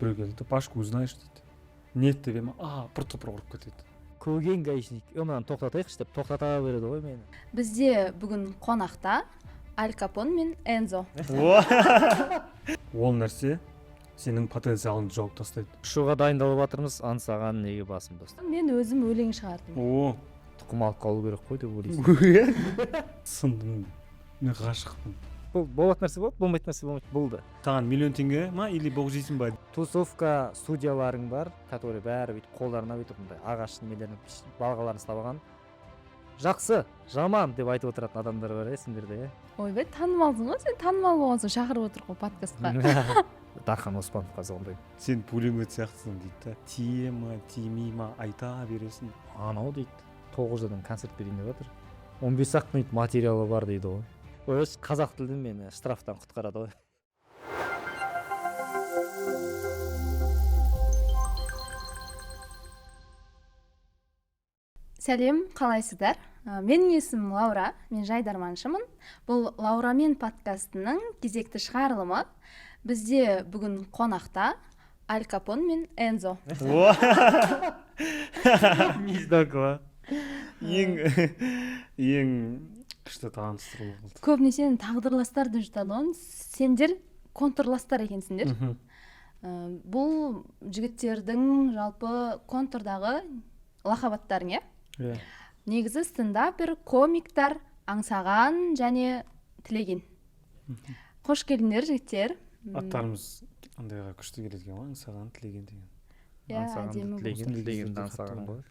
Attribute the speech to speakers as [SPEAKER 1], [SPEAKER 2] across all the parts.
[SPEAKER 1] біреу келді, Пашку знаешь дейді. Нет деп ем, пыр-тұпыр ұрып кетеді.
[SPEAKER 2] Көген гаишник. Мынаны тоқтатайықшы деп тоқтата береді ғой мені.
[SPEAKER 3] Бізде бүгін қонақта Аль Капон мен Энзо.
[SPEAKER 1] Ол нәрсе сенің потенциалыңды жауып тастайды.
[SPEAKER 2] Ұшуға дайындалып жатырмыз, аңсаған неге басым достым.
[SPEAKER 3] Мен өзім өлең шығардым.
[SPEAKER 2] Тұқым алып қалу керек қой деп ойлайсың.
[SPEAKER 1] Сындым, мен ғашықпын.
[SPEAKER 2] Бұл болатын нәрсе болады, болмайтын нәрсе болмайды. Болды.
[SPEAKER 1] Саған миллион теңге ма или боқ жейсің ба?
[SPEAKER 2] Тусовка студияларың бар, который бәрі бүйтіп қолдарына бүйтіп мындай ағаш немелерін балғаларын ұстап алған. Жақсы, жаман деп айтып отыратын адамдар бар сендерде.
[SPEAKER 3] Ойбай, танымалсың ғой, сен танымал болғансың, шақырып отыр ғой подкастқа.
[SPEAKER 2] Дархан Оспановқа звондаймын.
[SPEAKER 1] Сен пулемет сияқтысың дейді да. Тие ма, тимей ма айта бересің.
[SPEAKER 2] Анау дейді, 9-дан концерт берейін деп жатыр. 15-ақ минут материалы бар дейді ғой. Ой, қазақ тілді мені штрафтан құтқарады ғой.
[SPEAKER 3] Сәлем, қалайсыздар? Менің есімім Лаура, мен жайдарманшымын. Бұл Лаурамен подкастының кезекті шығарылымы. Бізде бүгін қонақта Аль Капон мен Энзо.
[SPEAKER 2] Миздакова.
[SPEAKER 1] Ең күшті таныстырылу болды.
[SPEAKER 3] Көбінесе тағдырластарды жұтады ғой. Сендер контурластар екенсіңдер. Бұл жігіттердің жалпы контурдағы лақабаттарың, иә? Негізі стендапер, комиктар, аңсаған және тілеген. Қош келдіңдер, жігіттер.
[SPEAKER 1] Аттарымыз андайға күшті келеді екен ғой, аңсаған, тілеген деген.
[SPEAKER 2] Аңсаған, тілеген, аңсаған ғой.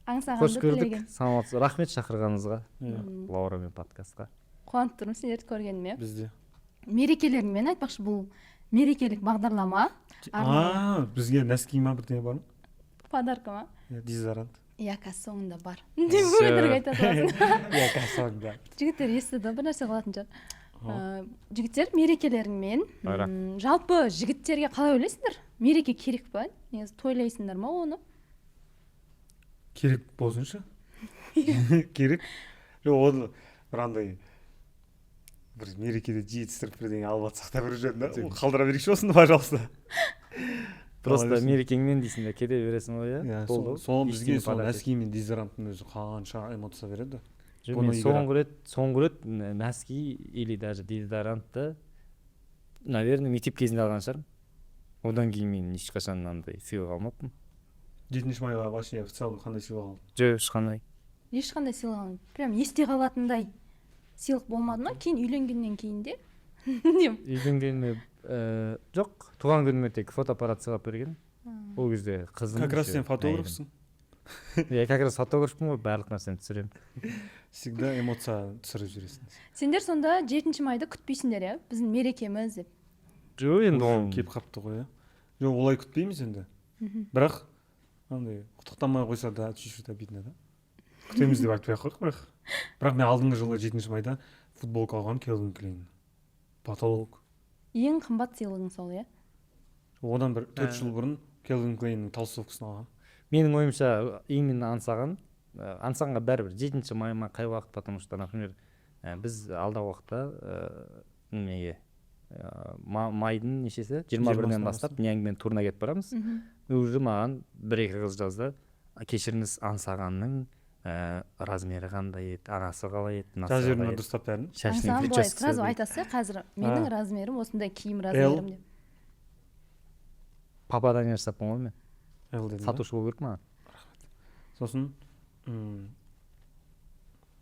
[SPEAKER 3] Аңсағанды тілеген.
[SPEAKER 2] Саламатсыз, рахмет шақырғаныңызға, Лаура мен подкастқа.
[SPEAKER 3] Қуанып тұрмын сендерді көргеніме.
[SPEAKER 1] Бізде.
[SPEAKER 3] Мерекелеріңмен айтпақшы, бұл мерекелік бағдарлама.
[SPEAKER 1] Бізге нәски ма бірдеңе бар ма?
[SPEAKER 3] Подарка ма?
[SPEAKER 1] Дезодорант.
[SPEAKER 3] Яка соңында бар. Деп өтірік айтады боласың.
[SPEAKER 1] Яка соңында.
[SPEAKER 3] Жігіттер естіді, бір нәрсе қылатын шығар. Жігіттер, мерекелеріңмен жалпы жігіттерге қалай ойлайсыңдар? Мереке керек па? Негізі тойлайсыңдар ма оны?
[SPEAKER 1] Керек болсыншы. Керек. Ол бірандай бір мерекеде жетістіріп бірдеңе алып атсақ та бір жерде қалдыра берейікші осыны, пожалуйста.
[SPEAKER 2] Просто мерекеңмен дейсің де кете бересің ғой, иә?
[SPEAKER 1] Сол бізге сол нәски мен дезодоранттың өзі қанша эмоция береді.
[SPEAKER 2] Соңғы рет нәски или даже дезодорантты, наверное, мектеп кезінде алған шығармын. Одан кейін мен ешқашан мынандай сыйлық алмаппын.
[SPEAKER 1] 7 майға вообще официалды қандай сыйлық алдың?
[SPEAKER 2] Жоқ, ешқандай.
[SPEAKER 3] Ешқандай сыйлық алмадым. Прям есте қалатындай сыйлық болмады ма? Кейін үйленгеннен кейін де?
[SPEAKER 2] Үйленгенме жоқ, туған күніме тек фотоаппарат сыйлап берген. Ол кезде қызым.
[SPEAKER 1] Как раз сен фотографсың.
[SPEAKER 2] Я как раз фотографпын ғой, барлық нәрсені түсіремін.
[SPEAKER 1] Всегда эмоция түсіріп жүресің.
[SPEAKER 3] Сендер сонда 7 майды күтпейсіңдер, иә? Біздің мерекеміз деп.
[SPEAKER 2] Жоқ, енді ол
[SPEAKER 1] келіп қапты ғой, иә? Жоқ, олай күтпейміз енді. Бірақ андай құттықтамай қойса да чуть-чуть обидно да. Күтеміз деп айтпай ақ қойық. Бірақ мен алдыңғы жылы 7 майда футболка алғам, Келвин Клейн. Потолок.
[SPEAKER 3] Ең қымбат сыйлығың сол, иә?
[SPEAKER 1] Одан бір 4 жыл бұрын Келвин Клейннің толстовкасын алғам.
[SPEAKER 2] Менің ойымша именно аңсағанға бәрібір 7 майма қай уақыт, потому что, например, біз алдағы уақытта майдың нешесі 21-нен бастап Ньянгмен турына кетіп барамыз. Уже маған 1-2 қыз жазды, кешіріңіз, аңсағанның размері қандай еді, анасы қалай еді,
[SPEAKER 1] жаз жеріне дұрыстап бәрін.
[SPEAKER 3] Аңсаған былай сразу айтасы, қазір менің размерім осындай, киім размерім деп.
[SPEAKER 2] Пападан жасаппын ғой мен. Сатушы болу керек маған.
[SPEAKER 1] Сосын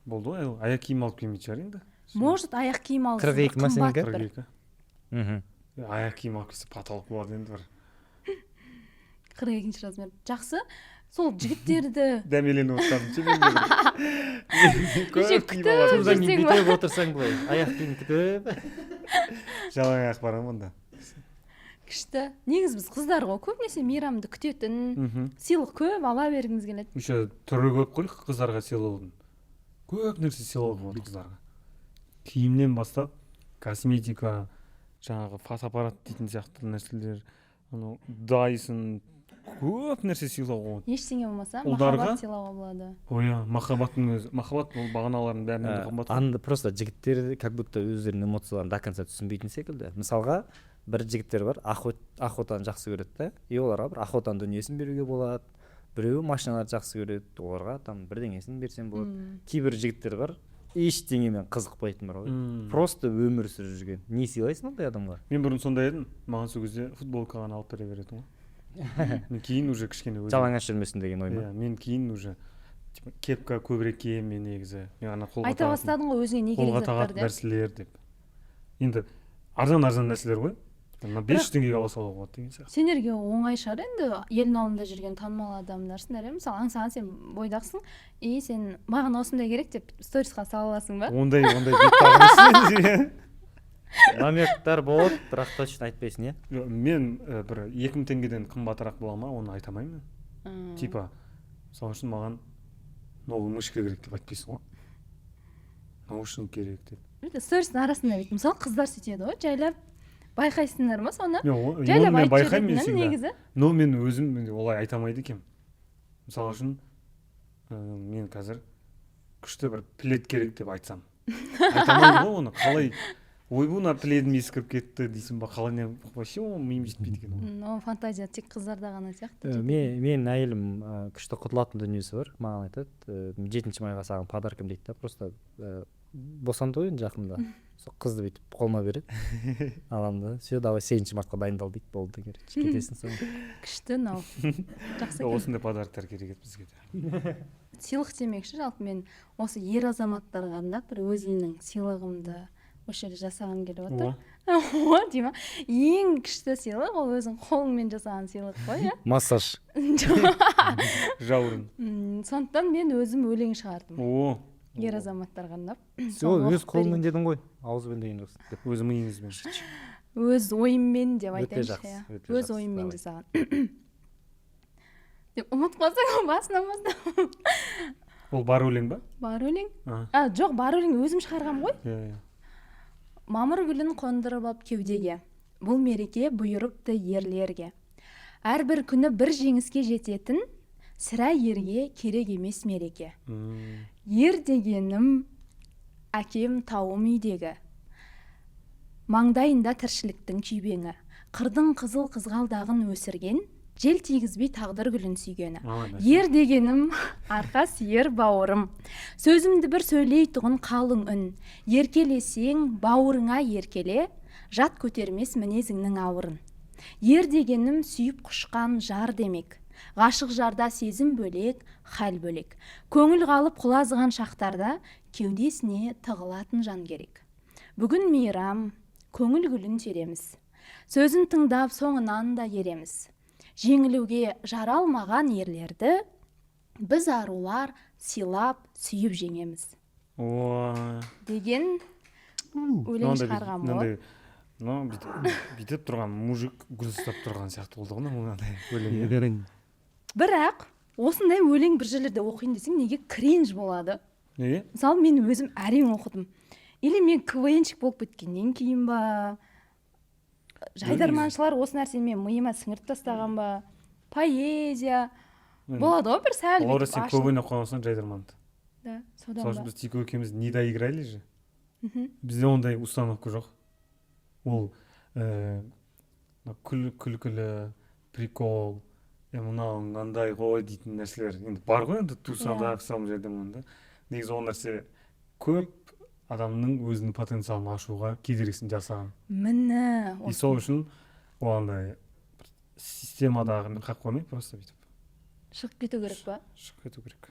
[SPEAKER 1] болды ғой, аяқ киім алып келмейді шығар енді.
[SPEAKER 3] Может, аяқ киім алып
[SPEAKER 2] 42 ма сенікі?
[SPEAKER 1] 42. Аяқ киім алып келсе потолок болады енді бір.
[SPEAKER 3] 42-ші размер. Жақсы. Сол жігіттерді
[SPEAKER 1] дәмеленіп отырсам
[SPEAKER 2] бүйтіп отырсаң былай, аяқ киім күтіп
[SPEAKER 1] жалаң аяқ барам онда.
[SPEAKER 3] Күшті. Негіз біз қыздар ғой, көбінесе мейрамды күтетін, сыйлық көп ала бергіңіз келеді.
[SPEAKER 1] Еще түрі көп қой қыздарға сыйлығын. Көп нәрсе сыйлық болады қыздарға. Киімнен бастап косметика, жаңағы фотоаппарат дейтін сияқты нәрселер, Dyson, көп нәрсе сыйлауға болады.
[SPEAKER 3] Ештеңе болмаса махаббат сыйлауға болады.
[SPEAKER 1] Ойя, махаббаттың өзі, махаббат ол бағаналардың бәрінен де қымбат.
[SPEAKER 2] Просто жігіттер как будто өздерінің эмоцияларын до конца түсінбейтін секілді. Мысалға, бір жігіттер бар, охотаны жақсы көреді да, и оларға бір охотаның дүниесін беруге болады. Біреуі машиналарды жақсы көреді, оларға там бірдеңесін берсем болады. Кейбір жігіттер бар, ештеңемен қызықпайтын бар ғой. Просто өмір сүріп жүрген. Не сыйлайсың ондай адамға?
[SPEAKER 1] Мен бұрын сондай едім, маған сол кезде футболка ғана алып бере беретін ғой. Мен кейін уже кішкене
[SPEAKER 2] жалаңаш жүрмесін деген ой ма?
[SPEAKER 1] Иә, мен кейін уже кепка көбірек киемін мен негізі. Мен ана қолға
[SPEAKER 3] айта бастадың ғой өзіңе не керек заттар деп.
[SPEAKER 1] нәрселер деп. Енді арзан нәрселер ғой. Мына 500 теңгеге ала салуға болады деген сияқты.
[SPEAKER 3] Сендерге оңай шығар енді, елдің алдында жүрген танымал адамдарсыңдар, мысалы аңсаған сен бойдақсың, и сен маған осындай керек деп сторисқа сала аласың ба?
[SPEAKER 1] Ондай бет тағып
[SPEAKER 2] намектар болады, бірақ точно айтпайсың, иә?
[SPEAKER 1] Мен бір 2000 теңгеден қымбатырақ бола ма, оны айтамаймын. Типа, мысалы үшін маған новый мышка керек деп айтпайсың ғой. Наушник керек деп.
[SPEAKER 3] Стористің арасында бүйтіп, мысалы қыздар сөйтеді ғой, жайлап байқайсыңдар ма соны?
[SPEAKER 1] Жайлап айтып жүретінін, но мен өзім олай айтамайды екенмін. Мысалы үшін мен қазір күшті бір плед керек деп айтсам. Айтамайды ғой оны, қалай ойбу мына пледім ескіріп кетті дейсің ба, қалай не вообще миым жетпейді екен.
[SPEAKER 3] Ол фантазия тек қыздарда ғана сияқты.
[SPEAKER 2] Мен әйелім күшті құтылатын дүниесі бар, маған айтады, 7 майға саған подаркам дейді да, просто босанды ғой енді жақында. Сол қызды бүйтіп қолыма береді. Аламын да, все, давай 8 мартқа дайындал дейді, болды кетесің соң.
[SPEAKER 3] Күшті мынау. Жақсы екен.
[SPEAKER 1] Осындай подарктар керек еді бізге де.
[SPEAKER 3] Сыйлық демекші, жалпы мен осы ер азаматтарға арнап бір өзімнің сыйлығымды осы жерде жасағым келіп отыр. О, дейма. Ең күшті сыйлық ол өзің қолыңмен жасаған сыйлық қой, иә?
[SPEAKER 2] Массаж.
[SPEAKER 1] Жаурын.
[SPEAKER 3] Сондықтан мен өзім өлең шығардым.
[SPEAKER 1] О,
[SPEAKER 3] ер азаматтарға арнап.
[SPEAKER 2] Өз қолыңмен дедің ғой, ауызбен деген жоқ.
[SPEAKER 1] Өз миыңызбен.
[SPEAKER 3] Өз ойыммен деп
[SPEAKER 2] Өте
[SPEAKER 3] айтайыншы.
[SPEAKER 2] жақсы.
[SPEAKER 3] Өз ойыммен жасаған. Деп ұмытып қалсаң басынан бастап.
[SPEAKER 1] Ол бар өлең ба?
[SPEAKER 3] Бар өлең? Жоқ, бар өлең өзім шығарғам ғой.
[SPEAKER 1] Иә.
[SPEAKER 3] Мамыр гүлін қондырып алып кеудеге, бұл мереке бұйырыпты ерлерге. Әрбір күні бір жеңіске жететін, сірә ерге керек емес мереке. Ер дегенім әкем тауым үйдегі, маңдайында тіршіліктің күйбеңі, қырдың қызыл қызғалдағын өсірген, жел тигізбей тағдыр гүлін сүйгені. Ер дегенім арқа сүйер бауырым, сөзімді бір сөйлей тұғын қалың үн, еркелесең бауырыңа еркеле, жат көтермес мінезіңнің ауырын. Ер дегенім сүйіп құшқан жар демек, ғашық жарда сезім бөлек, хәл бөлек. Көңіл қалып құлазыған шақтарда кеудесіне тығылатын жан керек. Бүгін мейрам, көңіл гүлін тереміз, сөзін тыңдап соңынан да ереміз. Жеңілуге жаралмаған ерлерді біз арулар сыйлап сүйіп жеңеміз. Деген өлең шығарған ғой.
[SPEAKER 1] Бүйтіп тұрған мужик гүл ұстап тұрған сияқты болды ғой мынандай өлең.
[SPEAKER 3] Бірақ осындай өлең бір жерлерде оқиын десең неге кринж болады?
[SPEAKER 1] Неге?
[SPEAKER 3] Мысалы мен өзім әрең оқыдым. Или мен КВНщик болып кеткеннен кейін ба, жайдарманшылар осы нәрсені мен миыма сіңіріп тастаған ба, поэзия болады ғой бір сәл.
[SPEAKER 1] Олар сен көп ойнап қалғансың жайдарманды.
[SPEAKER 3] Да, содан ба.
[SPEAKER 1] Біз тек екеуміз не доиграли же. Бізде ондай установка жоқ. Ол күлкілі, прикол, мынау мынандай ғой дейтін нәрселер енді бар ғой енді тусада қысам жайдарманда. Негізі ол нәрсе көп адамның өзінің потенциалын ашуға кедергісін жасаған.
[SPEAKER 3] Міне.
[SPEAKER 1] И сол үшін оғандай системадағы қақып қоймай просто бүйтіп.
[SPEAKER 3] Шығып кету керек па?
[SPEAKER 1] Шығып кету керек.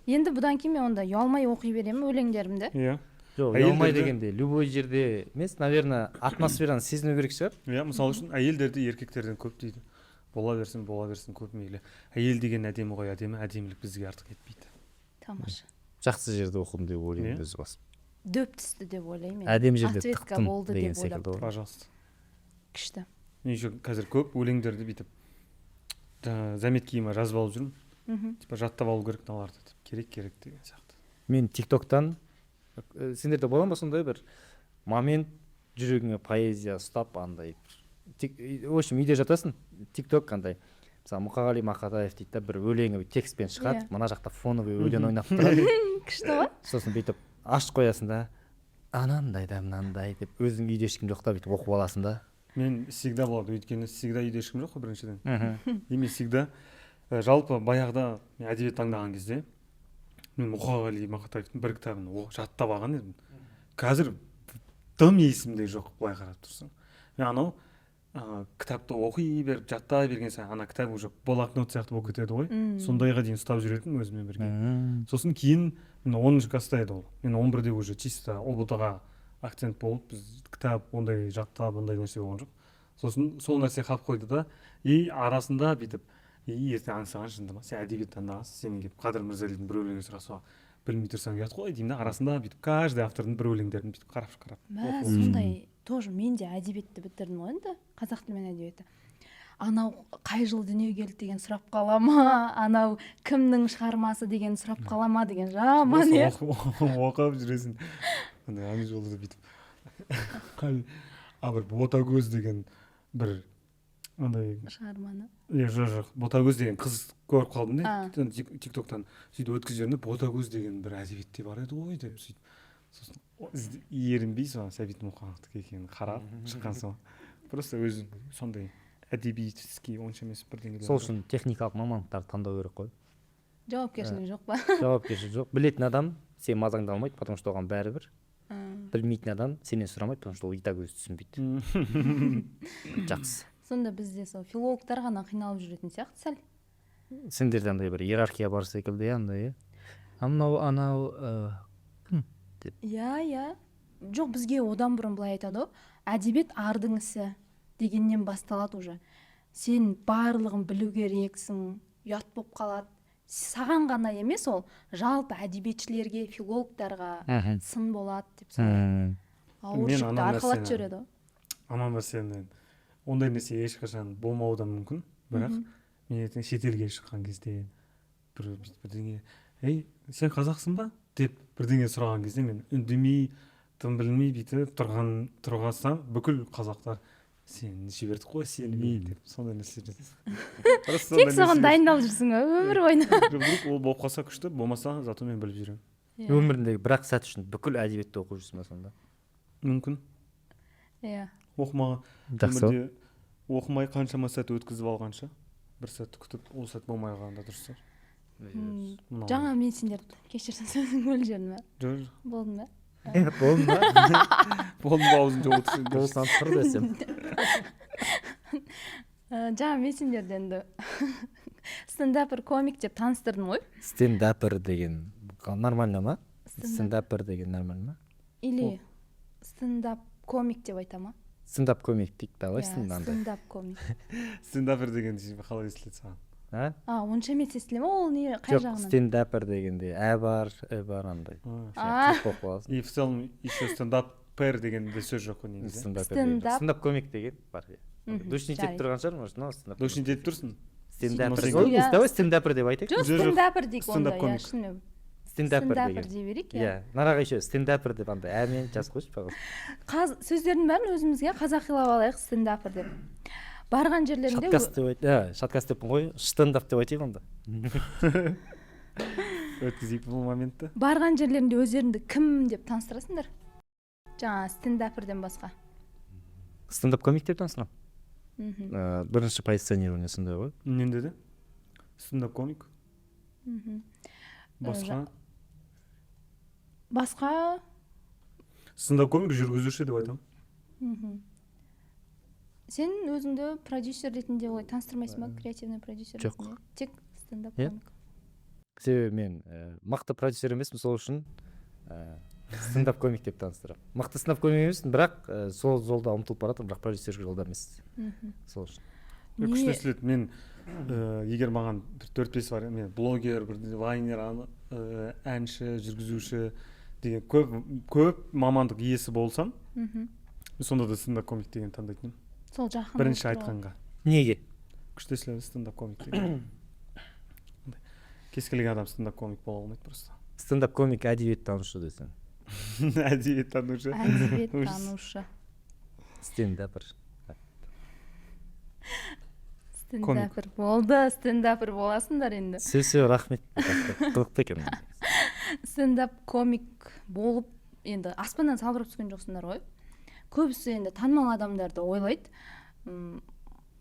[SPEAKER 3] Енді бұдан кейін мен онда ұялмай оқи беремін өлеңдерімді.
[SPEAKER 1] Иә.
[SPEAKER 2] Жоқ, ұялмай дегенде любой жерде емес, наверное, атмосфераны сезіну керек шығар.
[SPEAKER 1] Иә, мысалы үшін әйелдерді еркектерден көп дейді. Бола берсін көп мейлі. Әйел деген әдемі ғой, әдемілік бізге артық етпейді.
[SPEAKER 3] Тамаша.
[SPEAKER 2] Жақсы жерде оқыдым деп ойлаймын өзі басып.
[SPEAKER 3] Дөп түсті деп ойлаймын.
[SPEAKER 2] Әдем жерде тықтым деген
[SPEAKER 1] секілді. Пожалуйста.
[SPEAKER 3] Күшті.
[SPEAKER 1] Мен еще қазір көп өлеңдерді бүйтіп заметкиіме жазып алып жүрмін. Типа жаттап алу керек наларды. Керек деген сияқты.
[SPEAKER 2] Мен TikTok-тан сендерде бола ма сондай бір момент жүрегіңе поэзия ұстап андай. В общем, үйде жатасың, TikTok қандай. Мысалы Мұқағали Мақатаев дейді да бір өлеңі текстпен шығады, мына жақта фоновый өлең ойнап тұрады.
[SPEAKER 3] Күшті ғой?
[SPEAKER 2] Сосын бүйтіп ашып қоясың да, анандай да мынандай деп өзің үйде ешкім жоқта бүйтіп оқып аласың да.
[SPEAKER 1] мен всегда болады, өйткені всегда үйде ешкім жоқ қой біріншіден. И мен всегда жалпы баяғыда мен әдебиет таңдаған кезде мен Мұқағали Мақатаевтың бір кітабын жаттап алған едім. Қазір дым есімде жоқ, былай қарап тұрсаң. Мен анау кітапты оқи беріп жаттай берген сайын ана кітап уже блокнот сияқты болып кетеді ғой. Сондайға дейін ұстап жүретінмін өзіммен бірге. Сосын кейін мен 10-шы класста еді ол. Мен 11-де уже чисто ұбт-ға акцент болып, біз кітап ондай жаттап ондай нәрсе болған жоқ. Сосын сол нәрсе қалып қойды да, и арасында бүйтіп, ертең аңсаған шындама, сен әдебиет таңдағансың, сенен келіп Қадыр Мырзалидың бір өлеңін сұраса білмей тұрсаң ұят қой деймін да, арасында бүйтіп каждый автордың бір өлеңдерін бүйтіп қарап.
[SPEAKER 3] Сондай тоже мен де әдебиетті бітірдім ғой енді, қазақ тілі мен әдебиеті. Анау қай жыл дүниеге келді деген сұрап қала ма, анау кімнің шығармасы деген сұрап қала ма деген жаман иә.
[SPEAKER 1] Оқып жүресің. Ана жолы бүйтіп. Бір Ботагөз деген бір андай
[SPEAKER 3] шығарманы.
[SPEAKER 1] Жоқ, Ботагөз деген қыз көріп қалдым да, тиктоктан. Сөйтіп өткізіп жіберді, Ботагөз деген бір әдебиетте бар еді ғой деп сөйтіп. Сосын ерінбей соған Сәбит Мұқановтікі екенін қарап шыққан соң. Просто өзің сондай әдебиетский онша емес бірдеңелер.
[SPEAKER 2] Сол үшін техникалық мамандықтарды таңдау керек қой.
[SPEAKER 3] Жауапкершілік жоқ па?
[SPEAKER 2] Жауапкершілік жоқ. Білетін адам сен мазаңды алмайды, потому что оған бәрібір. Білмейтін адам сенен сұрамайды, потому что ол итак өзі түсінбейді. Жақсы.
[SPEAKER 3] Сонда бізде сол филологтар ғана қиналып жүретін сияқты сәл.
[SPEAKER 2] Сендерде андай бір иерархия бар секілді, андай, анау деп.
[SPEAKER 3] Иә. Жоқ, бізге одан бұрын былай айтады ғой, әдебиет ардың ісі дегеннен басталады уже. Сен барлығын білу керексің, ұят болып қалады. Саған ғана емес, ол жалпы әдебиетшілерге, филологтарға сын болады деп санайды. Ауыршықты арқалап жүреді ғой.
[SPEAKER 1] Ана нәрсені ондай нәрсе ешқашан болмауы да мүмкін, бірақ мен ертең шетелге шыққан кезде бірдеңе, сен қазақсың ба деп бірдеңе сұраған кезде мен үндемей, тым білмей бүйтіп тұрғансам, бүкіл қазақтар сен жібердік қой, сенбей деп сондай нәрсе жазды.
[SPEAKER 3] Тек соған дайындалып жүрсің ғой өмір бойына.
[SPEAKER 1] Ол болып қалса күшті, болмаса зато мен біліп жүремін.
[SPEAKER 2] Өміріндегі бір-ақ сәт үшін бүкіл әдебиетті оқып жүрсің ба сонда?
[SPEAKER 1] Мүмкін.
[SPEAKER 3] Иә.
[SPEAKER 1] Өмірде оқымай қаншама сәт өткізіп алғанша, бір сәтті күтіп, ол сәт болмай қалғанда дұрыс шығар.
[SPEAKER 3] Жаңа мен сендерді кешірсін сөзің бөліп жібердім ба?
[SPEAKER 1] Жоқ.
[SPEAKER 3] Болдым ба?
[SPEAKER 2] Болдым ба?
[SPEAKER 1] Болдым ба аузын жауып тұрсың.
[SPEAKER 2] Болсан тұр десем.
[SPEAKER 3] Жаңа мен сендерден стендапер комик деп таныстырдым ғой.
[SPEAKER 2] Стендапер деген нормально ма? Стендапер деген нормально ма?
[SPEAKER 3] Или стендап комик деп айта ма?
[SPEAKER 2] Стендап комик дейік та ғой,
[SPEAKER 3] стендап комик.
[SPEAKER 1] Стендапер деген қалай естіледі саған?
[SPEAKER 3] Онша емес естіле ма? Ол не қай жағынан?
[SPEAKER 2] Жоқ, стендапер дегенде бар андай.
[SPEAKER 1] И в целом еще стендапер деген де сөз жоқ қой негізі.
[SPEAKER 2] Стендап комик деген бар. Душнить етіп тұрған шығар, может,
[SPEAKER 1] душнить етіп тұрсың?
[SPEAKER 2] Стендапер деп айтайық.
[SPEAKER 3] Жоқ, стендапер дейік онда, иә, шыны.
[SPEAKER 2] Стендапер
[SPEAKER 3] дей берейік,
[SPEAKER 2] иә. Нараға еще стендапер деп андай әмен жаз қойшы, пожалуйста.
[SPEAKER 3] Сөздердің бәрін өзімізге қазақилап алайық, стендапер деп. Барған жерлерінде
[SPEAKER 2] шаткаст деппін ғой, штендап деп айтайық онда.
[SPEAKER 1] Өткізейік бұл моментті.
[SPEAKER 3] Барған жерлерінде өздеріңді кім деп таныстырасыңдар? Жаңа стендаперден басқа.
[SPEAKER 2] Стендап комик деп таныстырам. Бірінші позиционирование сондай ғой.
[SPEAKER 1] Нен деді? Стендап комик. Басқа? Стендап комик жүргізуші деп айтамын.
[SPEAKER 3] Сен өзіңді продюсер ретінде олай таныстырмайсың ба, креативный продюсер ретінде? Тек стендап комик.
[SPEAKER 2] Себебі мен мықты продюсер емеспін, сол үшін стендап комик деп таныстырам. Мықты стендап комик емеспін, бірақ сол жолда ұмтылып баратырмын, бірақ продюсер жолда емес. Сол үшін.
[SPEAKER 1] Күшті естіледі. Мен егер маған 4-5 бар, мен блогер, вайнер, әнші, жүргізуші деген көп мамандық иесі болсам, сонда да стендап комик деген таңдайтын.
[SPEAKER 3] Сол жақын.
[SPEAKER 1] Бірінші айтқанға.
[SPEAKER 2] Неге?
[SPEAKER 1] Күшті естіледі стендап комик деген. Кез келген адам стендап комик бола алмайды просто.
[SPEAKER 2] Стендап комик әдебиет танушы десең.
[SPEAKER 1] Әдебиет танушы.
[SPEAKER 3] Әдебиет танушы.
[SPEAKER 2] Стендапер.
[SPEAKER 3] Стендапер болды, стендапер боласыңдар енді.
[SPEAKER 2] Сөз, рахмет. Қызықты екен.
[SPEAKER 3] Стендап комик болып, енді аспаннан салбырап түскен жоқсыңдар ғой. көбісі енді танымал адамдарды ойлайды,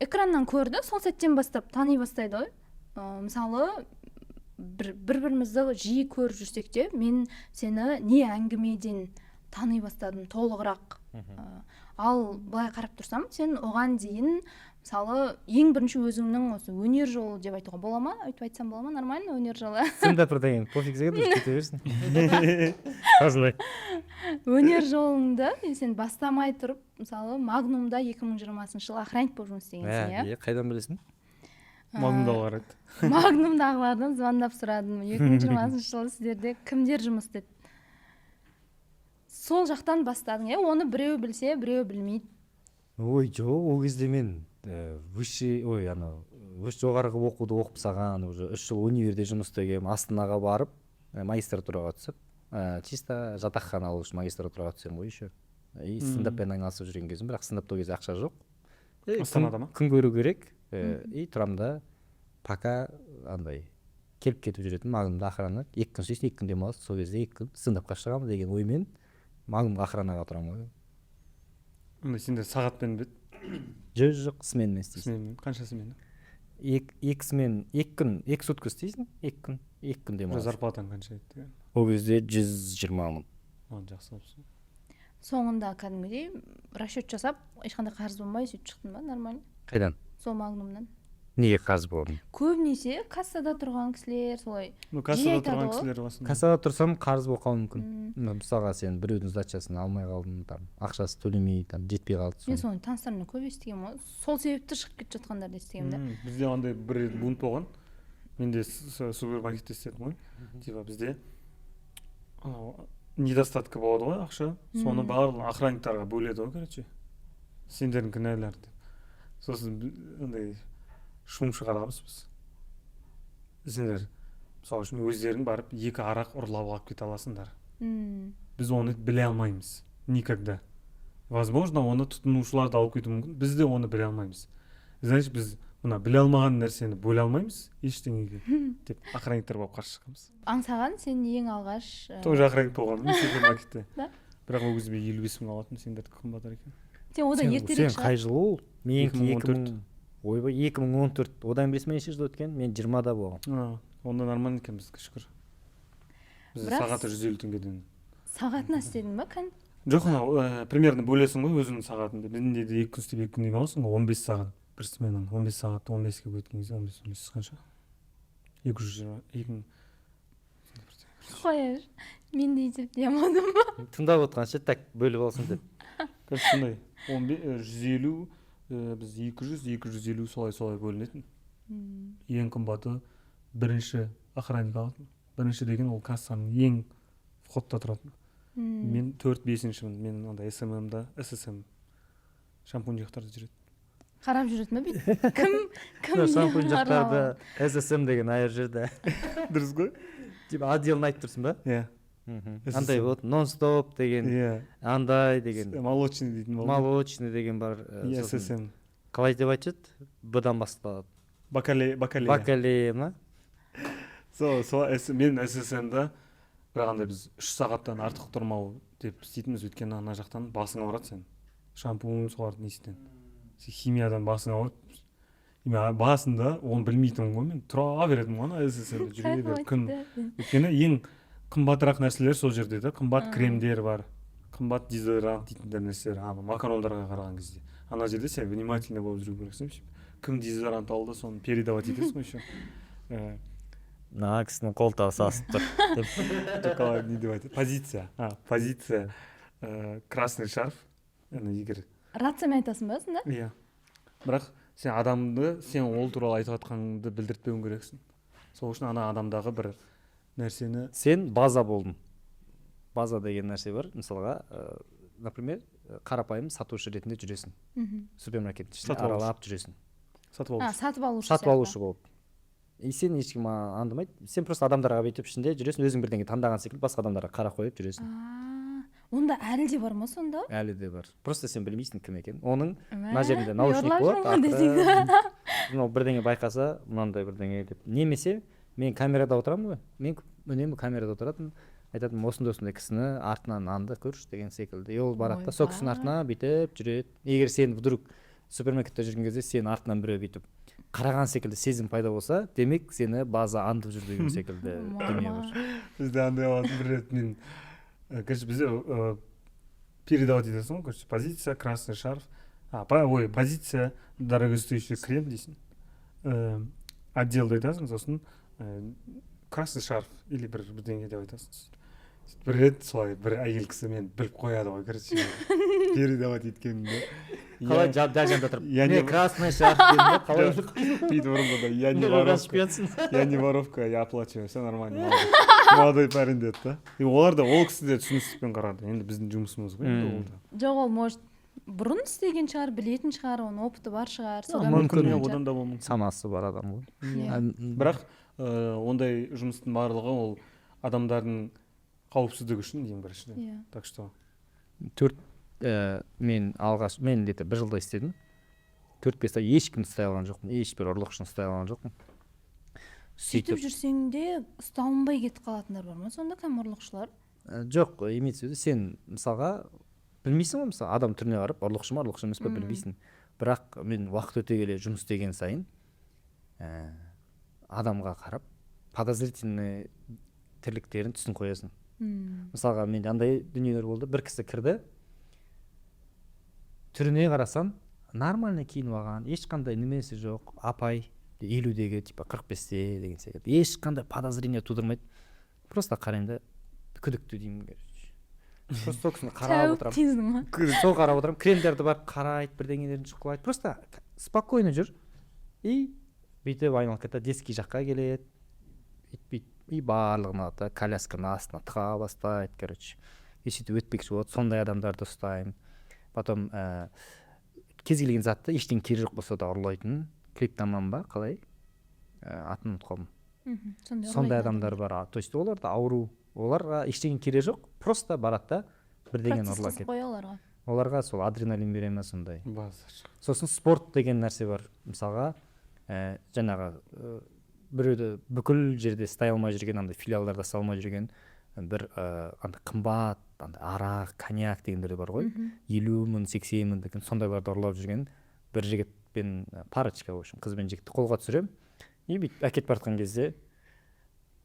[SPEAKER 3] экраннан көрді, сол сәттен бастап тани бастайды ғой. Мысалы бір-бірімізді жиі көріп жүрсек те, мен сені не әңгімеден тани бастадым толығырақ. Ал былай қарап тұрсам, сен оған дейін мысалы ең бірінші өзіңнің осы өнер жолы деп айтуға бола ма? Өйтіп айтсам бола ма? Нормально өнер жолы.
[SPEAKER 2] Стендап деген пофиг секілді өзі кете берсін. Қазылай.
[SPEAKER 3] Өнер жолыңды сен бастамай тұрып, мысалы Магнумда 2020 жылы охранник болып жұмыс істегенсің, иә?
[SPEAKER 2] Қайдан білесің?
[SPEAKER 1] Магнумдағылар еді.
[SPEAKER 3] Магнумдағылардан звондап сұрадым. 2020 жылы сіздерде кімдер жұмыс істеді? Сол жақтан бастадың, иә? Оны біреу білсе, біреу білмейді.
[SPEAKER 2] Ой, жоқ, ол кезде мен жоғарғы оқуды оқып саған, уже 3 жыл универде жұмыс істегем, Астанаға барып, магистратураға түсіп, чисто жатақхана алу үшін магистратураға түсем ғой еще. И стендаппен айналысып жүрген кезім, бірақ стендапта ол кезде ақша жоқ.
[SPEAKER 1] Астанада ма?
[SPEAKER 2] Күн көру керек. И тұрамда пока андай келіп кетіп жүретін Магнумда охрана. 2 күн істейсің, 2 күн демаласың, сол кезде 2 күн стендапқа шығамын деген оймен Магнумға охранаға тұрамын ғой.
[SPEAKER 1] Онда сендер сағатпен бет?
[SPEAKER 2] Жоқ, сменмен істейсің.
[SPEAKER 1] Сменмен. Қанша смена?
[SPEAKER 2] 2 смен, 2 күн, 2 сутка істейсің, 2 күн демаласың.
[SPEAKER 1] Зарплатаң қанша еді?
[SPEAKER 2] Ол кезде 120 мың.
[SPEAKER 1] Жақсы болсын.
[SPEAKER 3] Соңында кәдімгідей расчет жасап, ешқандай қарыз болмай сөйтіп шықтың ба? Нормально.
[SPEAKER 2] Қайдан?
[SPEAKER 3] Сол Магнумнан.
[SPEAKER 2] Неге қарыз болдым?
[SPEAKER 3] Көбінесе кассада тұрған кісілер солай.
[SPEAKER 1] Кассада тұрған кісілер басында.
[SPEAKER 2] Кассада тұрсам қарыз болып қалуы мүмкін. Мысалға сен біреудің сдачасын алмай қалдың, там ақшасы төлемей, там жетпей қалды.
[SPEAKER 3] Мен соны таныстарымнан көп естігемін ғой. Сол себепті шығып кетіп жатқандарды естігемін да.
[SPEAKER 1] Бізде андай бір рет бунт болған. Мен де супермаркетте істедім ғой. Типа бізде недостатка болады ғой ақша. Соны барлық охранниктарға бөледі ғой, короче. Сендердің кінәлар деп. Сосын андай шум шығарамыз біз. Сендер мысалы үшін өздерің барып 2 арақ ұрлап алып кете аласыңдар. Біз оны біле алмаймыз. Никогда. Возможно, оны тұтынушылар да алып кетуі мүмкін. Біз де оны біле алмаймыз. Значит, біз мына біле алмаған нәрсені бөле алмаймыз ештеңеге деп охранниктар болып қарсы шығамыз.
[SPEAKER 3] Аңсаған сен ең алғаш
[SPEAKER 1] Тоже охранник болғанмын супермаркетте. Бірақ ол кезде 55 мың алатын, сендерді қымбатырақ екен.
[SPEAKER 3] Сен одан ертерек
[SPEAKER 2] шығар. Сен қай жыл ол? Мен 2014. Ойбай, 2014. Одан білесің неше жыл өткен? Мен 20-да болғам.
[SPEAKER 1] Онда нормально екен бізге шүкір. Біз сағаты 150 теңгеден.
[SPEAKER 3] Сағатына істедің ба?
[SPEAKER 1] Жоқ, примерно бөлесің ғой өзіңнің сағатыңды. Біздің де 2 күн істеп 2 күн демаласың ғой, 15 сағат. Бір сменаның 15 сағат, 15-ке өткен кезде 15 қанша? 220.
[SPEAKER 3] Қояр, мен де етіп демадым ба?
[SPEAKER 2] Тыңдап отқанша так бөліп алсын деп.
[SPEAKER 1] Сондай 150, біз 200-250 солай бөлінетін. Ең қымбаты бірінші охранник алатын. Бірінші деген ол кассаның ең входта тұратын. Мен 4-5-шімін. Мен андай СММ-да, ССМ шампунь жақтарда жүреді.
[SPEAKER 3] Қарап жүретін бе бет? Кім
[SPEAKER 2] шампунь жақтарда ССМ деген айыр жерде.
[SPEAKER 1] Дұрыс қой?
[SPEAKER 2] Типа отделін айтып тұрсың ба?
[SPEAKER 1] Иә.
[SPEAKER 2] Андай болады, нон-стоп деген, андай деген.
[SPEAKER 1] Молочный дейтін болды.
[SPEAKER 2] Молочный деген бар.
[SPEAKER 1] ССМ.
[SPEAKER 2] Қалай деп айтады? Бұдан басталады.
[SPEAKER 1] Бакалея
[SPEAKER 2] ма?
[SPEAKER 1] Мен ССМ-да бірақ андай біз 3 сағаттан артық тұрмау деп істейтінбіз, өйткені ана жақтан басың ауырады сен. Шампунь солардың несінен. Сен химиядан басың ауырады. Мен басында оны білмейтінмін ғой, мен тұра беретінмін ғой ана ССМ-де жүре беріп күн. Өйткені ең қымбатырақ нәрселер сол жерде да, қымбат кремдер бар, қымбат дезодорант дейтіндер нәрселер, макарондарға қараған кезде. Ана жерде сен внимательно болып жүру керексің. Кім дезодорант алды, соны передавать етесің ғой еще.
[SPEAKER 2] Мына кісінің қолтығы сасып тұр.
[SPEAKER 1] Не деп айтады? Позиция. Красный шарф. Егер
[SPEAKER 3] рациямен айтасың ба сонда?
[SPEAKER 1] Иә. Бірақ сен адамды, сен ол туралы айтып жатқаныңды білдіртпеуің керексің. Сол үшін ана адамдағы бір нәрсені...
[SPEAKER 2] Сен база болдың. База деген нәрсе бар. Мысалға, например, қарапайым сатушы ретінде жүресің. Супермаркеттің ішінде аралап жүресің.
[SPEAKER 3] Сатып
[SPEAKER 2] алушы болып. И сен ешкім андамайды. Сен просто адамдарға бүйтіп ішінде жүресің, өзің бірдеңе таңдаған секілді басқа адамдарға қарап қойып жүресің.
[SPEAKER 3] Онда әлі де бар ма сонда?
[SPEAKER 2] Әлі де бар. Просто сен білмейсің кім екен. Оның мына жерінде наушник болады. Бірдеңе байқаса, мынандай бірдеңе деп. Немесе мен камерада отырамын ғой. Мен үнемі камерада отыратын. айтатын осындай кісіні артынан анды көрші деген секілді. Ол барады да сол
[SPEAKER 3] Ойбай.
[SPEAKER 2] кісінің артынан бүйтіп жүреді. Егер сен вдруг супермаркетте жүрген кезде сенің артынан біреу бүйтіп қараған секілді сезім пайда болса, демек сені база андып жүр деген секілді дүние бар.
[SPEAKER 1] Бізде андай болатын бір рет мен короче бізде передавать етесің ғой, короче позиция красный шарф, позиция дорогостоящий крем дейсің, отделді айтасың, сосын красный шарф или бірдеңе деп айтасың. Бір рет солай бір әйел кісі мен біліп қояды ғой, короче передавать еткенімді.
[SPEAKER 2] Қалай дәл жанында тұрып,
[SPEAKER 1] Я не-
[SPEAKER 2] мен красный шарф дедім, қалай
[SPEAKER 1] Бүйтіп ұрынғанда, я не воровка, я оплачиваю, все нормально. Молодой парень деді да. Олар да ол кісі де түсіністікпен қарады. Енді біздің жұмысымыз ғой енді ол да.
[SPEAKER 3] жоқ, ол может бұрын істеген шығар, білетін шығар, оның опыты бар шығар, содан
[SPEAKER 1] Мүмкін
[SPEAKER 3] мүмкін
[SPEAKER 1] одан да болуы мүмкін.
[SPEAKER 2] санасы бар адам ғой.
[SPEAKER 3] Иә.
[SPEAKER 1] Бірақ ондай жұмыстың барлығы ол адамдардың қауіпсіздігі үшін ең біріншіден.
[SPEAKER 3] Иә.
[SPEAKER 1] Так что
[SPEAKER 2] мен где-то 1 жылда істедім. 4-5 ай ешкімді ұстай алған жоқпын, ешбір ұрлықшыны ұстай алған жоқпын.
[SPEAKER 3] Сөйтіп жүрсең де ұсталынбай кетіп қалатындар бар ма сонда, кәдімгі ұрлықшылар?
[SPEAKER 2] Жоқ, имеется в виду, сен мысалға білмейсің ғой, мысалы адам түріне қарап ұрлықшы ма ұрлықшы емес па білмейсің. Бірақ мен уақыт өте келе жұмыс істеген сайын адамға қарап подозрительный тірліктерін түсін қоясың. Мысалға менде андай дүниелер болды. Бір кісі кірді, түріне қарасам нормально киініп алған, ешқандай немесі жоқ, апай 50-дегі типа 45-те деген секілді, ешқандай подозрение тудырмайды. Просто қараймын да күдікті деймін. Просто сол кісіні қарап отырамын.
[SPEAKER 3] Тездің ма?
[SPEAKER 2] Сол қарап отырамын, кремдерді барып қарайды, бірдеңелерін шұқылайды. Просто спокойно жүр. И бүйтіп айналып кетеді, детский жаққа келеді. И барлығын алады, колясканың астына тыға бастайды, короче. И сөйтіп өтпекші болады, сондай адамдарды ұстаймын. Потом кез келген затты ештеңе керегі жоқ болса да ұрлайтын. Криптоман ба, қалай? Атын ұмытып қалдым. Сондай адамдар бар. То есть олар да ауру, оларға ештеңе керегі жоқ, просто барады да бірдеңені ұрлап кетеді.
[SPEAKER 3] Оларға.
[SPEAKER 2] Оларға сол адреналин бере ме сондай.
[SPEAKER 1] базар.
[SPEAKER 2] Сосын спорт деген нәрсе бар. Мысалға жаңағы біреуді бүкіл жерде ұстай алмай жүрген, андай филиалдарда ұстай алмай жүрген бір андай қымбат, андай арақ, коньяк дегендер бар ғой. 50 мың, 80 мың деген сондайларды ұрлап жүрген бір жігітпен парочка, в общем, қыз бен жігітті қолға түсіремін. И бүйтіп әкетіп бара жатқан кезде,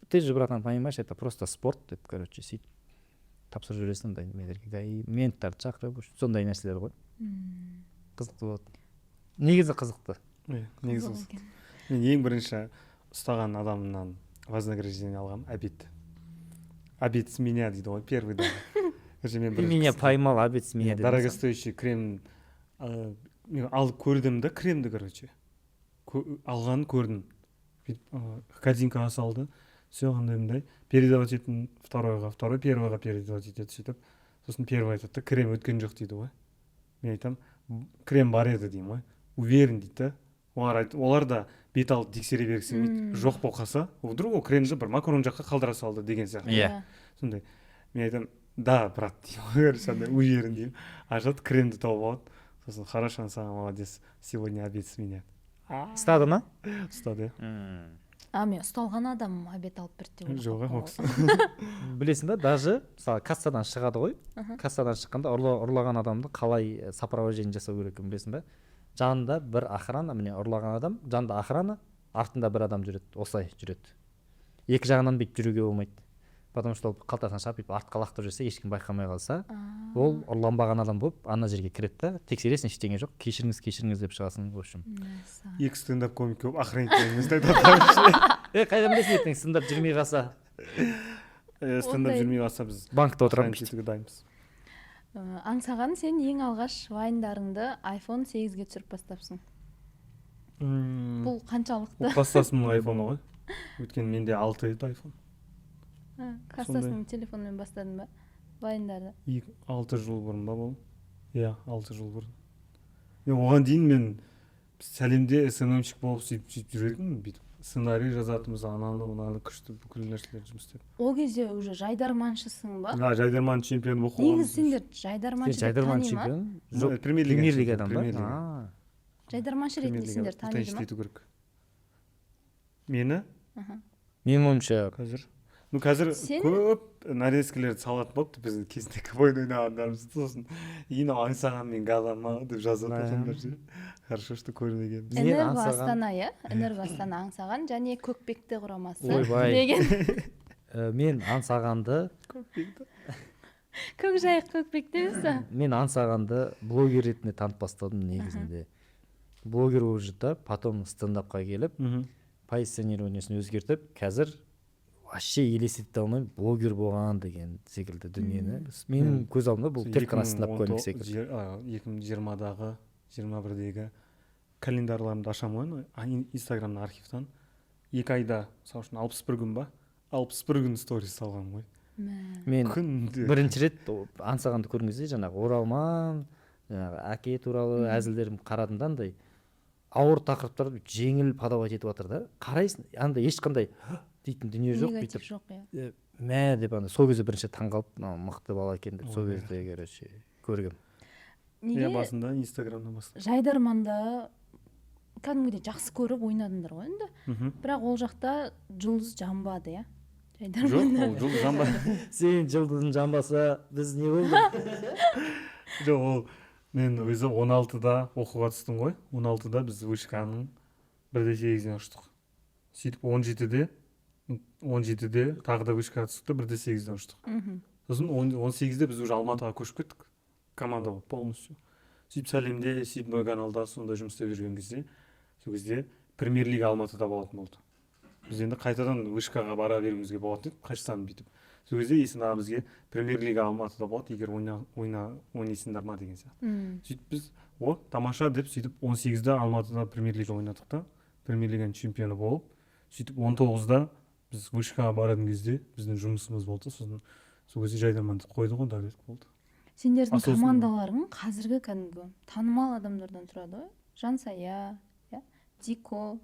[SPEAKER 2] ты же, братан, понимаешь, это просто спорт деп, короче, сөйтіп тапсырып жүресің андай нелерге, менттарды шақырып, сондай нәрселер ғой. Қызықты болады. Негізі қызықты.
[SPEAKER 1] Негізі мен ең бірінші ұстаған адамнан вознаграждение алғам, обед с меня дейді ғой, первый да.
[SPEAKER 2] Меня поймал, обед с меня.
[SPEAKER 1] Дорогостоящий крем мен алып көрдім да, кремді, короче. Алғанын көрдім. Картинкаға салды. Все қандайымдай. Передавать етін второйға, первойға передавать етеді сөйтіп. Сосын первый айтады, крем өткен жоқ дейді ғой. Мен айтам, крем бар еді деймін ғой. Уверен дейді. Олар да бет алып тексере бергісі келмейді. Жоқ болып қалса, вдруг ол кремді бір макарон жаққа қалдыра салды деген сияқты.
[SPEAKER 2] Иә.
[SPEAKER 1] Сондай. Мен айтам, да, брат деймін. Сондай уверен деймін. Ашады, кремді тауып алады. Сосын хорошо, саған молодец. Сегодня обед с меня.
[SPEAKER 2] Ұстады ма?
[SPEAKER 1] Ұстады.
[SPEAKER 3] Мен ұсталған адам обед алып берді деп
[SPEAKER 1] Жоқ, ол кісі.
[SPEAKER 2] Білесің ба, даже мысалы кассадан шығады ғой. Кассадан шыққанда ұрлаған адамды қалай сопровождение жасау керек екенін білесің ба? Жанында бір охрана, міне ұрлаған адам, жанында охрана, артында бір адам жүреді, осылай жүреді. Екі жағынан бүйтіп жүруге болмайды. Потому что ол қалтасынан шығарып бүйтіп артқа лақтырып жүрсе, ешкім байқамай қалса, ол ұрланбаған адам болып ана жерге кіреді да, тексересің, ештеңе жоқ, кешіріңіз деп шығасың, в общем.
[SPEAKER 1] Екі стендап комик болып охранниктеріңізді айтады.
[SPEAKER 2] Қайдан білесің ертең стендап жүрмей қалса?
[SPEAKER 1] Стендап жүрмей қалса біз
[SPEAKER 2] банкта отырамыз.
[SPEAKER 1] охранник дайынбыз.
[SPEAKER 3] Аңсаған, сен ең алғаш вайндарыңды iPhone 8-ге түсіріп бастапсың. Бұл қаншалықты?
[SPEAKER 1] Кластасымның айфоны ғой. Өткен менде 6 еді айфон.
[SPEAKER 3] Кластасының телефонмен бастадың ба вайндарды?
[SPEAKER 1] 6 жыл бұрын ба бұл? Иә, 6 жыл бұрын. Оған дейін мен сәлемде СММщик болып сөйтіп жүрдім. Сценарий жазатынбыз, ананы күшті бүкіл нәрселер жұмыс істеп.
[SPEAKER 3] Ол кезде уже жайдарманшысың ба?
[SPEAKER 1] Да, жайдарман чемпионы болып қалғанбыз.
[SPEAKER 3] Негізі сендер жайдарманшы деп тани ма?
[SPEAKER 2] Жоқ, премьер-лигадан ба?
[SPEAKER 3] Жайдарманшы ретінде сендер таниды ма?
[SPEAKER 1] Мені?
[SPEAKER 2] Менің ойымша
[SPEAKER 1] қазір Ну қазір
[SPEAKER 3] Сен-
[SPEAKER 1] көп нарезкалерді салатын болыпты біздің кезінде КВН ойнағандарымызды, сосын инау аңсаған мен галама деп жазып жатқандар ше. Хорошо, что көрмеген.
[SPEAKER 2] Мен
[SPEAKER 3] энерго
[SPEAKER 2] аңсаған-
[SPEAKER 3] астана энерго астана аңсаған және көкпекті құрамасы
[SPEAKER 2] Ойбай.
[SPEAKER 3] деген
[SPEAKER 2] мен аңсағанды
[SPEAKER 3] көкжайық көкпекті емес па?
[SPEAKER 2] мен аңсағанды блогер ретінде танып бастадым негізінде. Блогер болып жүрді, потом стендапқа келіп, позиционированиесін өзгертіп, қазір вообще елестете алмаймын блогер болған деген секілді дүниені. Менің көз алдымда бұл тек қана стендап комик секілді.
[SPEAKER 1] 2020-дағы 21-дегі календарларымды ашамын ғой инстаграмның архивтан 2 айда мысалы үшін 61 күн ба 61 күн сторис салғанмын ғой.
[SPEAKER 2] Мен
[SPEAKER 1] Күнде
[SPEAKER 2] бірінші рет аңсағанды көрген кезде жаңағы оралман, жаңағы әке туралы әзілдерім қарадым да андай ауыр тақырыптарды жеңіл подавать етіп жатыр да. Қарайсың, андай ешқандай дейтін дүние жоқ,
[SPEAKER 3] негатив
[SPEAKER 2] бүйтіп
[SPEAKER 3] жоқ
[SPEAKER 2] мә деп андай сол кезде бірінші таңғалып, мықты бала екен деп сол кезде короче көргем.
[SPEAKER 1] иә
[SPEAKER 3] неге
[SPEAKER 1] басында инстаграмнан бастап.
[SPEAKER 3] жайдарманда кәдімгідей жақсы көріп ойнадыңдар ғой енді, бірақ ол жақта жұлдыз жанбады иә
[SPEAKER 1] Жоқ,
[SPEAKER 3] жайдарманда.
[SPEAKER 1] ол жұлдыз жанба.
[SPEAKER 2] Сен жылдың жанбаса біз не болды?
[SPEAKER 1] Жоқ, ол мен өзі 16-да оқуға түстім ғой. 16-да біз вышканың 1,8-ден ұштық. Сөйтіп 17-де тағы да вышкаға түстік, 1,8-ден ұштық. Сосын 18-де біз уже Алматыға көшіп кеттік. Команда болып полностью. Сөйтіп сәлемде, сөйтіп Ной каналда сонда жұмыс істеп жүрген кезде, сол кезде премьер лига Алматыда болатын болды. Біз енді қайтадан вышкаға бара беруімізге болатын еді, қашсам бүйтіп. Сол кезде Есін аға бізге премьер лига Алматыда болады, егер ойнайсыңдар ма деген сияқты. Сөйтіп біз тамаша деп сөйтіп 18-де Алматыда премьер лига ойнадық та, премьер лиганың чемпионы болып, сөйтіп 19-да біз вышкаға баратын кезде біздің жұмысымыз болды. Сосын сол кезде жайдарманды қойды ғой, да болды.
[SPEAKER 3] Сендердің
[SPEAKER 1] Асосын-
[SPEAKER 3] командаларың қазіргі кәдімгі танымал адамдардан тұрады ғой. Жансая, Дико,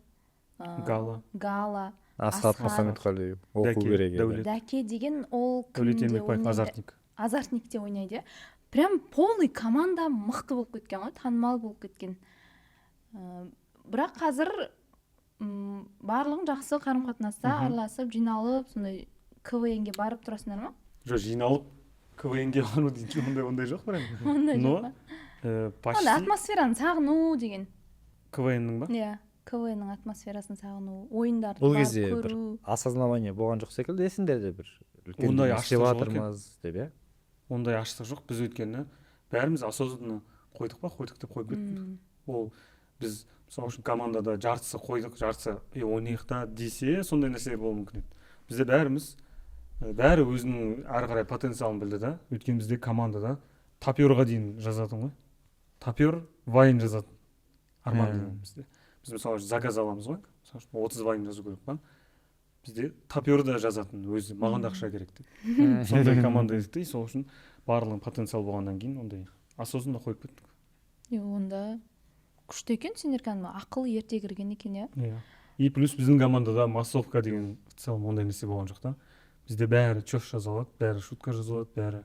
[SPEAKER 3] Гала,
[SPEAKER 2] Асхат
[SPEAKER 3] Асхат.
[SPEAKER 2] Мұхамедқалиев оқу
[SPEAKER 1] Дәке,
[SPEAKER 2] керек еді.
[SPEAKER 1] Дәулет.
[SPEAKER 3] Дәке деген ол
[SPEAKER 1] Дәулет
[SPEAKER 3] кімде
[SPEAKER 1] Ермекбаев,
[SPEAKER 3] ойнайды?
[SPEAKER 1] азартник.
[SPEAKER 3] Азартникте ойнайды иә. Прям полный команда мықты болып кеткен ғой, танымал болып кеткен. Бірақ қазір барлығың жақсы қарым қатынаста араласып жиналып сондай КВН-ге барып тұрасыңдар ма?
[SPEAKER 1] Жоқ, жиналып КВН-ге бару дейін ондай жоқ бірақ.
[SPEAKER 3] Ондай
[SPEAKER 1] Но
[SPEAKER 3] жоқ па?
[SPEAKER 1] почти
[SPEAKER 3] Андай атмосфераны сағыну деген.
[SPEAKER 1] КВН-ның ба?
[SPEAKER 3] Иә, КВН-ның атмосферасын сағыну, ойындарды
[SPEAKER 2] Бұл
[SPEAKER 3] барып
[SPEAKER 2] кезде бір
[SPEAKER 3] көру.
[SPEAKER 2] осознавание болған жоқ секілді, есіңдерде бір үлкен
[SPEAKER 1] Ондай
[SPEAKER 2] жұмыс
[SPEAKER 1] аштық
[SPEAKER 2] істеп
[SPEAKER 1] жоқ
[SPEAKER 2] жатырмыз деп, иә.
[SPEAKER 1] Ондай аштық жоқ. Біз өйткені бәріміз осознанно қойдық деп қойып кеттік. Ол біз мысалы үшін командада жартысы қойдық, жартысы ойнайық та десе, сондай нәрсе болуы мүмкін еді. Бізде бәрі өзінің ары қарай потенциалын білді да. Өйткені бізде командада таперға дейін жазатын ғой. Тапер вайн жазатын. Арман деген бізде. Біз мысалы заказ аламыз ғой. Мысалы үшін 30 вайн жазу керек па. Бізде тапер да жазатын, өзі маған да ақша керек деп. Сондай команда едік те, сол үшін барлығын потенциал болғаннан кейін ондай осознанно қойып кеттік.
[SPEAKER 3] Онда күшті екен, сендер кәдімгі ақыл ерте кірген екен иә.
[SPEAKER 1] Иә. И плюс біздің командада массовка деген в целом ондай нәрсе болған жоқ та. Бізде бәрі чёс жазалады, бәрі шутка жазалады, бәрі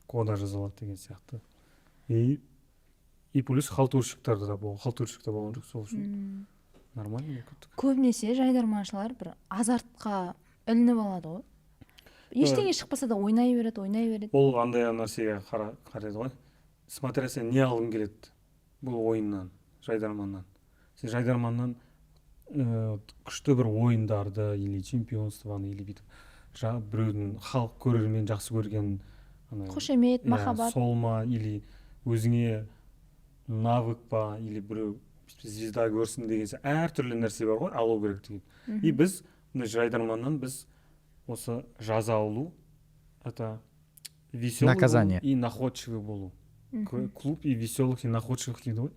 [SPEAKER 1] кода жазалады деген сияқты. И плюс халтурщиктар да болған жоқ, сол үшін нормально кеттік.
[SPEAKER 3] Көбінесе жайдарманшылар бір азартқа ілініп алады ғой. Ештеңе шықпаса да ойнай береді.
[SPEAKER 1] Ол андай нәрсеге қарайды ғой. Смотря сен не алғың келеді бұл ойыннан, жайдарманнан. Сен жайдарманнан күшті бір ойындарды или чемпионствоны или бүйтіп біреудің халық көрермен жақсы көрген
[SPEAKER 3] Қошемет, махаббат.
[SPEAKER 1] сол ма или өзіңе навык па или біреу звезда көрсін деген әртүрлі нәрсе бар ғой, алу керек деген. И біз жайдарманнан біз осы жаза алу, это веселый
[SPEAKER 2] наказание
[SPEAKER 1] и находчивый болу. Клуб и веселых и находчивых дейді ғой.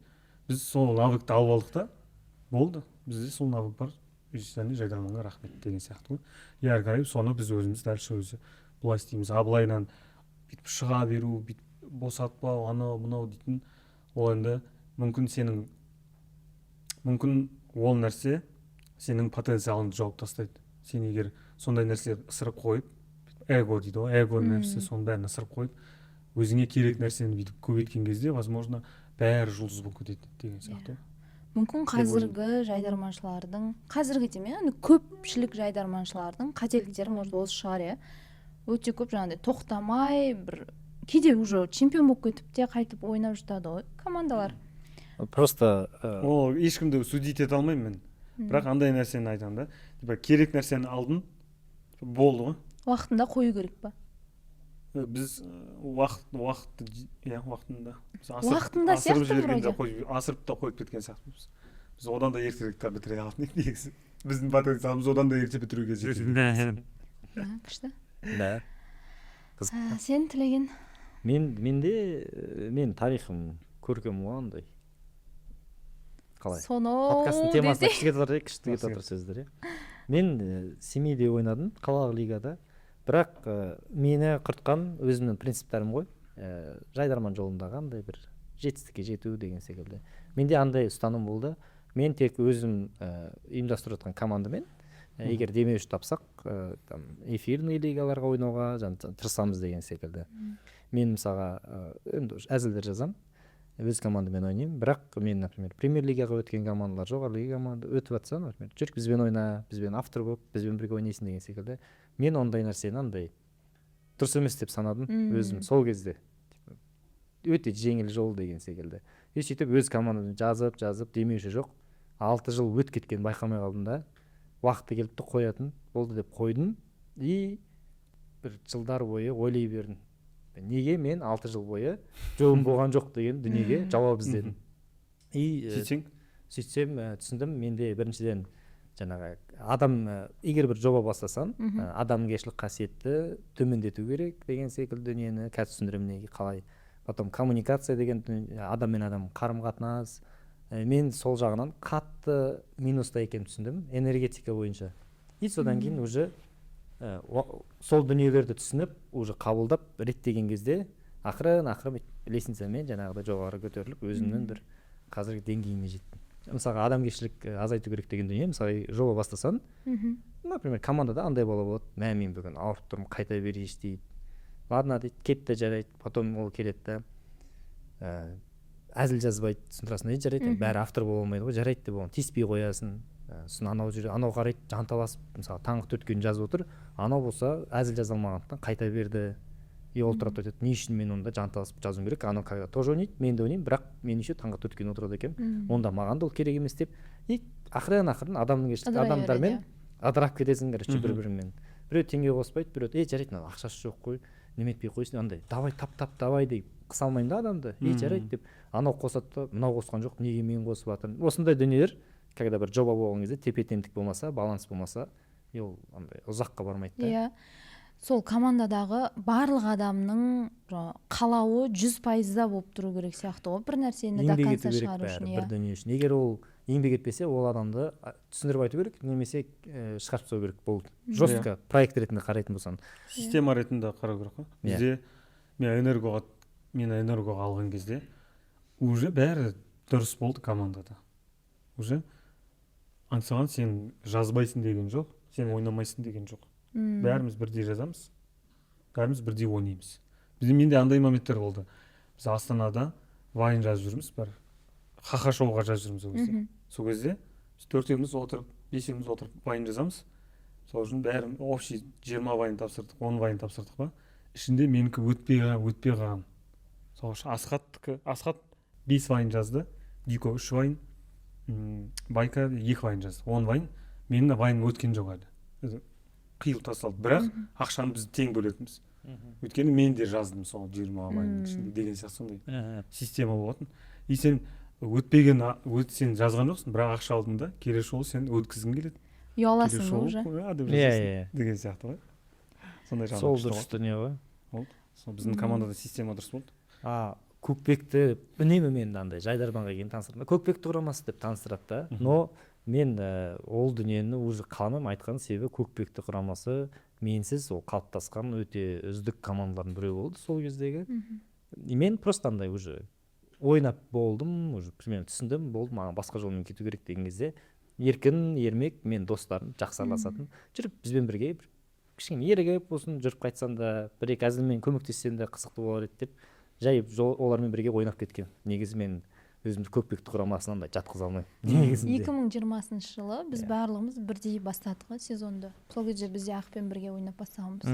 [SPEAKER 1] Біз сол навыкты алып алдық та, болды. Бізде сол навык бар. Және жайдарманға рахмет деген сияқты ғой. И әрі қарай соны біз өзіміз дальше өзі былай істейміз. Абылайнан бүйтіп шыға беру, бүйтіп босатпау, анау мынау дейтін, ол енді мүмкін ол нәрсе сенің потенциалыңды жауып тастайды. Сен егер сондай нәрсе ысырып қойып, эго дейді ғой, эго нәрсе соның бәрін ысырып қойып, өзіңе керек нәрсені бүйтіп көбейткен кезде, возможно, бәрі жұлдыз болып кетеді деген сияқты.
[SPEAKER 3] мүмкін қазіргі жайдарманшылардың қазіргі демей көпшілік жайдарманшылардың қателіктері может осы шығар, иә. Өте көп жаңағыдай тоқтамай бір кейде уже чемпион болып кетіп те қайтып ойнап жатады ғой командалар.
[SPEAKER 2] Просто
[SPEAKER 1] ол ешкімді судить ете алмаймын мен, бірақ андай нәрсені айтамын да, типа керек нәрсені алдын болды ғой,
[SPEAKER 3] Уақытында қою керек па?
[SPEAKER 1] біз уақытты иә уақытында
[SPEAKER 3] Уақытында
[SPEAKER 1] асырып
[SPEAKER 3] сияқты
[SPEAKER 1] жібергенде
[SPEAKER 3] вроде.
[SPEAKER 1] асырып та қойып кеткен сияқтымыз. Біз одан да ертерек бітіре алдық негізі. Біздің потенциалымыз одан да ерте бітіруге жетеді.
[SPEAKER 3] Күшті.
[SPEAKER 2] да
[SPEAKER 3] Сен тілеген?
[SPEAKER 2] мен тарихым көркем ғой андай. Қалай?
[SPEAKER 3] Сонау
[SPEAKER 2] Подкасттың темасына
[SPEAKER 3] десей.
[SPEAKER 2] күшті кетіп жатыр сөздер, иә. Мен Семейде ойнадым, қалалық лигада. Бірақ мені құртқан өзімнің принциптарым ғой. Жайдарман жолындағы андай бір жетістікке жету деген секілді. Менде андай ұстаным болды. Мен тек өзім ұйымдастырып жатқан командамен егер демеуші тапсақ, эфирный лигаларға ойнауға тырысамыз деген секілді. Мен мысалға әзілдер жазам, өз командамен ойнаймын, бірақ мен, например, премьер-лигаға өткен командалар, жоғары лига команда өтіп жатса, например, жүріп бізбен ойна, бізбен автор болып, бізбен бірге ойнайсың деген секілді. Мен ондай нәрсені андай дұрыс емес деп санадым өзім сол кезде. Өте жеңіл жол деген секілді. Сөйтіп өз командамды жазып демеуші жоқ. 6 жыл өтіп кеткен байқамай қалдым да. Уақыты келіпті қоятын болды деп қойдым. И бір жылдар бойы ойлай бердім. Неге мен 6 жыл бойы жолым болған жоқ деген дүниеге жауап іздедім. И сөйтсем түсіндім, менде біріншіден жаңағы адам егер бір жоба бастасам, адамгершілік қасиетті төмендету керек деген секілді дүниені қазір түсіндіремін неге қалай. Потом коммуникация деген адам мен адам қарым-қатынас. Мен сол жағынан қатты минуста екенін түсіндім энергетика бойынша. И содан кейін уже сол дүниелерді түсініп, уже қабылдап реттеген кезде ақырын лестницамен жаңағыдай жоғары көтеріліп өзімнің бір қазіргі деңгейіме жеттім. Мысалға адамгершілік азайту керек деген дүние, мысалы жоба бастасаң, например, командада андай бола болады, мен бүгін ауырып тұрмын, қайта берейінші дейді. Ладно дейді, кетті жарайды, потом ол келеді да әзіл жазбайды, түсіндірасың дейді, жарайды, бәрі автор бола алмайды ғой, жарайды деп оған тиіспей қоясың. Сосын анау қарайды, жанталасып, мысалы таңғы 4-ке жазып отыр, анау болса әзіл жаза алмағандықтан қайта берді. И ол тұрады айтады, не үшін мен онда жанталасып жазуым керек, анау когда тоже ойнайды, мен де ойнаймын, бірақ мен еще таңғы 4-ке отырады екенмін, онда маған да ол керек емес деп. И ақырын адамгершілік адамдармен адырап кетесің, короче, бір-біріңмен. Біреу теңге қоспайды, біреу жарайды, ақшасы жоқ қой, неметпей қойсын, андай давай тап давай деп қыса алмаймын да адамды. Жарайды деп анау қосады да, мынау қосқан жоқ, неге мен қосып жатырмын. Осындай дүниелер, когда бір жоба болған кезде тепе-теңдік болмаса, баланс болмаса, ол андай ұзаққа бармайды да.
[SPEAKER 3] Иә. Сол командадағы барлық адамның қалауы 100% болып тұру керек сияқты ғой, бір нәрсені до конца шығару үшін.
[SPEAKER 2] Бір дүние үшін. Егер ол еңбек етпесе, ол адамды түсіндіріп айту керек, немесе шығарып тастау керек. Бұл жестко проект ретінде қарайтын болсаң.
[SPEAKER 1] Система ретінде қарау керек қой. Бізде мен энергоға алған кезде уже бәрі дұрыс болды командада. Уже аңсаған сен жазбайсың деген жоқ, сен ойнамайсың деген жоқ. Бәріміз бірдей жазамыз, бәріміз бірдей ойнаймыз. Менде андай моменттер болды. Біз Астанада вайн жазып жүрміз, бір ха-ха шоуға жазып жүрміз ол кезде. Сол кезде біз 4-еуміз отырып, 5-еуміз отырып вайн жазамыз. Сол үшін бәрім общий 20 вайн тапсырдық, 10 вайн тапсырдық ба. Ішінде менікі өтпей қалған. Сол үшін Асхат 5 вайн жазды, Дико 3 вайн, Байка 2 вайн жазды. 10 вайн, менің вайным өткен жоқ әлі. Қиыл тасталды, бірақ ақшаны біз тең бөлетіміз. Өйткені мен де жаздым сол 20 вайнның ішінде деген сияқты сондай система болатын. И сен сен жазған жоқсың, бірақ ақша алдың да, келесі жолы сен өткізгің келеді.
[SPEAKER 3] Ұяласың уже.
[SPEAKER 1] Деген сияқты ғой. Сондай жағдай.
[SPEAKER 2] Сол дұрыс дүние ғой.
[SPEAKER 1] Сол біздің командада система дұрыс болды.
[SPEAKER 2] Көкпекті үнемі мен андай жайдарманға келген таныстырдым. Көкпекті құрамасы деп таныстырады да. Но мен ол дүниені уже қаламаймын, айтқан себебі көкпекті құрамасы менсіз ол қалыптасқан өте үздік командалардың біреуі болды сол кездегі. Мен просто андай уже ойнап болдым, уже мен түсіндім, болды, маған басқа жолмен кету керек деген кезде Еркін, Ермек, мен достарым жақсы араласатын. Жүріп бізбен бірге кішкене ерігіп болсын, жүріп қайтсам да, бір-екі әзілмен көмектессем де қызықты болар еді деп жай олармен бірге ойнап кеткен. Негізі мен өзүмдү көкпектик курамасына андай жаткыза алмайм негизинде.
[SPEAKER 3] 2020 жылы биз баарлыгыбыз бирдей баштадык го сезонду. Сол кезде биз Акпен бирге ойноп баштаганбыз.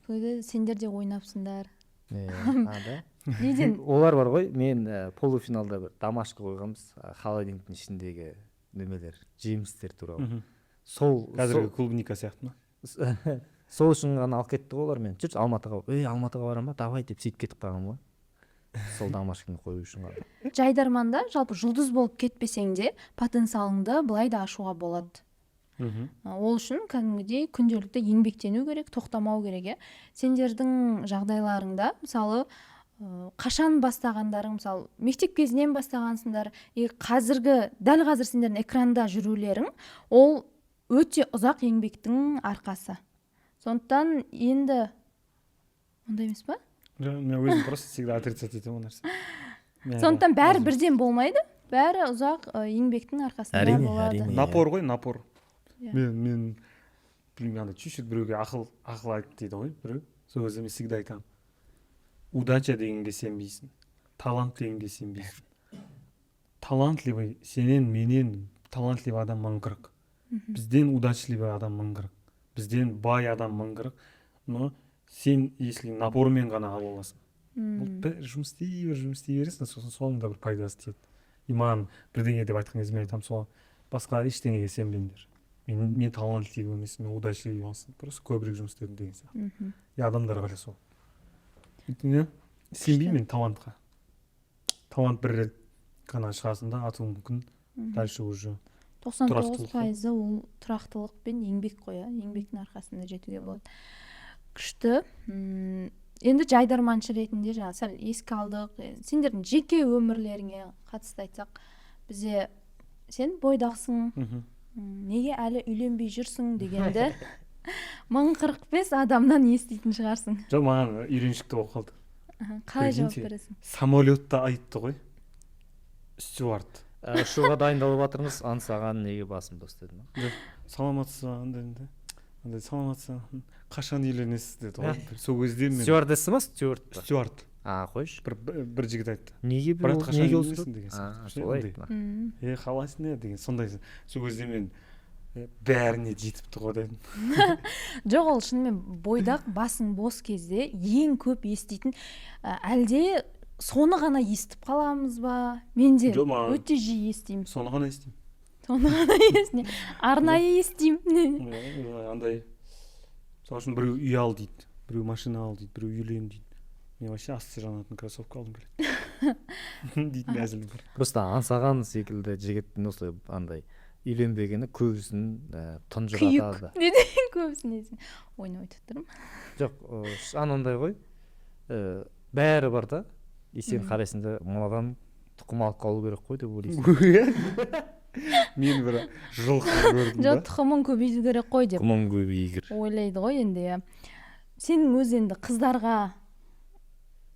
[SPEAKER 3] Сол кезде сендер де ойнапсыңдар.
[SPEAKER 2] Да.
[SPEAKER 3] Неден
[SPEAKER 2] Олар бар ғой, мен полуфиналда бир домашка койгонбуз, холодильниктин ичиндеги немелер, жемистер тууралуу. Сол
[SPEAKER 1] Қазіргі клубника сияқты ма?
[SPEAKER 2] сол үчүн гана алып кетти го олар мени. Жүрчү Алматыга, Алматыга барам ба, давай деп сөйтүп кетип калгам го. Сол домашканы коюу үчүн гана.
[SPEAKER 3] жайдарманда жалпы жұлдыз болып кетпесең де потенциалыңды былай да ашуға болады. Ол үшін кәдімгідей күнделікті еңбектену керек, тоқтамау керек. Сендердің жағдайларыңда мысалы қашан бастағандарың, мысалы мектеп кезінен бастағансыңдар, дәл қазір сендердің экранда жүрулерің ол өте ұзақ еңбектің арқасы. Сондықтан енді ондай емес па?
[SPEAKER 1] Мен өзім просто всегда отрицать етемін ол нәрсе.
[SPEAKER 3] Сондықтан бәрі бірден болмайды, бәрі ұзақ еңбектің арқасында болады.
[SPEAKER 1] Напор ғой, напор. Мен примерно чуть-чуть біреуге ақыл айт дейді ғой, біреу. Сол кезде мен всегда айтамын. Удача дегенге сенбейсің, талант дегенге сенбейсің. Талантливый сенен менен талантливый адам мыңғырық. Бізден удачливый адам мыңғырық. Бізден бай адам мыңғырық. Но сен если напормен ғана ала аласың. Бұл бір жұмыс істей бересің, сосын соңында бір пайдасы тиеді. И маған бірдеңе деп айтқан кезде мен айтамын, сол басқа ештеңеге сенбеңдер. Мен талантливый емес, мен удачливый болсын. Просто көбірек жұмыс істедім деген сияқты. И адамдар қалай сол. Өйткені сенбеймін талантқа. Талант бір рет қана шығасың да атуың мүмкін. Дальше уже
[SPEAKER 3] 99% ол тұрақтылық пен еңбек қой, еңбектің арқасында жетуге болады. Күшті. Енді жайдарманшы ретінде жаңа сәл еске алдық. Сендердің жеке өмірлеріңе қатысты айтсақ, бізде сен бойдақсың, неге әлі үйленбей жүрсің дегенді 1045 адамнан еститін шығарсың.
[SPEAKER 1] Жоқ, маған үйреншікті болып қалды.
[SPEAKER 3] Қалай жауап бересің?
[SPEAKER 1] Самолетта айтты ғой. Стюарт.
[SPEAKER 2] Ұшуға дайындалып жатырмыз, аңсаған неге басым дос дедім.
[SPEAKER 1] Саламатсың, андай саламатсың, қашан үйленесіз деді ғой. Сол кезде мен
[SPEAKER 2] Стюардесса ма, Стюарт па?
[SPEAKER 1] Стюарт.
[SPEAKER 2] Қойшы.
[SPEAKER 1] Бір жігіт айтты.
[SPEAKER 2] Неге
[SPEAKER 1] үйленесің деген
[SPEAKER 2] солай.
[SPEAKER 1] Қалайсың не деген сондай. Сол кезде мен бәріне жетіпті ғой дедім.
[SPEAKER 3] Жоқ, ол шынымен бойдақ басың бос кезде ең көп еститін әлде соны ғана естіп қаламыз ба? Мен де өте жиі естимін.
[SPEAKER 1] Соны ғана естимін.
[SPEAKER 3] Арнайы естимін.
[SPEAKER 1] Андай, сол үшін біреу үй ал дейді, біреу машина ал дейді, біреу үйлен дейді. Мен вообще асты жанатын кроссовка алғым келеді дейтін әзіл бар.
[SPEAKER 2] Просто аңсаған секілді жігіттің осылай андай үйленбегені көбісін тұнжыратады.
[SPEAKER 3] Неден көбісін десің? Ойнап айтып тұрмын.
[SPEAKER 2] Жоқ, анандай ғой, бәрі бар да, сен қарайсың да, мынадан тұқым алып қалу керек қой деп ойлайсың.
[SPEAKER 1] Мен бір жылқы көрдім да.
[SPEAKER 3] Жоқ, тұқымын көбейту керек қой деп
[SPEAKER 2] тұқымын көбейгір
[SPEAKER 3] ойлайды ғой енді. Сенің өз енді қыздарға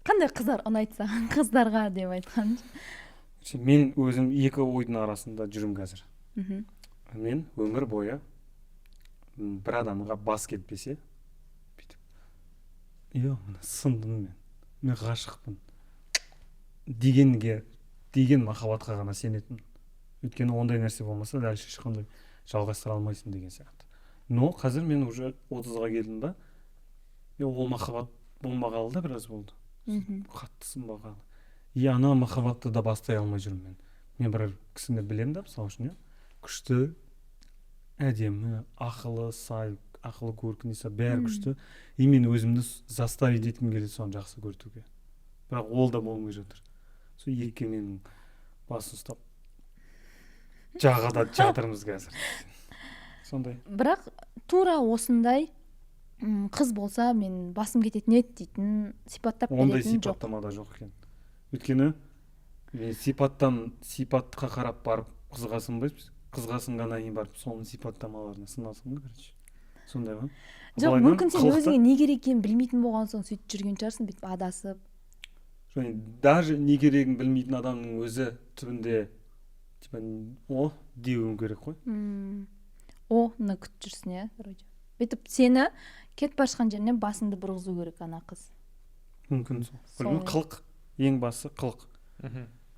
[SPEAKER 3] қандай қыздар ұнайды саған, қыздарға деп айтқан?
[SPEAKER 1] Мен өзім екі ойдың арасында жүрмін қазір. Мен өмір бойы бір адамға бас кетпесе, сындым мен ғашықпын деген махаббатқа ғана сенетінмін. Өйткені ондай нәрсе болмаса, дальше ешқандай жалғастыра алмайсың деген сияқты. Но қазір мен уже 30-ға келдім ба, ол махаббат болмағалы да біраз болды. Қатты сынбағалы. И ана махаббатты да бастай алмай жүрмін мен. Мен бір кісіні білемін да, мысалы үшін, күшті, әдемі, ақылы, сай, ақылы көркін, бәрі күшті. И мен өзімді заставить еткім келеді соны жақсы көртуге. Бірақ ол да болмай жатыр. Сол екі менің басын ұстап жағада жатырмыз қазір. Сондай.
[SPEAKER 3] Бірақ тура осындай қыз болса мен басым кететін еді дейтін сипаттап беретін жоқ.
[SPEAKER 1] Ондай сипаттамада жоқ екен. Өйткені мен сипатқа қарап барып қызғасын ғана ең барып соның сипаттамаларына сынасың ба, короче. Сондай ма?
[SPEAKER 3] Жоқ, мүмкін сен өзіңе не керек екенін білмейтін болған соң сөйтіп жүрген шығарсың, бүйтіп адасып.
[SPEAKER 1] Даже не керегін білмейтін адамның өзі түбінде о деуің керек қой.
[SPEAKER 3] Оны күтіп жүрсің, иә, вроде. Бүйтіп сені кетіп бара жатқан жерінен басыңды бұрғызу керек ана қыз.
[SPEAKER 1] Мүмкін сол. Қылық, ең басы қылық.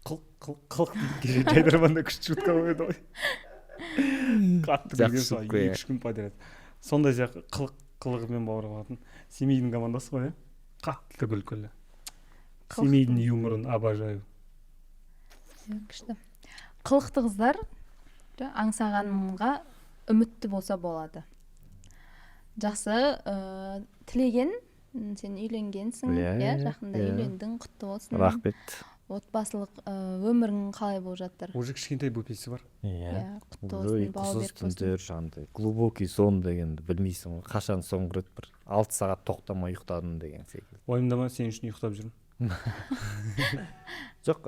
[SPEAKER 1] қылық дейді жайдарманда күшті шутка қойды ғой. Қатты күлген сол 2-3 күн подряд. Сондай сияқты қылығымен бауырға алатын. Семейдің командасы ғой, қатты күлкілі. Семейдің юморын обожаю.
[SPEAKER 3] Күшті. Қылықты қыздар аңсағанға үмітті болса болады. Жақсы, тілеген, сен үйленгенсің, жақында үйлендің, құтты болсын.
[SPEAKER 2] Рахмет.
[SPEAKER 3] Отбасылық өмірің қалай болып жатыр?
[SPEAKER 1] Уже кішкентай бөпесі бар.
[SPEAKER 3] Құтты болсын, бауы берік болсын.
[SPEAKER 2] Түндер жаңағыдай глубокий сон дегенді білмейсің ғой. Қашан соңғы рет бір 6 сағат тоқтамай ұйықтадым деген секілді.
[SPEAKER 1] Ойымдама, сен үшін ұйықтап жүрмін.
[SPEAKER 2] Жоқ,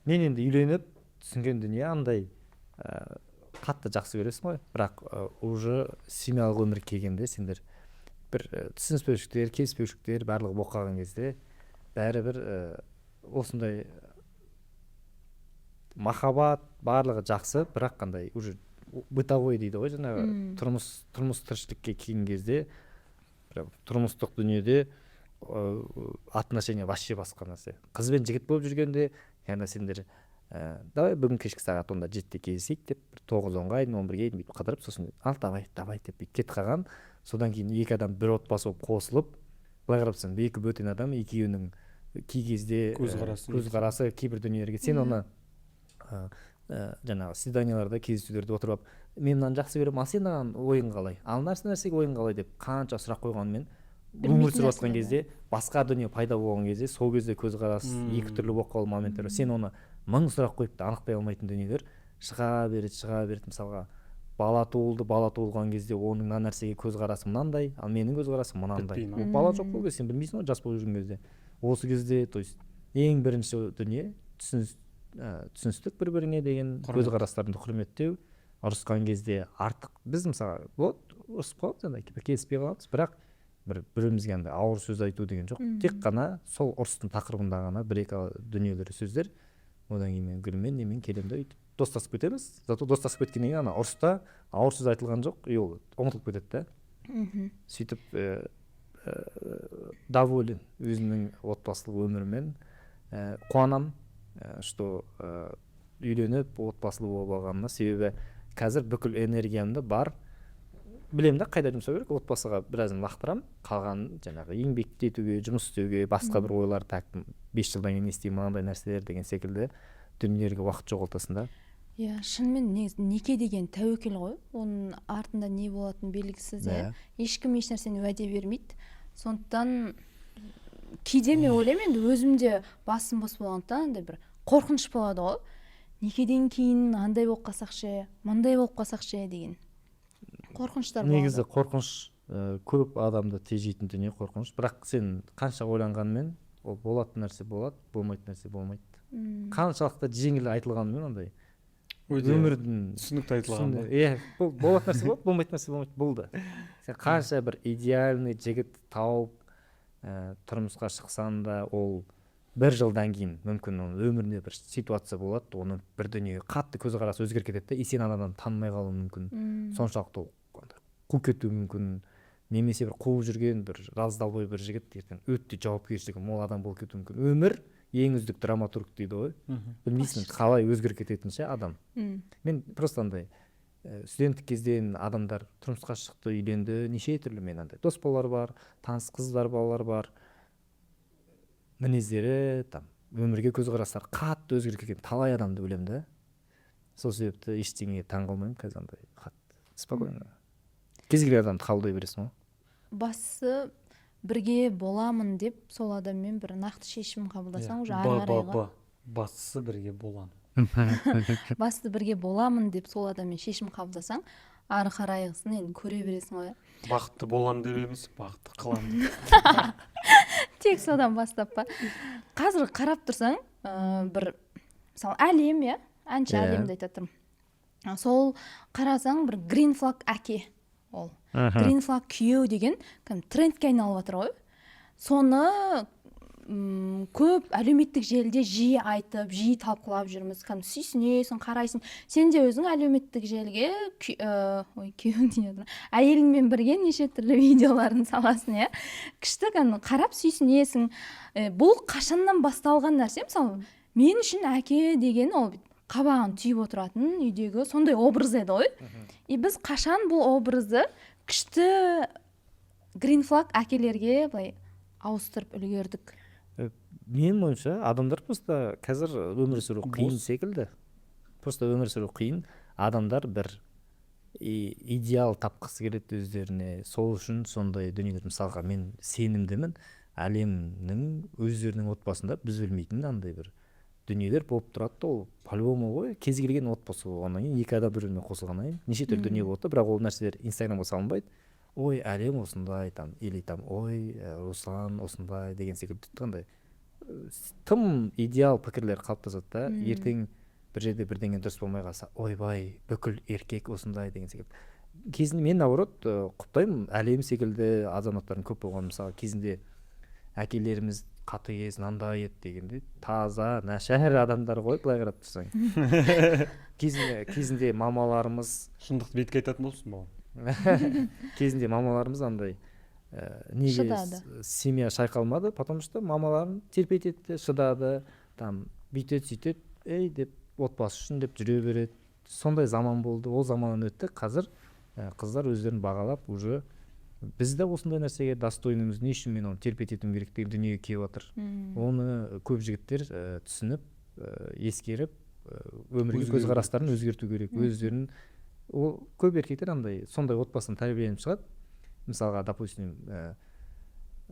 [SPEAKER 2] мен енді үйленіп түсінген дүние андай қатты жақсы көресің ғой, бірақ уже семьялық өмір келгенде сендер бір түсініспеушіліктер, келіспеушіліктер барлығы болып қалған кезде бәрібір осындай махаббат барлығы жақсы, бірақ қандай уже бытовой дейді ғой, жаңағы тұрмыс тіршілікке келген кезде тұрмыстық дүниеде отношение вообще басқа нәрсе. Қыз бен жігіт болып жүргенде яғни сендер давай бүгін кешкі сағат 7-те кездесейік деп 9-10-ға дейін 11-ге дейін бүйтіп қыдырып, сосын ал давай деп кетіп қалған. Содан кейін екі адам бір отбасы болып қосылып, былай қарапсың, екі бөтен адам екеуінің кей кезде көзқарасы кейбір дүниелерге сен оны жаңағы свиданияларда кездесулерде отырып, мен мынаны жақсы көремін, ал сен маған ойың қалай, ал нәрсеге ойың қалай деп қанша сұрақ қойғанмен өмір сүріп жатқан кезде басқа дүние пайда болған кезде сол кезде көзқарас екі түрлі болып қалған моменттер. Сен оны 1000 сұрақ қойып та анықтай алмайтын дүниелер шыға береді. Мысалға бала туылған кезде оның мына нәрсеге көзқарасы мынандай, ал менің көзқарасым мынандай. Ол бала жоқ болды, сен білмейсің ғой жас болып жүрген кезде. Осы кезде, то есть ең бірінші дүние түсіністік бір-біріңе деген көзқарастарыңды құрметтеу. Ұрысқан кезде артық біз мысалы ұрысып қаламыз, келіспей қаламыз, бірақ бірімізге андай ауыр сөз айту деген жоқ. Тек қана сол ұрыстың тақырыбында ғана бір-екі дүниелер сөздер. Одан кейін мен гүлмен немен келемді өйтіп достасып кетеміз. Зато достасып кеткеннен кейін ана ұрыста ауыр сөз айтылған жоқ, ол ұмытылып кетеді да. Сөйтіп доволен өзінің отбасылық өмірімен, қуанам, что үйленіп отбасылы болып алғанына, себебі қазір бүкіл энергиямды бар. Білемін да қайда жұмсау керек, отбасыға біразын лақтырамын, қалғанын жаңағы еңбек етуге, жұмыс істеуге, басқа бір ойлар тактым. 5 жылдан кейін не істеймін, мынандай нәрселер деген секілді дүниелерге уақыт жоғалтасың да.
[SPEAKER 3] Иә, шынымен неке деген тәуекел ғой. Оның артында не болатыны белгісіз. Ешкім еш нәрсені уәде бермейді. Сондықтан кейде мен ойлаймын, енді өзімде басым бос болғандықтан андай бір қорқыныш болады ғой. Некеден кейін андай болып қалсақ ше, мындай болып қалсақ ше деген қорқыныштар болады.
[SPEAKER 2] Негізі қорқыныш көп адамды тежейтін дүние қорқыныш. Бірақ сен қанша ойланғанмен ол болатын нәрсе болады, болмайтын нәрсе болмайды. Қаншалықты жеңіл айтылғанмен ондай өмірдің
[SPEAKER 1] түсінікті айтылған.
[SPEAKER 2] Бұл болатын нәрсе болады, болмайтын нәрсе болмайды, болды. Сен қанша бір идеальный жігіт тауып тұрмысқа шықсан да, ол бір жылдан кейін мүмкін өмірінде бір ситуация болады, оны бір дүниеге қатты көзқарасы өзгеріп кетеді, сен адамнан танымай қалуы мүмкін. Соншалықты қуып кетуі мүмкін. Немесе бір қуып жүрген бір раздалбой бір жігіт ертең өте жауапкершілігі мол адам болып кетуі мүмкін. Өмір ең үздік драматург дейді ғой. Білмейсің қалай өзгеріп кететінін ше адам. Мен просто андай студенттік кезден адамдар тұрмысқа шықты, үйленді, неше түрлі мен андай дос балалар бар, таныс қыздар балалар бар. Мінездері, өмірге көзқарастары қатты өзгеріп кеткен талай адамды білемін да. Сол себепті ештеңеге таң қалмаймын қазір андай қатты. Спокойно. Кез келген адамды қабылдай бересің ғой.
[SPEAKER 3] Басы бірге боламын деп сол адаммен бір нақты шешім қабылдасаң уже ары қарайға.
[SPEAKER 1] Бастысы бірге боламын.
[SPEAKER 3] Басты бірге боламын деп сол адаммен шешім қабылдасаң, ары қарайғысын енді көре бересің ғой.
[SPEAKER 1] Бақытты боламын деп емес, бақытты қыламын.
[SPEAKER 3] Тек содан бастап па. Қазір қарап тұрсаң, бір мысалы әлем, әнші әлемді айтатырмын. Сол қарасаң бір green flag әке. Ол green flag күйеу деген трендке айналып жатыр ғой. Соны көп әлеуметтік желіде жиі айтып, жиі талқылап жүрміз. Сүйсінесің, қарайсың. Сен де өзің әлеуметтік желіге күйеуің дейін жатыр. Әйеліңмен бірге неше түрлі видеоларын саласың, күшті қарап сүйсінесің. Бұл қашаннан басталған нәрсе? Мысалы, мен үшін әке деген ол қабағын түйіп отыратын үйдегі сондай образ еді ғой. И біз қашан бұл образды күшті грин флаг әкелерге былай ауыстырып үлгердік?
[SPEAKER 2] Менің ойымша адамдар просто қазір өмір сүру қиын секілді. Просто өмір сүру қиын. Адамдар бір идеал тапқысы келеді өздеріне. Сол үшін сондай дүниелер. Мысалға мен сенімдімін, әлемнің өздерінің отбасында біз білмейтін андай бір дүниелер болып тұрады. Ол по-любому ғой, кез келген отбасы болғаннан кейін екі адам бір-біріне қосылғаннан кейін неше түрлі дүние болады, бірақ ол нәрселер инстаграмға салынбайды. Ой, әлем осындай там, или там ой, Руслан осындай деген секілді қандай тым идеал пікірлер қалыптасады да, ертең бір жерде бірдеңе дұрыс болмай қалса, ойбай, бүкіл еркек осындай деген секілді. Кезінде мен наоборот құптаймын, әлем секілді азаматтардың көп болған. Мысалы кезінде әкелеріміз қатыгез мынандай еді дегенде таза нашар адамдар ғой, былай қарап тұрсаң. кезінде мамаларымыз
[SPEAKER 1] шындықты бетке айтатын болсын балам.
[SPEAKER 2] кезінде мамаларымыз андай неге семья шайқалмады, потому что мамаларын терпетеді, шыдады, там бүйтеді сөйтеді, ей деп отбасы үшін деп жүре береді. Сондай заман болды, ол заманнан өтті. Қазір қыздар өздерін бағалап, уже бізде осындай нәрсеге достойнымыз, не үшін мен оны терпет етуім керек деген дүниеге келіп жатыр. Оны көп жігіттер түсініп, ескеріп, өмірге көзқарастарын өзгерту керек. Өздерін ол көп еркектер андай сондай отбасынан тәрбиеленіп шығады. Мысалға, допустим,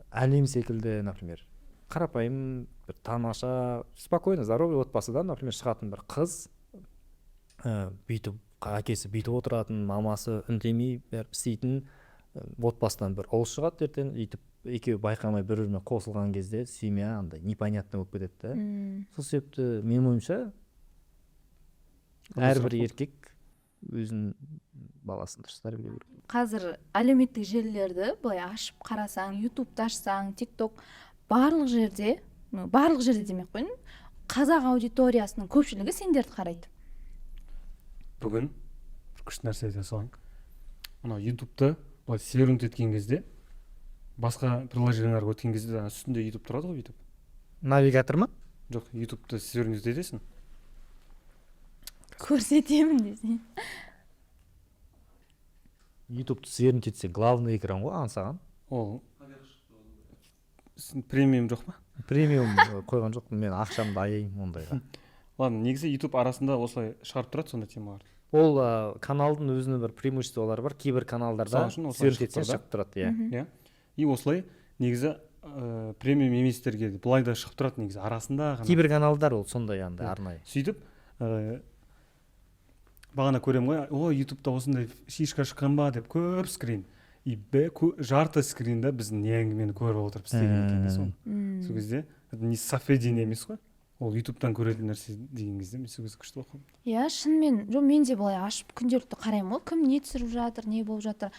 [SPEAKER 2] әлем секілді, например, қарапайым бір тамаша, спокойно, здоровый отбасыдан, например, шығатын бір қыз, бүйтіп әкесі бүйтіп отыратын, мамасы үндемей бәріп істейтін отбасынан бір ұл шығады ертең, өйтіп екеуі байқамай бір-біріне қосылған кезде семья андай непонятно болып кетеді да. Сол себепті менің ойымша әрбір еркек өзінің баласын дұрыс тәрбиелеу керек.
[SPEAKER 3] Қазір әлеуметтік желілерді былай ашып қарасаң, ютубты ашсаң, тикток, барлық жерде демек қойын, қазақ аудиториясының көпшілігі сендерді қарайды.
[SPEAKER 1] Бүгін күшті нәрсе айта салаң. Мына ютубты былай свернут еткен кезде, басқа приложенияларға өткен кезде үстінде ютуб тұрады ғой, ютуб.
[SPEAKER 2] Навигатор ма?
[SPEAKER 1] Жоқ, ютубты свернут етесің.
[SPEAKER 3] Көрсетемін десең.
[SPEAKER 2] Ютубты свернут етсе, главный экран ғой, аңсаған.
[SPEAKER 1] Ол премиум жоқ па?
[SPEAKER 2] Премиум қойған жоқ, мен ақшамды аяймын ондайға.
[SPEAKER 1] Ладно, негізі ютуб арасында осылай шығарып тұрады сондай темалар.
[SPEAKER 2] Ол каналдың өзінің бір преимуществолары бар. Кейбір каналдарда свернут етсе шығып тұрады,
[SPEAKER 1] иә. И осылай негізі премиум еместерге былай да шығып тұрады негізі арасында ғана.
[SPEAKER 2] Кейбір каналдар ол сондай андай арнайы.
[SPEAKER 1] Сөйтіп бағана көрем ғой, о, ютубта осындай шишка шыққан ба деп көп скрин. И жарты скринда біздің не әңгімені көріп отырып істеген екен де сол кезде не совпадение емес қой. Ол ютубтан көретін нәрсе деген кезде мен сол кезде күшті оқыдым.
[SPEAKER 3] Иә, шынымен, мен де былай ашып күнделікті қараймын ғой, кім не түсіріп жатыр, не болып жатыр.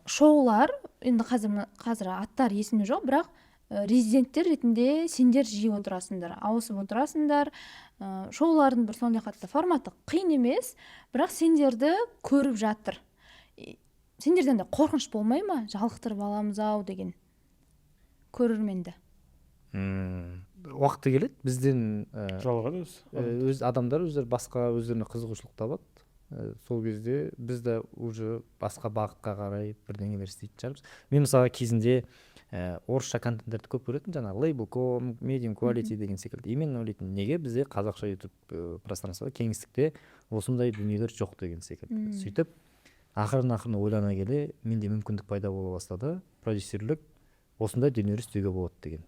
[SPEAKER 3] Шоулар, енді қазір аттар есімде жоқ, бірақ резиденттер ретінде сендер жиі отырасыңдар, ауысып отырасыңдар. Шоулардың бір сондай қатты форматы қиын емес, бірақ сендерді көріп жатыр. Сендерден де қорқыныш болмай ма? Жалықтырып аламыз ау деген көрерменді.
[SPEAKER 2] Уақыты келеді, бізден
[SPEAKER 1] жалығады
[SPEAKER 2] өз адамдар өздері басқа өздеріне қызығушылық табады. Сол кезде біз де уже басқа бағытқа қарай бірдеңелер істейтін шығармыз. Мен мысалы кезінде орысша контенттерді көп көретін, жаңағы Label.com, Medium Quality деген секілді. И мен ойлайтын, неге бізде қазақша YouTube пространствода, кеңістікте осындай дүниелер жоқ деген секілді. Сөйтіп ақырын ойлана келе менде мүмкіндік пайда бола бастады. Продюсерлік осындай дүниелер істеуге болады деген.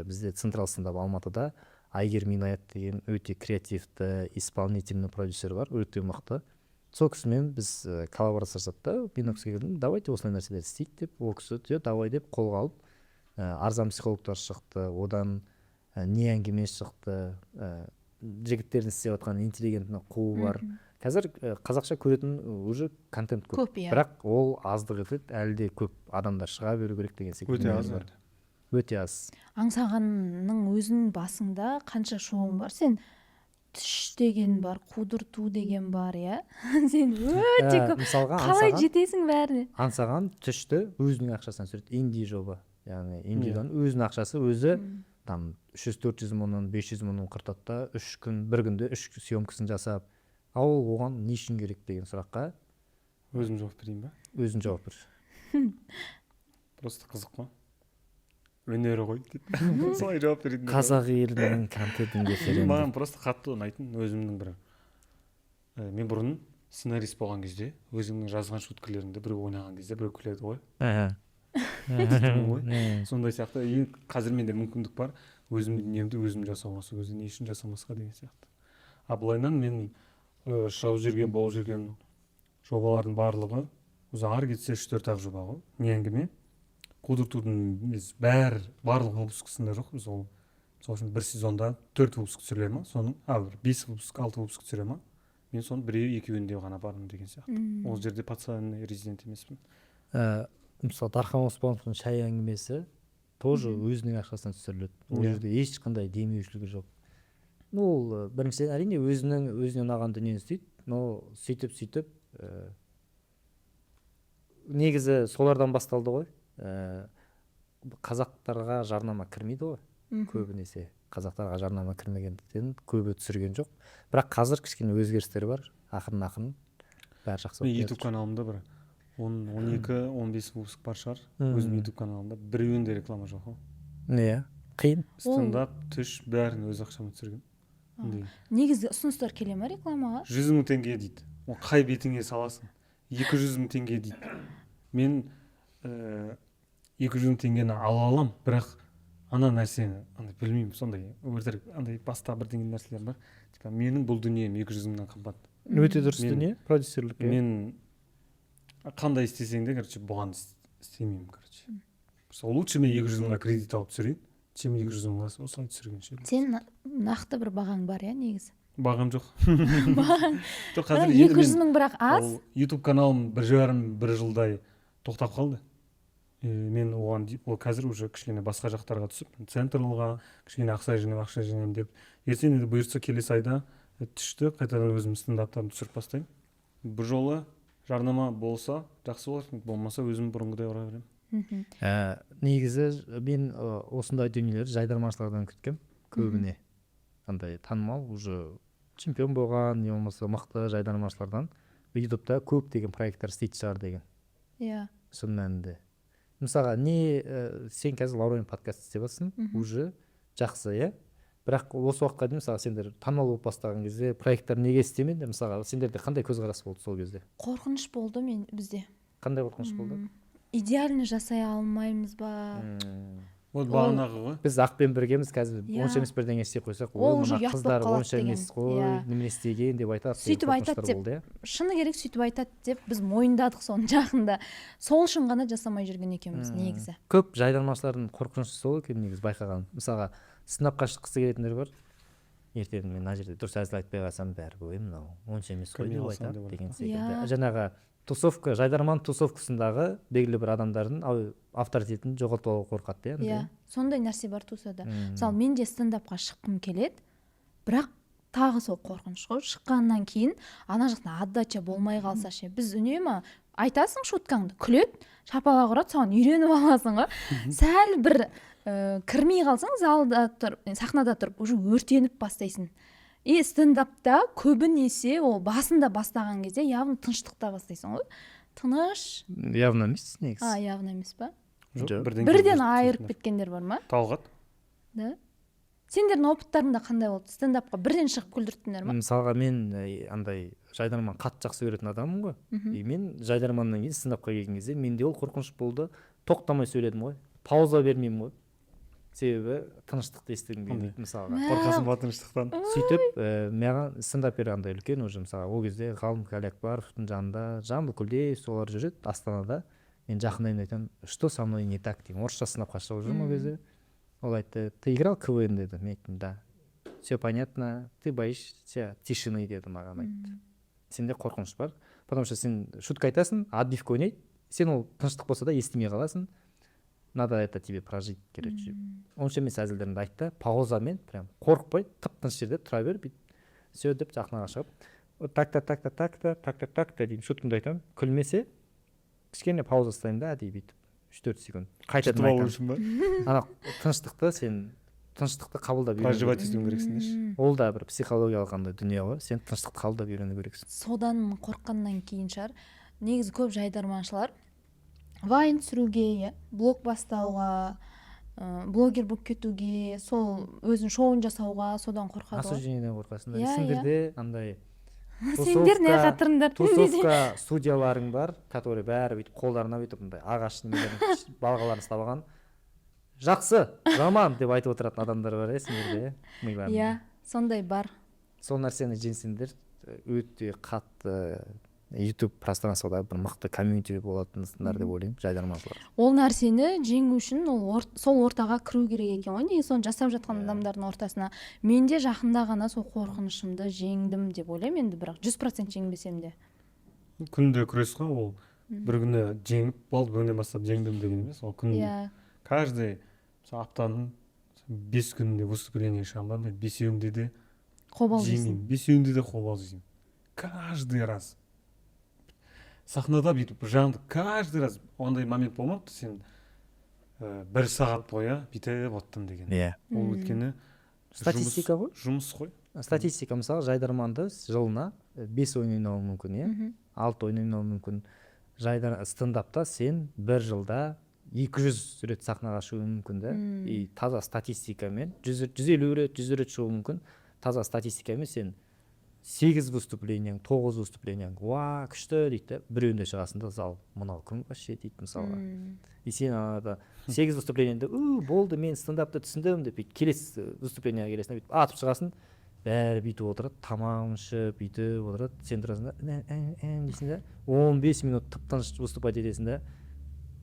[SPEAKER 2] Бізде Централ сындағы Алматыда Айгер Минаят деген өте креативті исполнительный продюсер бар, өте мықты. Сол кісімен біз коллаборация жасадық та, мен ол кісіге келдім, давайте осындай нәрселер істейік деп, ол кісі давай деп қолға алып, арзан психологтар шықты, одан не әңгіме шықты, жігіттердің істеп жатқан интеллигентный қуы бар. Қазір қазақша көретін уже контент көп, бірақ ол аздық етеді, әлі де көп адамдар шыға беру керек деген секілді. Өте аз.
[SPEAKER 3] Аңсағанның өзінің басында қанша шоуың бар? Сен түш деген бар, қудырту деген бар, иә? Сен өте көп. Қалай жетесің бәріне?
[SPEAKER 2] Аңсаған түшті өзінің ақшасынан түсіреді. Инди жоба. Яғни индидан өзінің ақшасы өзі там 300-400 мыңын 500 мыңын құртады да 3 күн 1 күнде 3 съемкасын жасап, ал оған не үшін керек деген сұраққа
[SPEAKER 1] өзім жауап берейін ба?
[SPEAKER 2] өзің жауап бер.
[SPEAKER 1] Просто қызық қой. Өнері ғой дейді. Солай жауап берейін.
[SPEAKER 2] Қазақ елінің контентін референдум.
[SPEAKER 1] Маған просто қатты ұнайтын өзімнің бір мен бұрын сценарист болған кезде өзімнің жазған шуткалерімді біреу ойнаған кезде біреу күледі ғой. Сондай сияқты қазір менде мүмкіндік бар өзімнің дүниемді өзім жасауға, сол кезде не үшін жасамасқа деген сияқты. А былайынан мен шығып жүрген болып жүрген жобалардың барлығы ұзағар кетсе 3-4 жоба ғой. Не әңгіме қудыртудың барлық выпускысында жоқ. Біз ол мысалы үшін бір сезонда 4 выпуск түсіріле ма, соның бір 5 выпуск 6 выпуск түсіре ма, мен соның біреу-екеуінде ғана бардым деген сияқты. Ол жерде постоянный резидент емеспін.
[SPEAKER 2] Мысалы Дархан Оспановтың шай әңгімесі тоже өзінің ақшасынан түсіріледі. Ол жерде ешқандай демеушілігі жоқ. Ол біріншіден әрине өзіне ұнаған дүниені істейді, но сөйтіп негізі солардан басталды ғой. Қазақтарға жарнама кірмейді ғой. Көбінесе қазақтарға жарнама кірмегендіктен көбі түсірген жоқ. Бірақ қазір кішкене өзгерістер бар. Ақырын бәрі жақсы болып
[SPEAKER 1] YouTube каналымда бір 12-15 выпуск бар шығар. Өзім YouTube каналымда біреуінде реклама жоқ ғой.
[SPEAKER 2] Иә, қиын.
[SPEAKER 1] Стендап, түш бәрін өз ақшаммен түсірген.
[SPEAKER 3] Негізі ұсыныстар келе ма рекламаға?
[SPEAKER 1] 100 мың теңге дейді. Ол қай бетіңе саласың? 200 мың теңге дейді. Мен 200 мың теңгені ала алам, бірақ ана нәрсені білмеймін, сондай өтірік андай баста бірдеңе нәрселер бар. Типа менің бұл дүнием 200 мыңнан қымбат.
[SPEAKER 2] Өте дұрыс дүние, продюсерлік.
[SPEAKER 1] Мен қандай істесең де, бұған істемеймін, лучше мен 200 мыңға кредит алып түсірейін, чем 200 мыңға осылай түсірген ше.
[SPEAKER 3] Сен нақты бір бағаң бар, негізі?
[SPEAKER 1] Бағам жоқ.
[SPEAKER 3] Жоқ, қазір 200 мың бірақ аз.
[SPEAKER 1] YouTube каналым 1,5 жылдай тоқтап қалды. Мен оған қазір уже кішкене басқа жақтарға түсіп, центрлға кішкене ақша жинаймын деп. Ертең енді бұйыртса келесі айда түсті, қайтадан өзім стендаптарымды түсіріп бастаймын. Бұл жолы жарнама болса жақсы болар, болмаса өзім бұрынғыдай ұра беремін.
[SPEAKER 2] Негізі мен осындай дүниелерді жайдармашылардан күткем көбіне. Андай танымал, уже чемпион болған, не болмаса мықты жайдармашылардан ютубта көп деген проекттер істейтін шығар деген.
[SPEAKER 3] Иә.
[SPEAKER 2] Шын мәнінде. Мысалға, сен қазір Лаурамен подкаст істеп жатсың, уже жақсы, иә. Бірақ осы уақытқа дейін мысалға сендер танымал болып бастаған кезде проекттер неге істемеді? Мысалға, сендерде қандай көзқарас болды сол кезде?
[SPEAKER 3] Қорқыныш болды бізде.
[SPEAKER 2] Қандай қорқыныш болды?
[SPEAKER 3] Идеально жасай алмаймыз ба?
[SPEAKER 1] Ол бағанағы ғой.
[SPEAKER 2] Біз Ақпен біргеміз қазір онша емес бірдеңе істеп қойсақ, ол мына қыздар онша емес қой, немене істеген деп айтады.
[SPEAKER 3] Сөйтіп айтады деп, шыны керек сөйтіп айтады деп біз мойындадық соның жақында. Сол үшін ғана жасамай жүрген екенбіз негізі.
[SPEAKER 2] Көп жайдармашылардың қорқынышы сол екен негізі байқаған. Мысалға, стендапқа шыққысы келетіндер бар. Ертең мен мына жерде дұрыс әзіл айтпай қалсам бәрі ой мынау онша емес қой деп айтады деген секілді. Жаңағы тусовка, жайдарман тусовкасындағы белгілі бір адамдардың авторитетін жоғалтуға қорқады,
[SPEAKER 3] иә. Сондай нәрсе бар тусада. Мысалы, мен де стендапқа шыққым келеді, бірақ тағы сол қорқыныш қой. Шыққаннан кейін ана жақтан отдача болмай қалса ше. Біз үнемі айтасың шуткаңды, күледі, шапалақ ұрады, саған үйреніп аласың ғой. Сәл бір кірмей қалсаң, залда тұрып, сахнада тұрып, уже өртеніп бастайсың. Стендапта көбінесе ол басында бастаған кезде явно тыныштықта бастайсың ғой. Тыныш.
[SPEAKER 2] Явно емес негізі.
[SPEAKER 3] Явно емес па?
[SPEAKER 1] Бірден
[SPEAKER 3] айырып кеткендер бар ма?
[SPEAKER 1] Талғат.
[SPEAKER 3] Да. Сендердің опыттарыңда қандай болды? Стендапқа бірден шығып күлдірттіңдер ма?
[SPEAKER 2] Мысалға мен андай жайдарман қатты жақсы көретін адаммын ғой. Мен жайдарманнан кейін стендапқа келген кезде менде ол қорқыныш болды. Тоқтамай сөйледім ғой. Пауза бермеймін ғой. Себебі тыныштықты естігім келмейді мысалға.
[SPEAKER 1] Қорқасың ба тыныштықтан?
[SPEAKER 2] Сөйтіп, маған стендапер андай үлкен уже мысалға ол кезде Ғалым Калякбаровтың жанында, Жамбыл солар жүреді Астанада. Мен жақындаймын айтамын, что со мной не так деймін. Орысша стендапқа шығып жүрмін ол кезде. Ол айтты, ты играл КВН деді. Мен айттым, да. Все понятно, ты боишься тишины деді маған айтты. Сенде қорқыныш бар, потому что сен шутка айтасың, отбивка ойнайды, сен ол тыныштық болса да естімей қаласың. Надо это тебе прожить, короче. Онша емес әзілдерімді айтты, паузамен, прям қорықпай, тып-тыныш жерде тұра бер, все деп жақынаға шығып, так-та деймін, шуткамды айтамын, күлмесе, кішкене пауза ұстаймын да, әдейі бүйтіп, 3-4 секунд. Қайтадан айтамын. Ана тыныштықты сен тыныштықты қабылдап үйрену
[SPEAKER 1] проживать
[SPEAKER 2] керек.
[SPEAKER 1] етуің керексің деші.
[SPEAKER 2] Ол да бір психологиялық андай дүние ғой, сен тыныштықты қабылдап үйрену керексің.
[SPEAKER 3] содан қорыққаннан кейін шығар. Негізі көп жайдарманшылар вайн түсіруге, блог бастауға, блогер болып кетуге, сол өзінің шоуын жасауға содан қорқады ғой.
[SPEAKER 2] Осуждениеден қорқасыңдар.
[SPEAKER 3] Иә,
[SPEAKER 2] Сендерде андай
[SPEAKER 3] Сендер не қатырыңдар?
[SPEAKER 2] тусовка студияларың бар, который бәрі бүйтіп қолдарына бүйтіп мындай ағаш немелерін балғаларын ұстап алған. Жақсы, жаман деп айтып отыратын адамдар бар сендерде, миларың.
[SPEAKER 3] Иә, сондай бар.
[SPEAKER 2] Сол нәрсені жеңсеңдер, өте қатты YouTube пространствода бір мықты комьюнити болатынсыңдар деп ойлаймын, жайдарманшылар.
[SPEAKER 3] Ол нәрсені жеңу үшін сол ортаға кіру керек екен ғой. Неге соны жасап жатқан адамдардың ортасына. Мен де жақында ғана сол қорқынышымды жеңдім деп ойлаймын енді, бірақ 100% жеңбесем де.
[SPEAKER 1] Күнде күрес қой, ол бір күні жеңіп болды, бір күннен бастап жеңдім деген емес. Ол күнде каждый аптаның 5 күнінде выступление шығамын, 5-еуінде де
[SPEAKER 3] Қобал
[SPEAKER 1] жеңеймін, 5-еуінде де қобал жеймін. Каждый раз. Сахнада бүйтіп жанды каждый раз ондай момент болмапты, сен 1 сағат бойы бүйтіп оттым деген.
[SPEAKER 2] Иә.
[SPEAKER 1] Ол өйткені
[SPEAKER 2] Статистика ғой.
[SPEAKER 1] Жұмыс қой.
[SPEAKER 2] Статистика мысалы жайдарманды жылына 5 ойын ойнауы мүмкін, иә? 6 ойын ойнауы мүмкін. Стендапта сен 1 жылда 200 рет сахнаға шығуы мүмкін да. И таза статистикамен 150 рет, 100 рет шығуы мүмкін. Таза статистикамен сен 8 выступлениең, 9 выступлениең, уа, күшті дейді, біреуінде шығасың да, зал, мынау кім вообще дейді мысалға. И сен анада 8 выступлениеңде, болды, мен стендапты түсіндім деп, келесі выступленияға келесің, бүйтіп атып шығасың, бәрі бүйтіп отырады, тамағын ішіп, бүйтіп отырады, сен тұрасың да, дейсің да, 15 минут тып-тыныш выступать етесің да,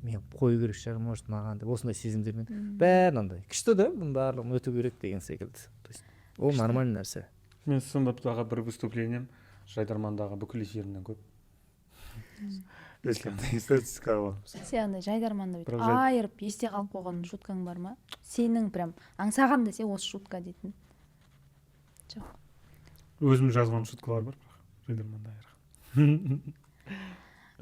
[SPEAKER 2] мен қою керек шығар, может маған деп, осындай сезімдермен, бәрін андай, күшті да, бұның барлығын өту керек деген секілді. Ол нормальный нәрсе.
[SPEAKER 1] Мен стендаптағы бір выступлением жайдармандағы бүкіл эфирінен көп. Ешқандай статистика бар.
[SPEAKER 3] Сен андай жайдарманда бүйтіп айырып есте қалып қойған шуткаң бар ма? Сенің прям аңсаған десе осы шутка дейтін. Жоқ.
[SPEAKER 1] Өзім жазған шуткалар бар, жайдарманда айырған.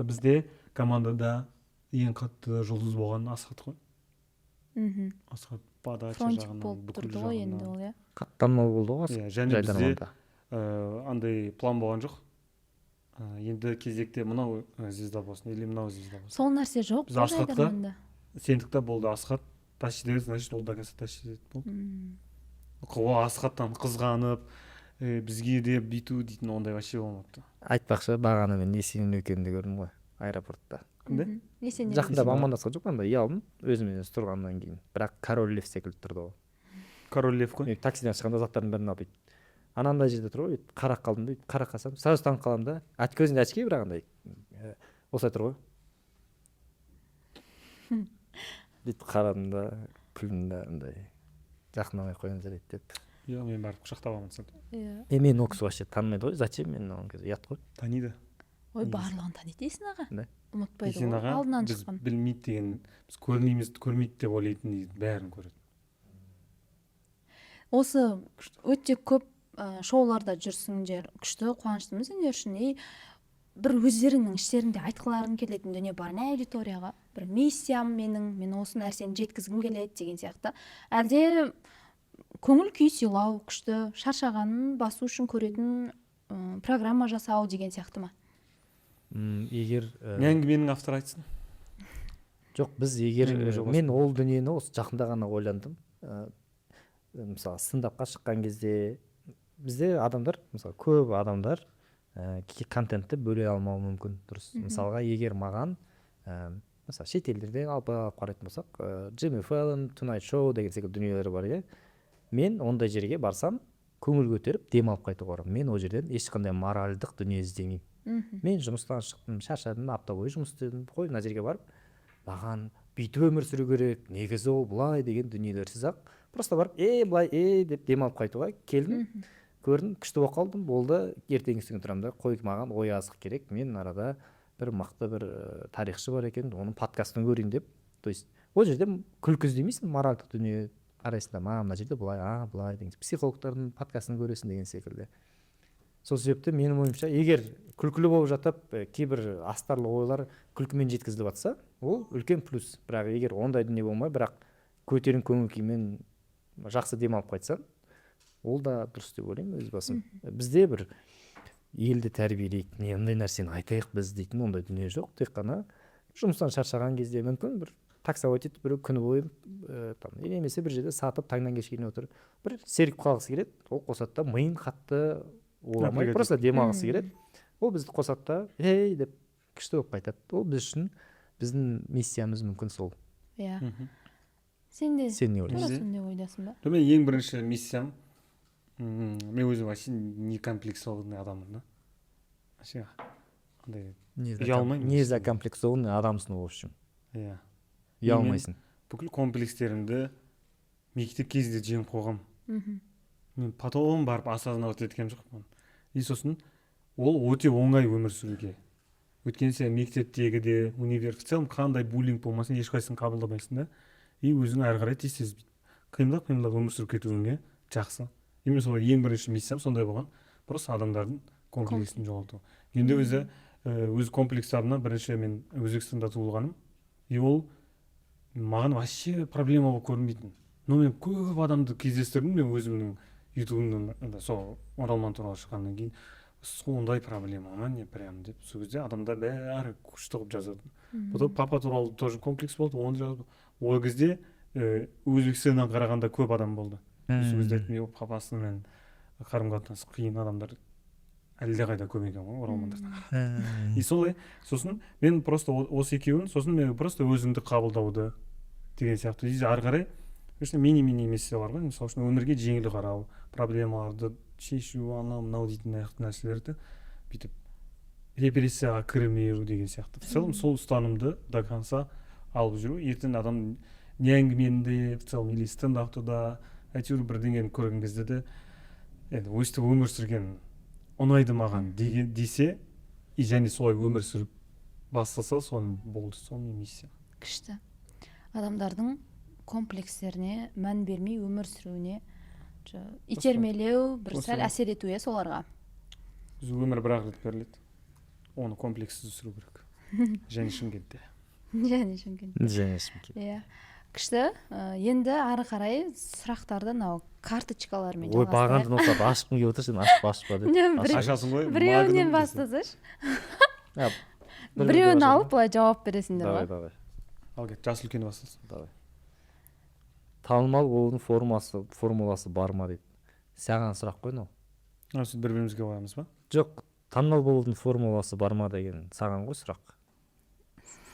[SPEAKER 1] Бізде командада ең қатты жұлдыз болған Асхат қой. Асхат подача жағынан, бүкіл жағынан.
[SPEAKER 2] Танымал болды ғой.
[SPEAKER 1] Және бізде андай план болған жоқ. Енді кезекте мынау звезда болсын, или мынау звезда болсын.
[SPEAKER 3] Сол нәрсе жоқ
[SPEAKER 1] қой жайдарманда. Сендікте болды Асхат тащи деді, значит ол да тащи деді болды. Ол Асхаттан қызғанып, бізге де бүйту дейтін ондай вообще болмапты.
[SPEAKER 2] Айтпақшы, бағана мен Есеннің екенімді көрдім ғой аэропортта.
[SPEAKER 1] Кімде?
[SPEAKER 2] Жақында амандасқан жоқ, андай ұялдым өзімен тұрғаннан кейін. Бірақ Король Лев секілді тұрды ғой.
[SPEAKER 1] Король Лев қой.
[SPEAKER 2] Таксиден шыққанда заттардың бәрін алып анандай жерде тұр ғой, қарап қалдым да, қарап қалсам, сразу танып қаламын да. Көзінде очки, бірақ андай осылай тұр ғой. Бүйтіп қарадым да, күлдім да, андай жақындамай қойыңыздар деп.
[SPEAKER 1] Иә, мен барып құшақтап аламын десем.
[SPEAKER 2] Мен ол кісі вообще танымайды ғой, зачем мен оған кезде ұят қой.
[SPEAKER 1] Таниды.
[SPEAKER 3] Ой, барлығын таниды Есен аға. Ұмытпайды
[SPEAKER 1] ғой,
[SPEAKER 3] алдынан шыққан.
[SPEAKER 1] Біз білмейді деген, біз көрмейді деп ойлайтын бәрін көреді.
[SPEAKER 3] Осы өте көп шоуларда жүрсіңдер, күшті, қуаныштымын сендер үшін. Бір өздеріңнің іштерінде айтқыларың келетін дүние бар ма аудиторияға? Бір миссиям мен осы нәрсені жеткізгім келеді деген сияқты. Әлде көңіл күй сыйлау, күшті, шаршағанын басу үшін көретін программа жасау деген сияқты ма?
[SPEAKER 2] Егер
[SPEAKER 1] әңгіменің авторы айтсын.
[SPEAKER 2] Жоқ, біз егер мен ол дүниені осы жақында ғана ойландым. Мысалы стендапқа шыққан кезде бізде адамдар, мысалы көп адамдар контентті бөле алмауы мүмкін, дұрыс. Мысалға егер маған мысалы шетелдерден алып қарайтын болсақ, Джимми Фэллон, Tonight Show деген секілді дүниелер бар, иә. Мен ондай жерге барсам, көңіл көтеріп демалып қайтуға барамын. Мен ол жерден ешқандай моральдық дүние іздемеймін. Мен жұмыстан шықтым, шаршадым, апта бойы жұмыс істедім, қой мына жерге барып, маған бүйтіп өмір сүру керек, негізі ол былай деген дүниелерсіз ақ просто барып былай деп демалып қайтуға келдім. Көрдім, күшті болып қалдым, болды, ертеңгісін тұрамын да, қой маған ой азық керек, мен арада бір мықты бір тарихшы бар екен, оның подкастын көрейін деп. То есть ол жерде күлкі іздемейсің, моральдық дүние қарайсың да, мына жерде былай, былай деген психологтардың подкастын көресің деген секілді. Сол себепті менің ойымша, егер күлкілі болып жатып, кейбір астарлы ойлар күлкімен жеткізіліп жатса, ол үлкен плюс. Бірақ егер ондай дүние болмай, бірақ көтерін көңіл күймен жақсы демалып қайтсаң, ол да дұрыс деп ойлаймын өз басым. Бізде бір елді тәрбиелейік, не андай нәрсені айтайық біз дейтін ондай дүние жоқ. Тек қана жұмыстан шаршаған кезде мүмкін бір таксовать етіп біреу күні бойы там немесе бір жерде сатып таңнан кешке дейін отырып бір серігіп қалғысы келеді, ол қосады да миын қатты ойламай просто демалғысы келеді, ол бізді қосады да ей деп күшті болып қайтады. Ол біз үшін біздің миссиямыз мүмкін сол.
[SPEAKER 3] Иә. Сен не
[SPEAKER 2] ойлайсың?
[SPEAKER 3] сондай ойдасың ба?
[SPEAKER 1] Мен ең бірінші миссиям, мен өзім вообще не комплексованный адаммын да. Вообще андай ұялмаймын.
[SPEAKER 2] Не закомплексованный адамсың в общем.
[SPEAKER 1] Иә.
[SPEAKER 2] Ұялмайсың.
[SPEAKER 1] Бүкіл комплекстерімді мектеп кезінде жеңіп қойғам. Мен потом барып осознавать еткем жоқпын. И сосын ол өте оңай өмір сүруге. Өйткені сен мектептегі де, универ в целом қандай буллинг болмасын ешқайсысын қабылдамайсың да. И өзің әрі қарай тез қиындап өмір сүріп кетуіңе жақсы. Мен солай ең бірінші миссиям сондай болған. Просто адамдардың комплексін жоғалту. Енді өз комплекстарымнан бірінші мен Өзбекстанда туылғаным. И ол маған вообще проблема болып көрінбейтін. Но мен көп адамды кездестірдім, мен өзімнің ютубымнан сол оралман туралы шыққаннан кейін сондай проблема ма не прям деп сол кезде адамдар бәрі күшті қылып жазады. Потом папа туралы тоже комплекс болды, оны жазды. Ол кезде Өзбекстаннан қарағанда көп адам болды. Сол кезде айттым, папасымен қарым қатынасы қиын адамдар әлдеқайда көп екен ғой оралмандардан. И солай, сосын мен просто осы екеуін, сосын мен просто өзімді қабылдауды деген сияқты. И ары қарай мини-мини миссиялар ғой. Мысалы үшін өмірге жеңіл қарау, проблемаларды шешу, анау мынау дейтін нәрселерді бүйтіп репрессияға кірмеу деген сияқты. В целом сол ұстанымды до конца алып жүру. Ертең адам не әңгіменде, в целом или стендапта әйтеуір бірдеңені көрген кезде де өстіп өмір сүрген ұнайды маған десе, и және солай өмір сүріп бастаса, соны болды, соның миссия.
[SPEAKER 3] Күшті. Адамдардың комплекстеріне мән бермей өмір сүруіне итермелеу, бір сәл әсер етуе соларға.
[SPEAKER 1] Өмір бір-ақ рет беріледі. Оны комплексіз сүру керек. Және Шымкентте.
[SPEAKER 3] Иә. Күшті. Енді ары қарай сұрақтарды мынау карточкалармен жалғастырайық.
[SPEAKER 2] Ой, бағанды ноқтап ашқым келіп отыр, сен ашпа деп.
[SPEAKER 1] Ашасың ғой.
[SPEAKER 3] Біреуінен бастасаш. Біреуін алып былай жауап бересіңдер ғой.
[SPEAKER 2] Давай.
[SPEAKER 1] Ал кет, жас үлкені бастасын.
[SPEAKER 2] Давай. Танымал болудың формуласы бар ма дейді. Саған сұрақ қой мынау.
[SPEAKER 1] Сөйтіп бір-бірімізге қоямыз ба?
[SPEAKER 2] Жоқ, танымал болудың формуласы бар ма деген саған ғой сұрақ.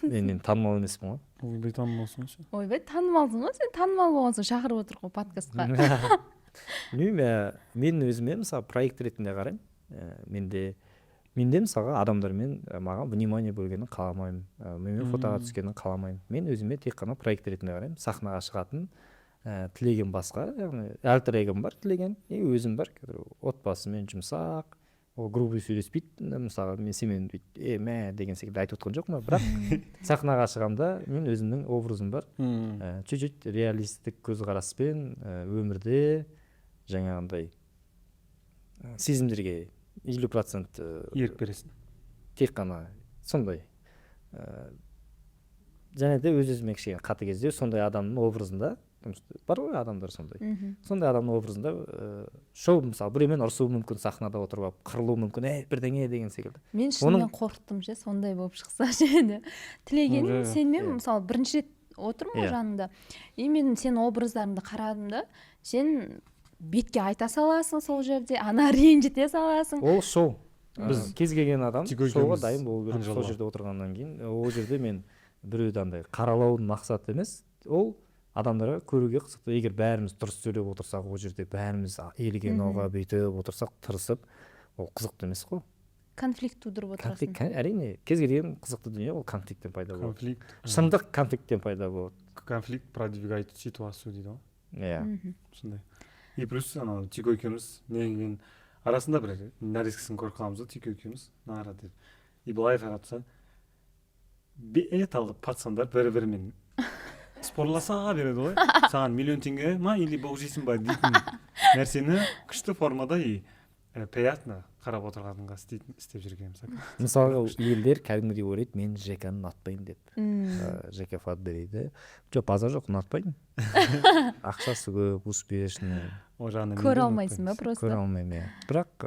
[SPEAKER 2] Мен танымал емеспін ғой.
[SPEAKER 1] Ойбай, танымалсың ғой сен.
[SPEAKER 3] Ойбай, танымалсың ғой сен, танымал болғансың шақырып отыр ғой подкастқа.
[SPEAKER 2] Мен өзіме мысалы проект ретінде қараймын. Менде мысалға адамдармен маған внимание бөлгенін қаламаймын, менімен фотоға түскенін қаламаймын. Мен өзіме тек қана проект ретінде қараймын. Сахнаға шығатын тілеген басқа, яғни альтер эгом бар тілеген, өзім бар, отбасымен жұмсақ, ол грубый сөйлеспейді, мысалы мен сенімен мә деген секілді айтып отқан жоқпын, бірақ сахнаға шығамда мен өзімнің образым бар, чуть-чуть реалистік көзқараспен өмірде жаңағындай сезімдерге 50%
[SPEAKER 1] ерік бересің.
[SPEAKER 2] Тек қана сондай. Және де өз-өзіме кішкене қатыгездеу, сондай адамның образында, бар ғой адамдар сондай. Сондай адамның образында шоу, мысалы, біреумен ұрысуы мүмкін, сахнада отырып алып, қырылуы мүмкін, бірдеңе деген секілді.
[SPEAKER 3] Мен шынымен қорықтым ше, сондай болып шықса ше. Тілеген сенмен мысалы бірінші рет отырмын ғой жаныңда. И мен сен образдарыңды қарадым да, сен бетке айта саласың сол жерде, ана ренжіте саласың.
[SPEAKER 2] Ол шоу. Біз кез келген адам шоуға дайын болу керек. Сол жерде отырғаннан кейін, ол жерде мен біреуді андай қаралаудың мақсаты емес, ол адамдарға көруге қызықты. Егер бәріміз дұрыс сөйлеп отырсақ, ол жерде бәріміз елген оға бүйтіп отырсақ, тырысып, ол қызықты емес қой.
[SPEAKER 3] Конфликт тудырып отырасың.
[SPEAKER 2] Әрине, кез келген қызықты дүние ол конфликттен пайда болады. Шындық конфликттен пайда болады.
[SPEAKER 1] Конфликт продвигает ситуацию дейді ғой.
[SPEAKER 2] Иә.
[SPEAKER 1] Сондай. И плюс анау Тико екеуміз негізінен арасында бір нарезкасын көріп қаламыз ғой, Тико екеуміз нара деп. И былай қаратса, беталы пацандар бір-бірімен спорласа береді ғой. Саған миллион теңге ма или боқ жейсің ба дейтін нәрсені күшті формада и приятно, қарап отырғанға істеп жүргенім
[SPEAKER 2] мысалға елдер кәдімгідей ойлайды мен ЖК-ны ұнатпаймын деп. ЖК Фатберийді жоқ, базар жоқ, ұнатпаймын. Ақшасы көп, успешный.
[SPEAKER 1] О жағынан
[SPEAKER 3] көре алмайсың ба просто?
[SPEAKER 2] Көре алмаймын, иә. Бірақ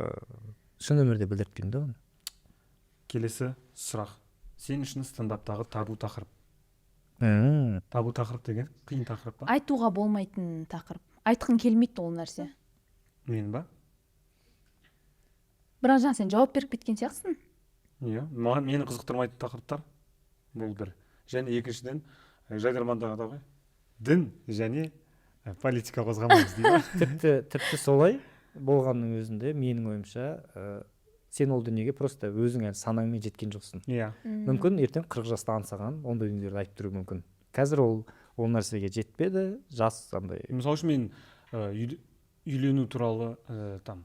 [SPEAKER 2] шын өмірде білдіртпеймін да оны.
[SPEAKER 1] Келесі сұрақ. Сен үшін стендаптағы табу тақырып. Табу тақырып деген қиын тақырып па?
[SPEAKER 3] Айтуға болмайтын тақырып. Айтқың келмейді ол нәрсе.
[SPEAKER 1] Мен ба?
[SPEAKER 3] Бірақ жаңа сен жауап беріп кеткен сияқтысың.
[SPEAKER 1] Иә, маған мені қызықтырмайтын тақырыптар бұл бір. Және екіншіден жайдармандағы да ғой. Дін және политика қозғамаймыз дейді.
[SPEAKER 2] Тіпті солай болғанның өзінде менің ойымша сен ол дүниеге просто өзің әлі санаңмен жеткен жоқсың.
[SPEAKER 1] Иә.
[SPEAKER 2] Мүмкін ертең 40 жаста аңсаған ондай дүниелерді айтып тұруы мүмкін. Қазір ол нәрсеге жетпеді, жас андай.
[SPEAKER 1] Мысалы үшін мен үйлену туралы там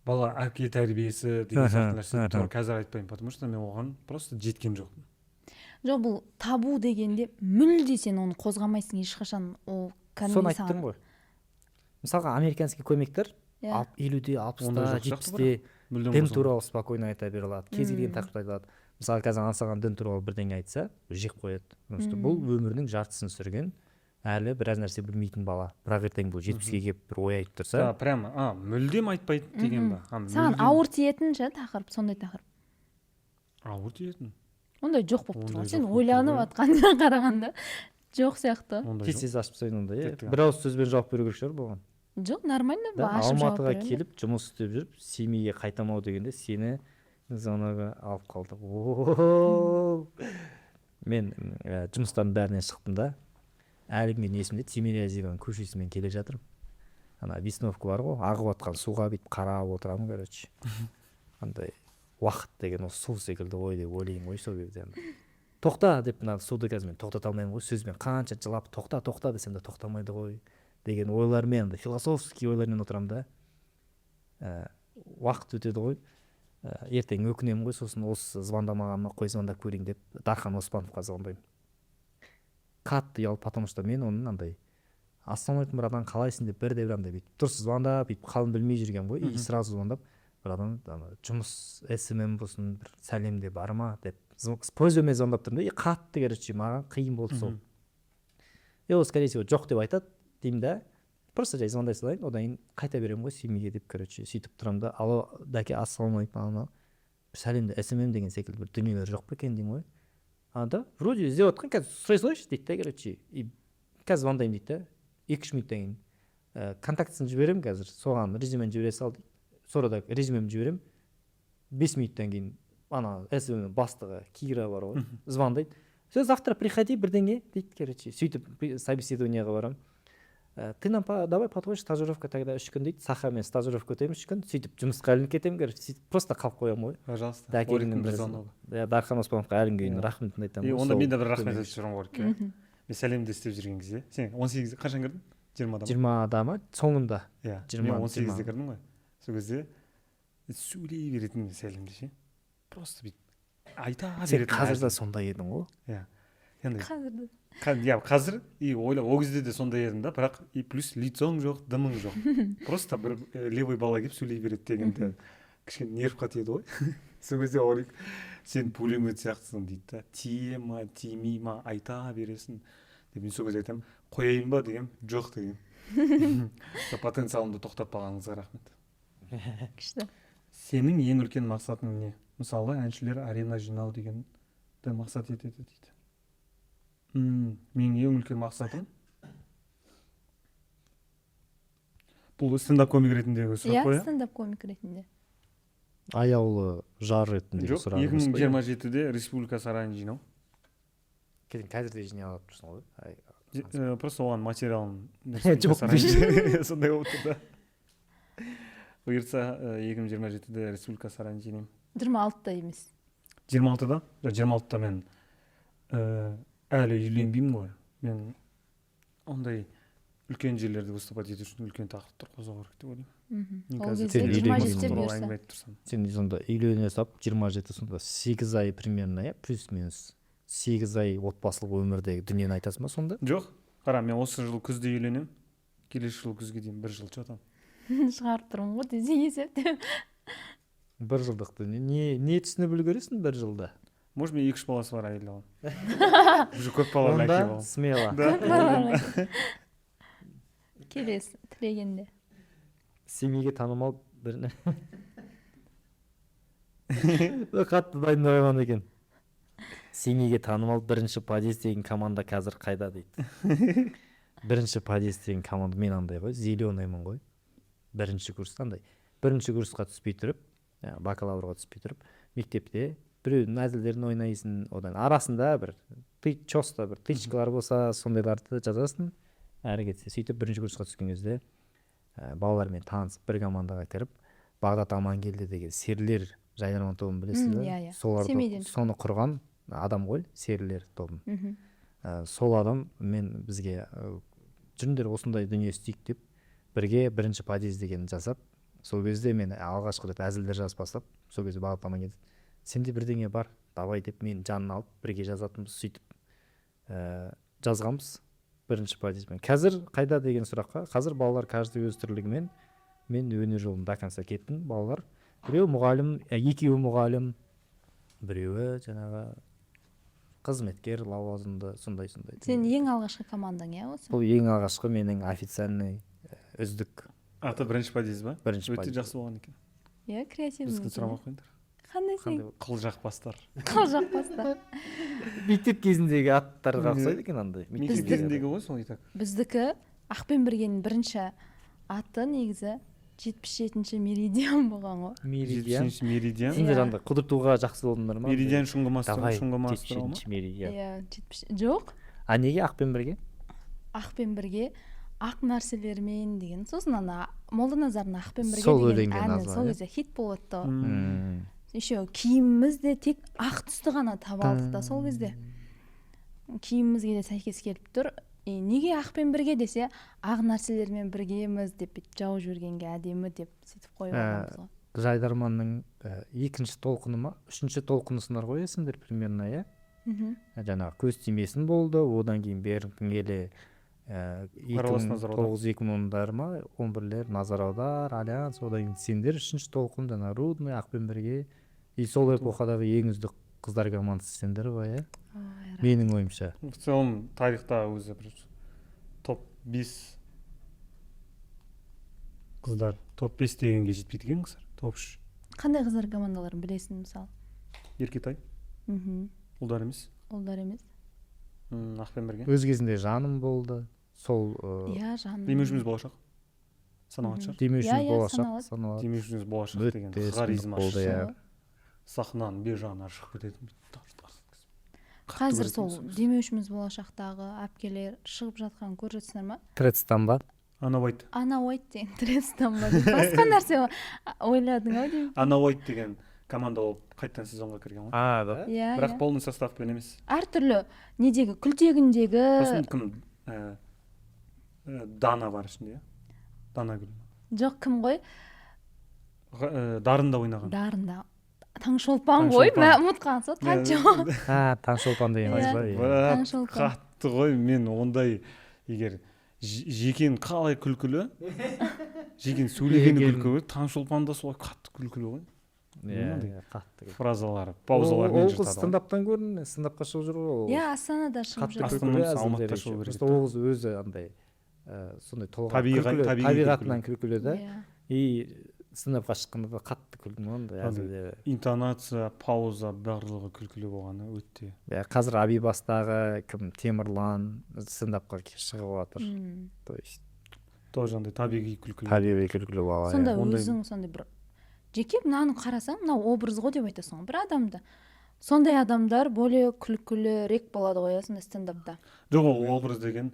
[SPEAKER 1] бала әке тәрбиесі деген сияқты нәрсе туралы қазір айтпаймын, потому что мен оған просто жеткен жоқпын.
[SPEAKER 3] Жоқ, бұл табу дегенде мүлде сен оны қозғамайсың ешқашан. Ол
[SPEAKER 2] соны айттым ғой. Мысалға американский комиктер 50-де, 60-да, 70-де дін туралы спокойно айта бере алады. Кез келген тақырыпты айта алады. Мысалы қазір аңсаған дін туралы бірдеңе айтса, жек қояды. Бұл өмірінің жартысын сүрген, әлі біраз нәрсе білмейтін бала. Бірақ ертең бұл 70-ге келіп бір ой айтып тұрса,
[SPEAKER 1] прямо мүлдем айтпайды деген ба?
[SPEAKER 3] Саған ауыр тиетін тақырып, сондай тақырып.
[SPEAKER 1] Ауыр тиетін?
[SPEAKER 3] Ондай жоқ болып тұр. Сен ойланып жатқанына қарағанда жоқ сияқты.
[SPEAKER 2] Кесесі ашып тастайын онда, иә. Бір ауыз сөзбен жауап беру керек шығар болған.
[SPEAKER 3] Жоқ, нормально ба, ашып жауап беремін.
[SPEAKER 2] Алматыға келіп жұмыс істеп жүріп, семейге қайтамау дегенде сені зонаға алып қалды. Мен жұмыстардың бәрінен шықтым да, әлі мен есімде Тимирязеваның көшесімен келе жатырмын. Ана Весновка бар ғой, ағып жатқан суға бүйтіп қарап отырамын, короче. Андай уақыт деген осы су секілді ғой деп ойлаймын ғой сол кезде. Тоқта деп мына суды қазір мен тоқтата алмаймын ғой, сөзбен қанша жылап тоқта десем де тоқтамайды ғой деген ойлармен, философский ойлармен отырамын да. Уақыт өтеді ғой. Ертең өкінемін ғой, сосын осы звондамағаныма қой звондап көрейін деп Дархан Оспановқа звондаймын. Қатты ұялып, потому что мен оның андай ассалаумағалейкум братан, қалайсың деп бірде бір андай бүйтіп дұрыс звондап, бүйтіп қалын білмей жүрген ғой, и сразу звондап братан, жұмыс СММ болсын, бір сәлем де бар ма деп пойызбен звондап тұрмын да, и қатты короче маған қиын болды сол. И ол скорее всего жоқ деп айтады деймін да, просто жай звондай салайын, одан кейін қайта беремін ғой семьеге деп, короче сөйтіп тұрамын да, алло дәке, ассалаумағалейкум, сәлемде СММ деген секілді бір дүниелер жоқ па екен деймін ғой. Да, вроде іздеп отқан, қазір сұрай салайыншы дейді да, короче, и қазір звондаймын дейді да, 2-3 минуттан кейін контактысын жіберемін қазір, соған резюмені жібере сал дейді, сонда резюмемді жіберемін, 5 минуттан кейін ана СММ бастығы Кира бар ғой, звондайды, все, завтра приходи бірдеңе дейді, короче, сөйтіп собеседованияға барамын. Ты нам давай подходишь, стажировка тогда 3 күн дейді, Сахамен стажировка өтемін 3 күн, сөйтіп жұмысқа ілініп кетемін, короче, просто қалып қоямын ғой.
[SPEAKER 1] Пожалуйста. Дархан
[SPEAKER 2] Оспановқа әлі күнге рахметін айтамын.
[SPEAKER 1] Онда мен де бір рахмет айтып жүрмін ғой. Мен сәлемді істеп жүрген кезде, сен 18-де қашан кірдің? 20-да.
[SPEAKER 2] 20-да ма? Соңында.
[SPEAKER 1] Иә, мен 18-де кірдім ғой. Сол кезде сөйлей беретін сәлемді ше. Просто бүйтіп айта беретін.
[SPEAKER 2] Сен қазір да сондай едің ғой.
[SPEAKER 1] Иә. Қазір и ойлап, ол кезде де сондай едім да, бірақ и плюс лицоң жоқ, дымың жоқ. Просто бір левый бала келіп сөйлей береді дегенде кішкене нервқа тиеді ғой. Сол кезде ойлаймын, сен пулемет сияқтысың дейді да, тие ма, тимей ма, айта бересің деп. Мен сол кезде айтамын, қояйын ба деген, жоқ деген. Потенциалымды тоқтатпағаныңызға рахмет.
[SPEAKER 3] Күшті.
[SPEAKER 1] Сенің ең үлкен мақсатың не? Мысалы, әншілер арена жинау дегенді мақсат етеді дейді. Менің ең үлкен мақсатым бұл стендап комик ретіндегі сұрақ қой.
[SPEAKER 3] Иә, стендап комик ретінде.
[SPEAKER 2] Аяулы жар ретіндегі
[SPEAKER 1] сұрақ.
[SPEAKER 2] Жоқ,
[SPEAKER 1] 2027-де республика сарайын жинау.
[SPEAKER 2] Қазір де жинай алып тұрсың ғой.
[SPEAKER 1] Просто оған материалын сондай болып тұр да. Бұйыртса 2027-де республика сарайын жинаймын.
[SPEAKER 3] 26-да емес.
[SPEAKER 1] 26-да? 26-да мен әлі үйленбеймін ғой. Мен ондай үлкен жерлерде выступать ету үшін үлкен тақырыптар қозғау керек деп ойлаймын.
[SPEAKER 3] Ол кезде 27-де бұйырса.
[SPEAKER 2] Сен сонда үйлене сап 27 сонда 8 ай примерно, иә, плюс-минус 8 ай отбасылық өмірдегі дүниені айтасың ба сонда?
[SPEAKER 1] Жоқ, қара, мен осы жыл күзде үйленемін, келесі жыл күзге дейін 1 жыл жатамын.
[SPEAKER 3] Шығарып тұрмын ғой, десе есептеп.
[SPEAKER 2] бір жылдықты не түсініп үлгересің бір жылда?
[SPEAKER 1] Может, мен 2-3 баласы бар әйел аламын. Уже көп балалы әке
[SPEAKER 2] Онда
[SPEAKER 1] боламын.
[SPEAKER 2] смело.
[SPEAKER 3] келесі тілегенде.
[SPEAKER 2] Семейге танымал бір қатты дайындап алған екен. Семейге танымал бірінші подъезд деген команда қазір қайда дейді. Бірінші подъезд деген команда, мен андай ғой, зеленыймын ғой. Бірінші курста андай. Бірінші курсқа түспей тұрып, бакалаврға түспей тұрып, мектепте біреудің әзілдерін ойнайсың, одан арасында бір чоста бір тычкалар болса, сондайларды жазасың. Әрі кетсе, сөйтіп бірінші курсқа түскен кезде балалармен танысып, бір командаға кіріп, Бағдат Амангелді деген серілер жайдарман тобын білесіз бе? Соларды соны құрған адам ғой, серілер тобын. Сол адам мен бізге жүріңдер осындай дүние істейік деп бірге бірінші подъезд дегенді жасап, сол кезде мен алғашқы рет әзілдер жазып бастап, сол кезде Бағдат Амангелді сенде бірдеңе бар, давай деп мен жанына алып бірге жазатынбыз, сөйтіп жазғанбыз бірінші подъездбен. Қазір қайда деген сұраққа, қазір балалар каждый өз тірлігімен, мен өнер жолын до конца кеттім. Балалар біреу мұғалім, екеуі мұғалім, біреуі жаңағы қызметкер, лауазымды, сондай.
[SPEAKER 3] Сен ең алғашқы командаң осы?
[SPEAKER 2] Бұл ең алғашқы менің официальный үздік.
[SPEAKER 1] Аты бірінші подъезд ба?
[SPEAKER 2] Бірінші
[SPEAKER 1] подъезд. Өте жақсы болған екен.
[SPEAKER 3] Иә, креативный.
[SPEAKER 1] Бізге сұрамақ қойыңдар.
[SPEAKER 3] Қандай сен?
[SPEAKER 1] Қылжақбастар.
[SPEAKER 3] Қылжақбастар.
[SPEAKER 2] Мектеп кезіндегі аттарға ұқсайды екен андай.
[SPEAKER 1] Мектеп кезіндегі ғой сол итак.
[SPEAKER 3] Біздікі Ақпен біргенің бірінші аты негізі 77-ші меридиан болған ғой.
[SPEAKER 2] Меридиан.
[SPEAKER 1] 77-ші меридиан.
[SPEAKER 2] Сендер андай құдыртуға жақсы болдыңдар ма?
[SPEAKER 1] Меридиан шұңғымастыр ма?
[SPEAKER 2] 77-ші меридиан.
[SPEAKER 3] Иә, 70. Жоқ.
[SPEAKER 2] А неге Ақпен бірге?
[SPEAKER 3] Ақпен бірге ақ нәрселермен деген. Сосын ана Молданазардың Ақпен бірге
[SPEAKER 2] сол
[SPEAKER 3] деген
[SPEAKER 2] өлеңге
[SPEAKER 3] әні сол кезде хит болыпты. Еще киіміміз де тек ақ түсті ғана таба алдық та сол кезде. Киімімізге де сәйкес келіп тұр. Неге Ақпен бірге десе, ақ нәрселермен біргеміз деп жауып жібергенге әдемі деп сөйтіп қойып алғанбыз ғой.
[SPEAKER 2] Жайдарманның екінші толқыны ма, үшінші толқынысынар қоясыңдар примерно, иә? Жаңағы көз тимесін болды, одан кейін беріңкін келе 2009-2010-дар ма, 11-лер, Назар аудар, Альянс, одан кейін сендер үшінші толқын, жаңағы Рудный, Ақпен бірге. И сол эпохадағы ең үздік қыздар командасы сендер ғой, иә? Менің ойымша.
[SPEAKER 1] В целом тарихта өзі бір топ-5 қыздар, топ-5 дегенге жетпейді екен қыздар, топ-3.
[SPEAKER 3] Қандай қыздар командаларын білесің мысалы?
[SPEAKER 1] Еркетай. Ұлдар емес.
[SPEAKER 3] Ұлдар емес.
[SPEAKER 1] Ақпен бірге.
[SPEAKER 2] Өз кезінде жаным болды. Сол
[SPEAKER 3] Иә, жаным.
[SPEAKER 1] Демеушіміз болашақ. Саналады шығар.
[SPEAKER 2] Демеушіміз болашақ саналады.
[SPEAKER 1] Демеушіміз болашақ деген харизма сахнан бежаны шығып кететін.
[SPEAKER 3] Қазір сол демеушіміз болашақтағы әпкелер шығып жатқан көріп жатсыңдар ма?
[SPEAKER 2] Тредстан ба?
[SPEAKER 1] Ана Уайт.
[SPEAKER 3] Ана Уайт деген Тредстан ба? Басқа нәрсе ойладың ау деймін.
[SPEAKER 1] Ана Уайт деген команда болып қайттан сезонға кірген ғой.
[SPEAKER 2] Да.
[SPEAKER 1] Бірақ полный составпен емес.
[SPEAKER 3] Әртүрлі недегі күлтегіндегі.
[SPEAKER 1] Сосын кім Дана бар ішінде, Дана Гүл.
[SPEAKER 3] Жоқ, кім ғой?
[SPEAKER 1] Дарында ойнаған.
[SPEAKER 3] Дарында. Таңшолпан ғой, мен ұмытқан сол Таңшолпан.
[SPEAKER 2] Таңшолпан деген қыз ба?
[SPEAKER 3] Таңшолпан.
[SPEAKER 1] Қатты ғой, мен ондай егер жекен қалай күлкілі, жекен сөйлегені күлкілі, Таңшолпан да солай қатты күлкілі ғой.
[SPEAKER 2] Қатты
[SPEAKER 1] фразалары, паузалармен
[SPEAKER 2] жүртады. Ол қыз стендаптан көрін, стендапқа шығып жүр ғой.
[SPEAKER 3] Иә, Астанада шығып жүр.
[SPEAKER 1] Астанада, Алматыда шығып жүр.
[SPEAKER 2] Ол қыз өзі андай сондай табиғатынан күлкілі да. И стендапқа шыққанда қатты күлдім ондай әзілдері.
[SPEAKER 1] Интонация, пауза барлығы күлкілі болғаны өтте.
[SPEAKER 2] Қазір Абибастағы кім Темірлан стендапқа шығып жатыр. То есть
[SPEAKER 1] тоже андай табиғи күлкілі.
[SPEAKER 2] Табиғи күлкілі бала.
[SPEAKER 3] Сонда өзің сондай бір жеке мынаны қарасаң, мынау образ ғой деп айтасың, бір адамды. Сондай адамдар более күлкілірек болады ғой сондай стендапта.
[SPEAKER 1] Жоқ, ол образ деген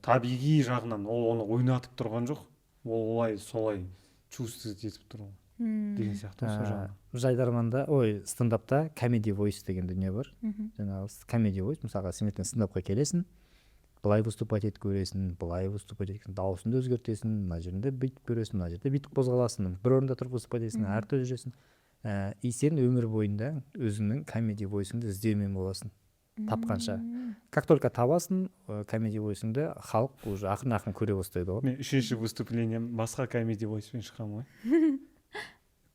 [SPEAKER 1] табиғи жағынан ол оны ойнатып тұрған жоқ. Ол олай солай чувствовать етіп тұр деген сияқты осы жағынан.
[SPEAKER 2] Жайдарманда, стендапта comedy voice деген дүние бар. Жаңағы comedy voice, мысалға сен ертең стендапқа келесің, былай выступать етіп көресің, былай выступать етесің, дауысыңды өзгертесің, мына жерінде бүйтіп көресің, мына жерде бүйтіп қозғаласың, бір орында тұрып выступать етесің, әртүрлі жүресің. И сен өмір бойында өзіңнің comedy voice-ыңды іздеумен боласың, тапқанша. Как только табасың comedy voice-ыңды, халық уже ақырын көре бастайды ғой.
[SPEAKER 1] Мен үшінші выступлением басқа comedy voice-пен шығамын ғой.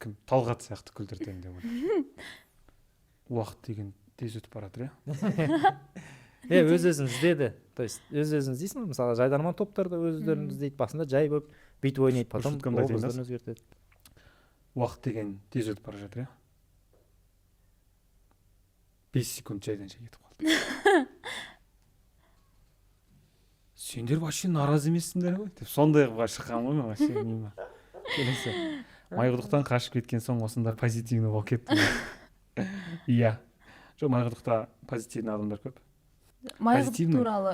[SPEAKER 1] кім Талғат сияқты күлдіртемін деп ойлаймын. Уақыт деген тез өтіп бара жатыр
[SPEAKER 2] өз өзін іздеді. То есть өз өзін іздейсің, мысалы жайдарман топтарда өздерін іздейді, басында жай болып бүйтіп ойнайды, потом образдарын өзгертеді.
[SPEAKER 1] Уақыт деген тез өтіп бара жатыр 5 секунд жайдан жай кетіп қалды. Сендер вообще наразы емессіңдер ғой деп сондай қылып шыққанмын ғой мен вообще мимо. Келесі майқұдықтан қашып кеткен соң осындай позитивный болып кеттім. Иә. Жоқ, майқұдықта позитивный адамдар көп.
[SPEAKER 3] Майқұдық туралы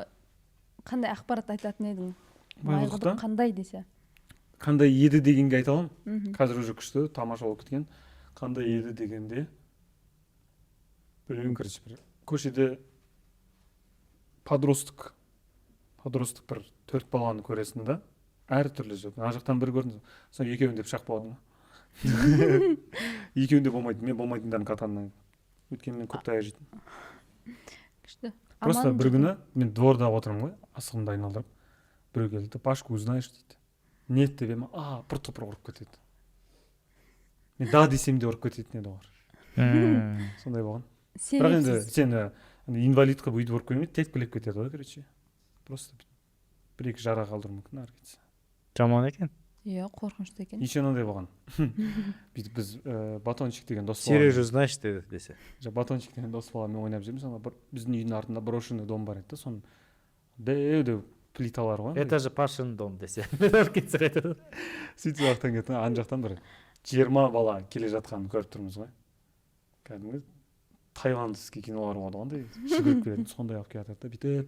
[SPEAKER 3] қандай ақпарат айтатын едің? Майқұдық қандай десе?
[SPEAKER 1] Қандай еді дегенге айта аламын. Қазір уже күшті, тамаша болып кеткен. Қандай еді дегенде бір көшеде подросток бір 4 баланы көресің да, әртүрлі жоқ. Ана жақтан бір көрдіңіз, соң екеуін деп шақ болдың. Екеуінде болмайды, мен болмайтындарын қатарынан. Өйткені мен көп таяқ жейтін.
[SPEAKER 3] Күшті.
[SPEAKER 1] Просто бір күні мен дворда отырмын ғой, асығымды айналдырып. Біреу келді, Пашку узнаешь дейді. Нет деп ем, пұртық ұрып кетеді. Мен да десем де ұрып кететін еді олар. Сондай болған. Бірақ енді сен инвалид қылып өйтіп ұрып көрмейді, тепкілеп кетеді ғой, короче. Просто бір-екі жара қалдыру мүмкін ары кетсе.
[SPEAKER 2] Жаман екен.
[SPEAKER 3] Иә, қорқынышты екен.
[SPEAKER 1] Еще мынандай болған. Бүйтіп біз батончик деген дос
[SPEAKER 2] Сережа знаешь десе.
[SPEAKER 1] Батончик деген дос баламен ойнап жүрміз. Біздің үйдің артында брошенный дом бар еді. Соның дәу плиталар ғой.
[SPEAKER 2] Это же Пашин дом десе.
[SPEAKER 1] Сөйтіп жақтан кетті. Ан жақтан бір 20 бала келе жатқанын көріп тұрмыз ғой. Кәдімгі тайландский кинолар болады ғой, жүгіріп келетін, сондай алып келе жатады. Бүйтіп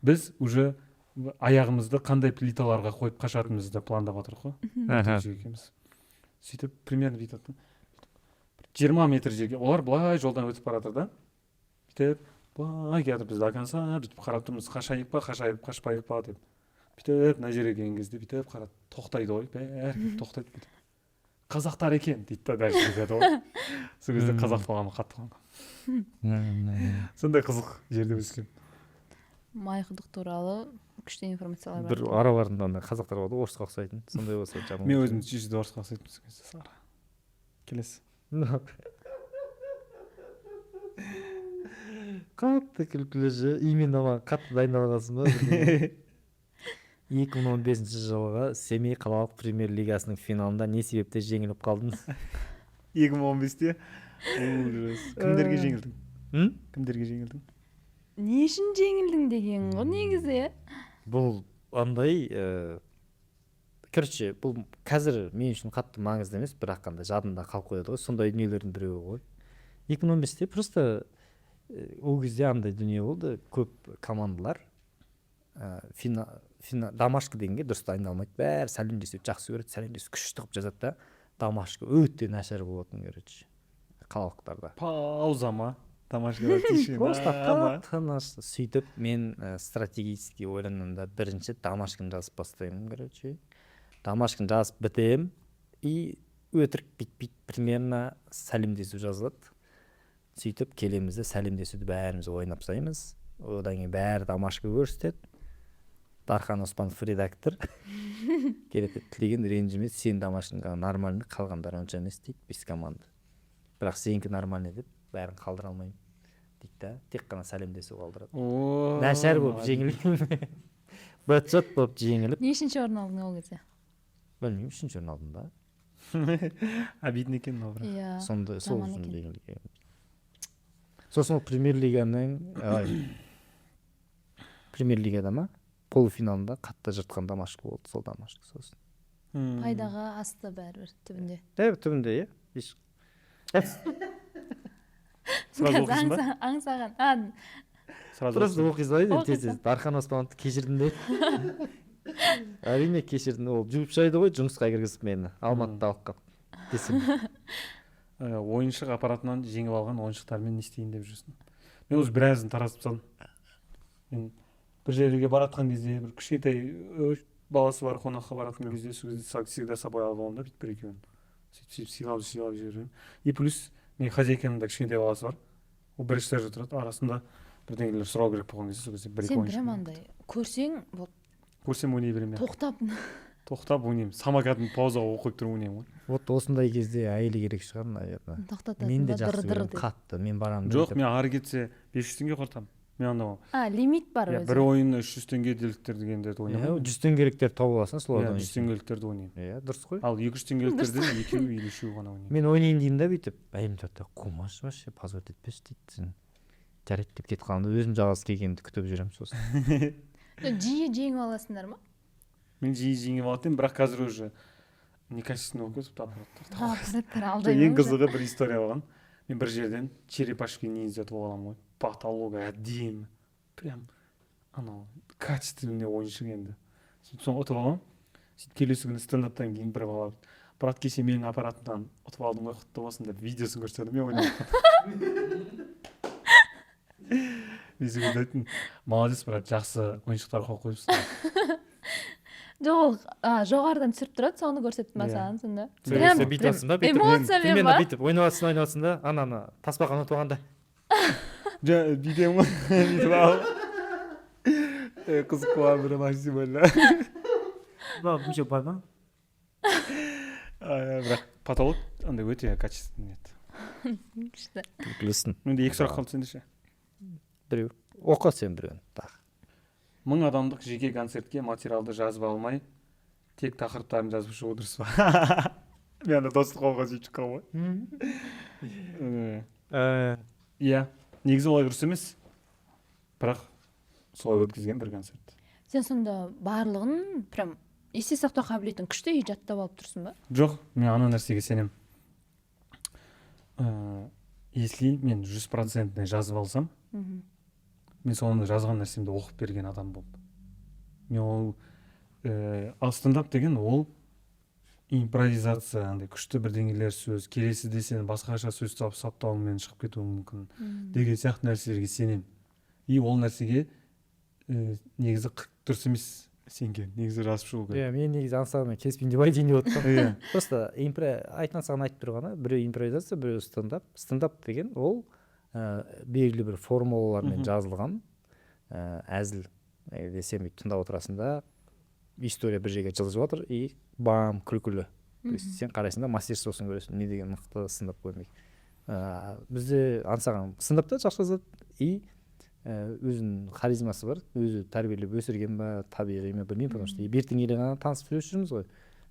[SPEAKER 1] біз уже аяғымызды қандай плиталарға қойып қашатынымызды пландап отырық қой. Сөйтіп примерно бүйтіп 20 метр жерге олар былай жолдан өтіп бара жатыр да. Бүйтіп былай келе жатыр, біз до конца бүйтіп қарап тұрмыз, қашайық па, қашпайық па деп. Бүйтіп мына жерге келген кезде бүйтіп қарап тоқтайды ғой, бәрі тоқтайды бүйтіп. Қазақтар екен дейді да дәл сөйтеді ғой. Сол кезде қазақ болғаны қатты қуанған. Сондай қызық жерде өскен.
[SPEAKER 3] Майқұдық туралы күшті информациялар бар.
[SPEAKER 2] Бір араларында қазақтар болады, орысқа ұқсайтын. Сондай болса жаман.
[SPEAKER 1] Мен өзім жүзді орысқа ұқсайтын. Келесі.
[SPEAKER 2] Қатты күлкілі же, именно қатты дайындалғансың ба? 2015 жылғы Семей қалалық премьер лигасының финалында не себепте жеңіліп қалдыңыз?
[SPEAKER 1] 2015-те? Кімдерге жеңілдің? Кімдерге жеңілдің?
[SPEAKER 3] Не үшін жеңілдің деген ғой негізі?
[SPEAKER 2] Бұл андай, короче, бұл қазір мен үшін қатты маңызды емес, бірақ қандай жадында қалып қояды ғой, сондай дүниелердің біреуі ғой. 2015-те просто ол кезде андай дүние болды, көп командалар Дамашқы дегенге дұрыс дайындалмайды, бәрі сәлемдесуді жақсы көреді, сәлемдесу күшті қылып жазады да, Дамашқы өте нашар болатын, короче, қалалықтарда.
[SPEAKER 1] Пауза ма? Дамашқыда тишина.
[SPEAKER 2] Просто қатты нашар. Сөйтіп мен стратегически ойланымда бірінші Дамашқыны жазып бастаймын, короче. Дамашқыны жазып бітем, и өтірік бит примерно сәлемдесу жазылады. Сөйтіп келемізді сәлемдесуді бәріміз ойнап тастаймыз. Одан кейін бәрі Дамашқы көрсетеді. Дархан Оспанов редактор. Келеді, тілеген ренжімес, сен Дамашқыға нормальный, қалғандар онша емес дейді, біз команда. Бірақ сенікі нормальный деп, бәрін қалдыра алмаймын дейді да, тек қана сәлемдесу қалдырады. Нашар болып жеңіліп. Бәтшат болып жеңіліп.
[SPEAKER 3] Нешінші орын алдың ол кезде?
[SPEAKER 2] Білмеймін, үшінші орын алдым ба.
[SPEAKER 1] Обидно екен ол бірақ.
[SPEAKER 3] Иә.
[SPEAKER 2] Сонда сол үшін жеңілген. Сосын премьер лиганың премьер лигада ма? Полуфиналында қатты жыртқан Дамашқы болды, сол Дамашқы сосын.
[SPEAKER 3] Пайдаға асты бәрібір түбінде.
[SPEAKER 2] Түбінде, иә.
[SPEAKER 1] Сразу оқисың ба?
[SPEAKER 3] Аңсаған.
[SPEAKER 2] Просто оқи салайын, тез. Дархан Оспановты кешірдім де. Әрине кешірдім, ол жуып шайды ғой, жұмысқа кіргізіп мені Алматыда алып қалып десем.
[SPEAKER 1] Ойыншық аппаратынан жеңіп алған ойыншықтармен не істейін деп жүрсің? Мен уже біразын таратып салдым. Мен бір жерге баратқан кезде, бір кішкентай баласы бар қонаққа баратын кезде, сол кезде всегда собой алып аламын да, бүйтіп бір екеуін. Сөйтіп сыйлап жүремін. И плюс мен хозяйкамның да кішкентай баласы бар. Ол бірінші этажда тұрады, арасында бірдеңелер сұрау керек болған кезде сол кезде бір екі ойыншық.
[SPEAKER 3] Сен прям андай көрсең, вот
[SPEAKER 1] көрсем ойнай беремін. тоқтап ойнаймын, самокатын паузаға қойып тұрып ойнаймын ғой.
[SPEAKER 2] Вот осындай кезде әйелі керек шығар, наверное. Мен де жақсы көремін қатты, мен барамын.
[SPEAKER 1] Жоқ, мен ары кетсе 500 теңге құртамын. Мен анау
[SPEAKER 3] лимит бар өзі.
[SPEAKER 1] бір ойынна 300 теңгеліктер дегендерді ойнаймын.
[SPEAKER 2] 100 теңгеліктер тауып аласың, солардан.
[SPEAKER 1] 100 теңгеліктерді ойнаймын.
[SPEAKER 2] Иә, дұрыс қой.
[SPEAKER 1] Ал 200 теңгеліктерден екеуі или үшеуі ғана ойнаймын.
[SPEAKER 2] Мен ойнайын деймін да бүйтіп, әйелім тұрады, қумаш вообще позволить етпеші дейді, сен жарайды деп кетіп қалғанда өзім жалғыз келгенді күтіп жүремін сосын.
[SPEAKER 3] Жиі жеңіп аласыңдар ма?
[SPEAKER 1] Мен жиі жеңіп алатын, бірақ қазір уже некачественно болып кетіпті аппараттар.
[SPEAKER 3] Аппараттар алдаймын.
[SPEAKER 1] Ең қызығы бір история болған. Мен бір жерден черепашки ниндзя ұтып аламын ғой. Потолога әдемі. Прям анау качественный ойыншық енді. Соны ұтып аламын. Сөйтіп келесі күні стендаптан кейін бір бала брат кеше менің аппаратымнан ұтып алдым ғой, құтты болсын деп видеосын көрсетеді, мен ойнап. Бізге айтатын, молодец брат, жақсы ойыншықтар қойып қойыпсың.
[SPEAKER 3] Жоқ, жоғарыдан түсіріп тұрады, соны көрсетіп масаған сонда.
[SPEAKER 2] Сөйлесе бүйтесің ба?
[SPEAKER 3] Эмоциямен ба?
[SPEAKER 2] Бүйтіп ойнаватсың да, ана тасбақа ұнатып алғанда.
[SPEAKER 1] Бүйтемін ғой, бүйтіп алып. Қызық қылған бір максимально.
[SPEAKER 2] Мүше бар ма?
[SPEAKER 1] Бірақ потолок андай өте качественный еді.
[SPEAKER 3] Күшті.
[SPEAKER 2] Күлкілісін.
[SPEAKER 1] Менде екі сұрақ қалды, сенде ше?
[SPEAKER 2] Біреу. Оқы сен біреуін.
[SPEAKER 1] 1000 адамдық жеке концертке материалды жазып алмай, тек тақырыптарын жазып шығу дұрыс па? Мен ана достық қауға сөйтіп қалып ғой. Иә, негізі олай дұрыс емес. Бірақ солай өткізген бір концерт.
[SPEAKER 3] Сен сонда барлығын прям есте сақтау қабілетін күшті жаттап алып тұрсың ба?
[SPEAKER 1] Жоқ, мен ана нәрсеге сенем. Если мен 100% жазып алсам, мен соны жазған нәрсемді оқып берген адам болып. Мен ол ал стендап деген ол импровизация, андай күшті бірдеңелер сөз, келесіде сен басқаша сөз тауып саптауыңмен шығып кетуің мүмкін деген сияқты нәрселерге сенем. И ол нәрсеге негізі дұрыс емес сенген, негізі жазып шығу керек.
[SPEAKER 2] Иә, мен негізі ансағымен келіспеймін деп айтайын деп отырмын. Просто айтқан саған айтып тұрғаны, біреу импровизация, біреу стендап. Стендап деген ол белгілі бір формулалармен жазылған әзіл. Сен бүйтіп тыңдап отырасың да, история бір жерге жылжып жатыр и бам, күлкілі. То есть сен қарайсың да, мастерствосын көресің, не деген мықты стендап көрмек. Бізде ансаған стендапта жақсы жазады и өзінің харизмасы бар, өзі тәрбиелеп өсірген ба, табиғи ма білмеймін, потому что бертін келе ғана танысып жүрміз ғой.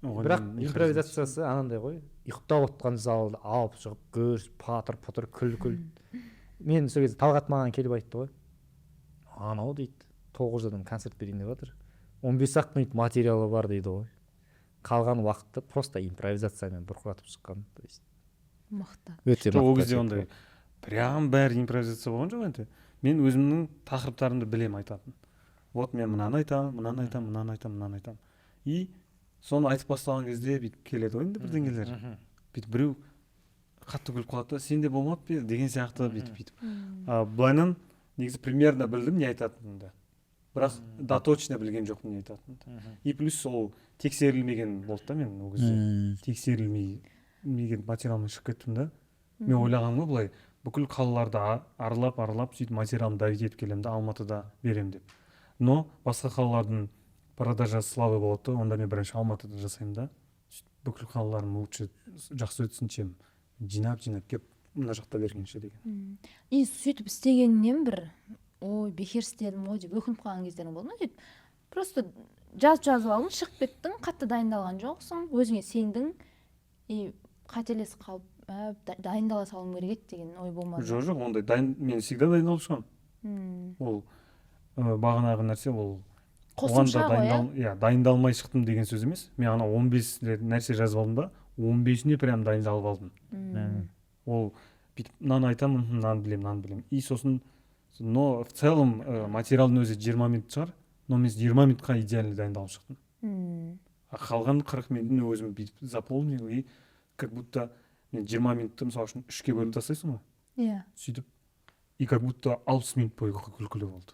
[SPEAKER 2] Бірақ импровизациясы анандай ғой, ұйықтап отқан залды алып шығып көріс, патыр күл. Мен сол кезде Талғат маған келіп айтты ғой, анау дейді, 9 адам концерт берейін деп жатыр, 15-ақ минут материалы бар дейді ғой, қалған уақытты просто импровизациямен бұрқыратып шыққан.
[SPEAKER 3] Мықты.
[SPEAKER 2] Өте мықты.
[SPEAKER 1] Ол кезде ондай прям бәрі импровизация болған жоқ енді. Мен өзімнің тақырыптарымды білем айтатын. Вот мен мынаны айтам. И соны айтып бастаған кезде бүйтіп келеді ойында бірдеңелер. Бүйтіп біреу қатты күліп қалады да, сенде болмады деген сияқты бүйтіп. Былайынан негізі примерно білдім не айтатынымды. Бірақ точно білген жоқпын не айтатынымды. И плюс сол тексерілмеген болды да, мен ол кезде тексерілмеген материалмен шығып кеттім да. Мен ойлағаным ғой былай, бүкіл қалаларды аралап сөйтіп материалымды давить етіп келемін да, Алматыда берем деп. Но басқа қалалардың продажасы слабый болады, онда мен бірінші Алматыда жасаймын да. Бүкіл қалаларым лучше жақсы өтсін чем жинап кеп мына жақта бергенше деген.
[SPEAKER 3] И сөйтіп істегеннен бір ой бекер істедім ғой деп өкініп қалған кездерің болды ма? Просто жазып алдың, шығып кеттің, қатты дайындалған жоқсың, өзіңе сендің и қателесіп қалып дайындала салуым керек деген ой болмады.
[SPEAKER 1] Жоқ, ондай мен всегда дайындалып шығамын. Ол бағанағы нәрсе ол
[SPEAKER 3] қосымша ғой,
[SPEAKER 1] иә, дайындалмай шықтым деген сөз емес. Мен ана 15 нәрсе жазып алдым ба, 15-іне прям дайындалып алдым. Ол бүйтіп мынаны айтамын, мынаны білем. И сосын, но в целом материалдың өзі 20 минут шығар, но мен 20 минутқа идеально дайындалып шықтым. Қалған 40 минутын өзім бүйтіп заполнил, и как будто мен 20 минутты мысалы үшін 3-ке бөліп тастайсың ғой.
[SPEAKER 3] Иә.
[SPEAKER 1] Сөйтіп, и как будто 60 минут бойы күлкілі болды.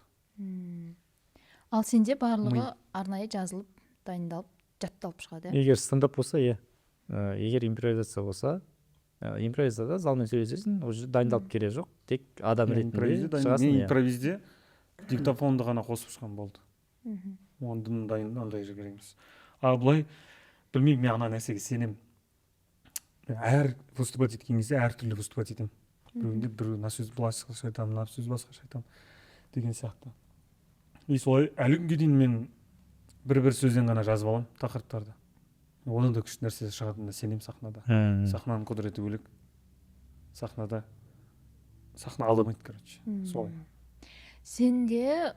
[SPEAKER 3] Ал сенде барлығы арнайы жазылып, дайындалып, жатталып шығады.
[SPEAKER 2] Егер стендап болса, егер импровизация болса, импровизацияда залмен сөйлесесің, уже дайындалып керек жоқ, тек адам ретінде шығасың.
[SPEAKER 1] Мен импровизде диктофонды ғана қосып шығам болды. Ондай керек емес. ал былай білмеймін, мен ана нәрсеге сенемін. Әр выступать еткен кезде әртүрлі выступать етемін. Біреуінде біреу мына сөз басқаша айтамын, мына сөз басқаша айтамын деген сияқты. И солай әлі күнге дейін мен бір сөзден ғана жазып аламын тақырыптарды. Одан да күшті нәрсе шығатынына сенемін сахнада. Сахнаның құдіреті бөлек. Сахна алдамайды, короче. Солай.
[SPEAKER 3] Сенде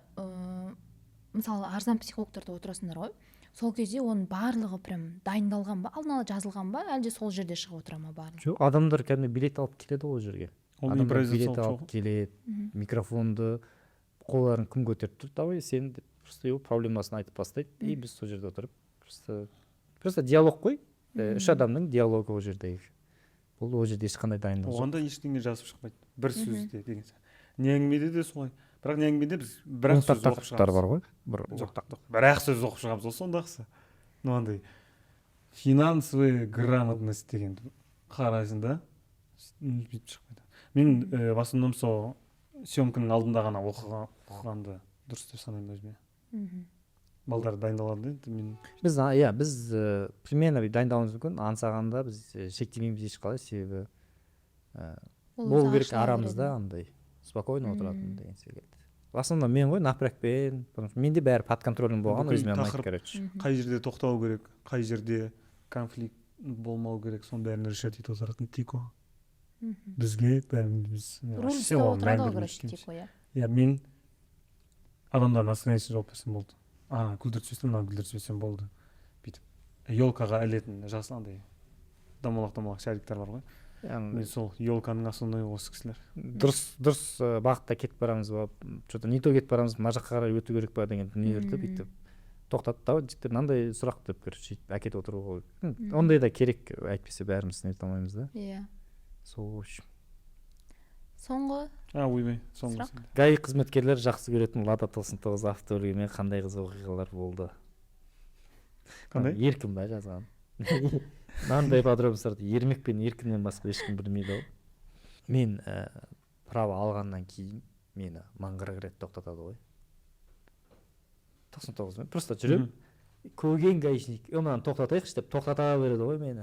[SPEAKER 3] мысалы арзан психологтарда отырасыңдар ғой. Сол кезде оның барлығы прям дайындалған ба, алдын ала жазылған ба, әлде сол жерде шығып отыра ма барлығы?
[SPEAKER 2] Жоқ, адамдар кәдімгі билет алып келеді ол жерге.
[SPEAKER 1] Ол
[SPEAKER 2] Адамдар билет
[SPEAKER 1] импровизациялық
[SPEAKER 2] алып келеді, микрофонды қолдарын кім көтеріп тұр, давай сен деп просто проблемасын айтып бастайды, и біз сол жерде отырып просто диалог қой, үш адамның диалогы ол жердегі. Бұл ол жерде ешқандай дайындық жоқ.
[SPEAKER 1] Оғанда ештеңе жазып шықпайды. Бір сөзде деген сияқты. Не әңгімеде де солай. Бірақ не әңгімеде біз бір-ақ сөз оқып шығамыз.
[SPEAKER 2] бар ғой.
[SPEAKER 1] Бір-ақ сөз оқып шығамыз, ол сондағысы. Андай финансовый грамотность дегенді қарайсың да, бүйтіп шықпайды. Мен в основном сол съемканың алдында ғана оқығанды дұрыс деп санаймын өзіме. Балдар дайындалады енді
[SPEAKER 2] біз примерно дайындалуымыз мүмкін, аңсағанда біз шектемейміз ешқалай, себебі болу керек арамызда андай спокойно отыратын деген секілді. В основном мен ғой напрягпен, менде бәрі под контролем болған, өзіме ұнайды, короче.
[SPEAKER 1] Қай жерде тоқтау керек, қай жерде конфликт болмау керек, соның бәрін решать етіп отыратын Тико. Бізге бәріміз
[SPEAKER 3] руль ұстап отырады ғой, короче, Тико, иә.
[SPEAKER 1] Иә, мен адамдар настроениесін жауап берсем болды. Күлдіртпесем, мынаны күлдіртпесем болды. Бүйтіп елкаға ілетін жасы андай домалақ шариктар бар ғой. Мен сол елканың основной осы кісілер.
[SPEAKER 2] Дұрыс бағытта кетіп барамыз ба, что-то не то кетіп барамыз, мына жаққа қарай өту керек па деген дүниелерді бүйтіп тоқтатты да, жігіттер мынандай сұрақ деп сөйтіп әкетіп отыру ғой. Ондай да керек, әйтпесе бәріміз не ете алмаймыз да.
[SPEAKER 3] Иә.
[SPEAKER 2] Сол үшін.
[SPEAKER 3] Соңғы
[SPEAKER 1] сұрақ.
[SPEAKER 2] ГАИ қызметкерлер жақсы көретін Лада Тоқсан 9 автокөлігімен қандай қызық оқиғалар болды?
[SPEAKER 1] Қандай?
[SPEAKER 2] Еркін ба жазған? Мынандай подробностьтарды Ермек пен Еркіннен басқа ешкім білмейді ғой. Мен право алғаннан кейін мені маңғырық рет тоқтатады ғой. 99 мен просто жүріп, көрген гаишник, мынаны тоқтатайықшы деп тоқтата береді ғой мені.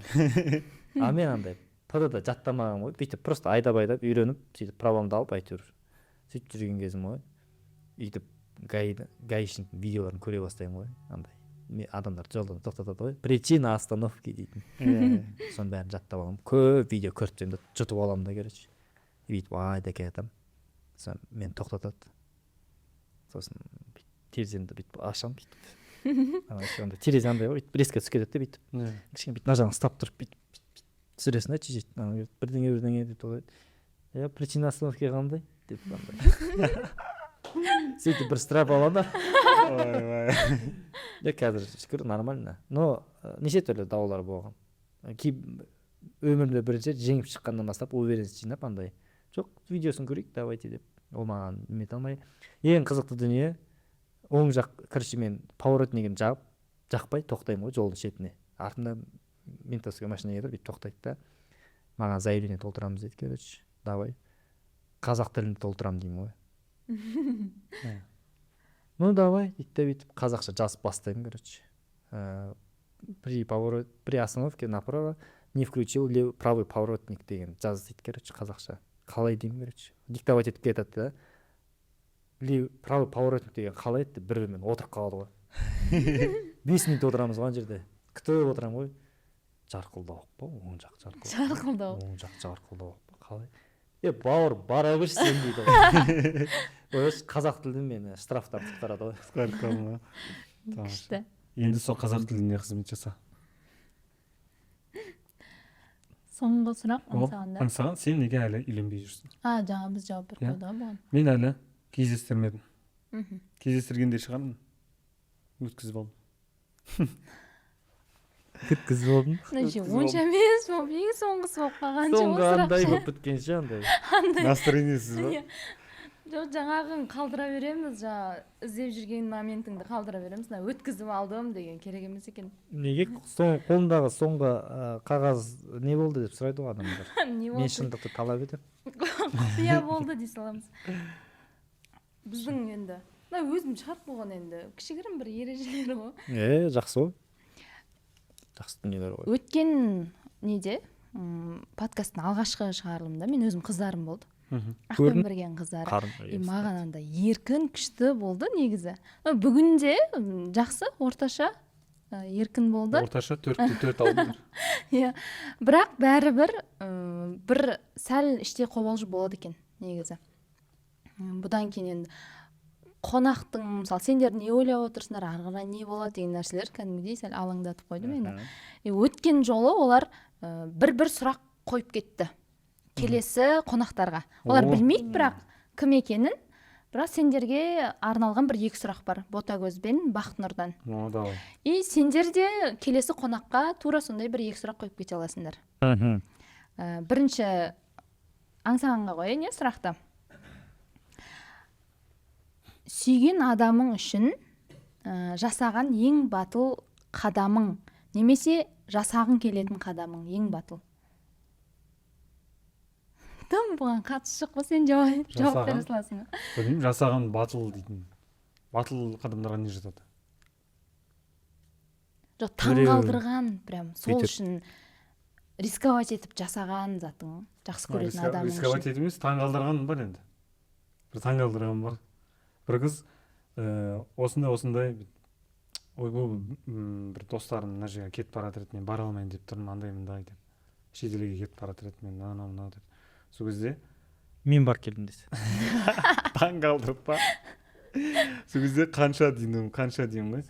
[SPEAKER 2] А мен андай ПД-да жаттамаған ғой, бүйтіп просто айдап үйреніп, сөйтіп правомды алып әйтеуір сөйтіп жүрген кезім ғой. Үйтіп гаишниктің видеоларын көре бастаймын ғой, андай. Адамдар жолдан тоқтатады ғой, причина остановки дейтін. Соның бәрін жаттап аламын. Көп видео көріп жүрсем де жұтып аламын да, короче. Бүйтіп айда кетемін. Сосын мен тоқтатады. Сосын тереземді бүйтіп ашамын, бүйтіп. Терезе андай ғой, резко түсіп кетеді де бүйтіп. Кішкене бүйтіп мына жағын ұстап тұрып бүйтіп түсіресің да, бірдеңе деп ойлайды. Причина остановки қандай деп андай. Сөйтіп бір страп аламын да. Қазір шүкір нормально. Но неше түрлі даулар болған. Өмірімде бірінші жеңіп шыққаннан бастап уверенность жинап андай. Жоқ, видеосын көрейік, давайте деп. Ол маған білмей алмай. Ең қызықты дүние, оң жақ, короче, мен поворотнигін жақпай тоқтаймын ғой жолдың шетіне. Артында ментовский машина келіп тоқтайды да. Маған заявление толтырамыз дейді, короче. Давай. Қазақ тілінде толтырам деймін ғой. Ну давай, бүйтіп қазақша жазып бастаймын, короче. При остановке направо не включил правый поворотник деген жаз дейді, короче, қазақша. Қалай деймін, короче. Диктовать етіп кетеді да. Правый поворотник деген қалай еді, бірімен отырып қалады ғой. 5 минут отырамыз ғой жерде. Күтіп отырамын ғой. Жарқылдау па, оң жақ жарқылдау. Оң жақ жарқылдау па, қалай? Бауыр бара берші сен дейді. Қазақ тілін мені штрафтар құтқарады ғой.
[SPEAKER 3] Күшті.
[SPEAKER 1] Енді сол қазақ тіліне қызмет жаса.
[SPEAKER 3] Соңғы сұрақ аңсағанда.
[SPEAKER 1] Аңсаған, сен неге әлі үйленбей жүрсің?
[SPEAKER 3] Жаңа біз жауап беріп қойдық бұған.
[SPEAKER 1] Мен әлі кездестірмедім. Кездестіргенде шығармын. Өткізіп алдым.
[SPEAKER 2] Өткізіп алдым.
[SPEAKER 3] Онша емес, ең соңғысы болып қалған.
[SPEAKER 2] Соңғы андай болып біткенше андай.
[SPEAKER 1] Настроениесіз ба?
[SPEAKER 3] Жоқ, жаңағын қалдыра береміз, іздеп жүрген моментіңді қалдыра береміз. Өткізіп алдым деген керек емес екен.
[SPEAKER 2] Неге қолындағы соңғы қағаз не болды деп сұрайды ғой адамдар. Мен шындықты талап етем.
[SPEAKER 3] Құпия болды дей саламыз. Біздің енді өзім шығарып болған енді кішігірім бір ережелері ғой.
[SPEAKER 2] Жақсы ғой. жақсы дүниелер ғой.
[SPEAKER 3] Өткен неде подкасттың алғашқы шығарылымында мен өзім қыздарым болды. Ақпен бірген қыздары. И маған андай еркін күшті болды негізі. Бүгінде жақсы, орташа еркін болды.
[SPEAKER 1] Орташа 4-4 алдыңдар.
[SPEAKER 3] Иә. Бірақ бәрібір бір сәл іште қобалжу болады екен негізі. Бұдан кейін енді қонақтың, мысалы, сендер не ойлап отырсыңдар, ары қарай не болады деген нәрселер кәдімгідей сәл алаңдатып қойды мені. Өткен жолы олар бір сұрақ қойып кетті келесі қонақтарға. Олар білмейді бірақ кім екенін, бірақ сендерге арналған бір 2 сұрақ бар, Ботагөз бен Бақытнұрдан.
[SPEAKER 1] Давай.
[SPEAKER 3] И сендер де келесі қонаққа тура сондай бір 2 сұрақ қойып кете аласыңдар. Бірінші аңсағанға қояйын, не сұрақты? Сүйген адамың үшін жасаған ең батыл қадамың, немесе жасағың келетін қадамың ең батыл? Тым бұған қатысы жоқ па, сен жауап бере саласың ба?
[SPEAKER 1] Білмеймін, жасаған батыл дейтін. Батыл қадамдарға не жатады?
[SPEAKER 3] Жоқ, таңғалдырған, прям сол үшін рисковать етіп жасаған затың, жақсы көретін адамың үшін.
[SPEAKER 1] Рисковать етіп емес, таңғалдырған бар енді. Бір таңғалдырған бар. Бір қыз осындай ойбай бір достарым мына жерге кетіп бара жатыр, мен бара алмайын деп тұрмын, андай деп. Шетелге кетіп бара жатыр, мен мынау деп. Сол кезде
[SPEAKER 2] мен бар келдім десе.
[SPEAKER 1] Таңғалдырып па? Сол кезде қанша деймін ғой.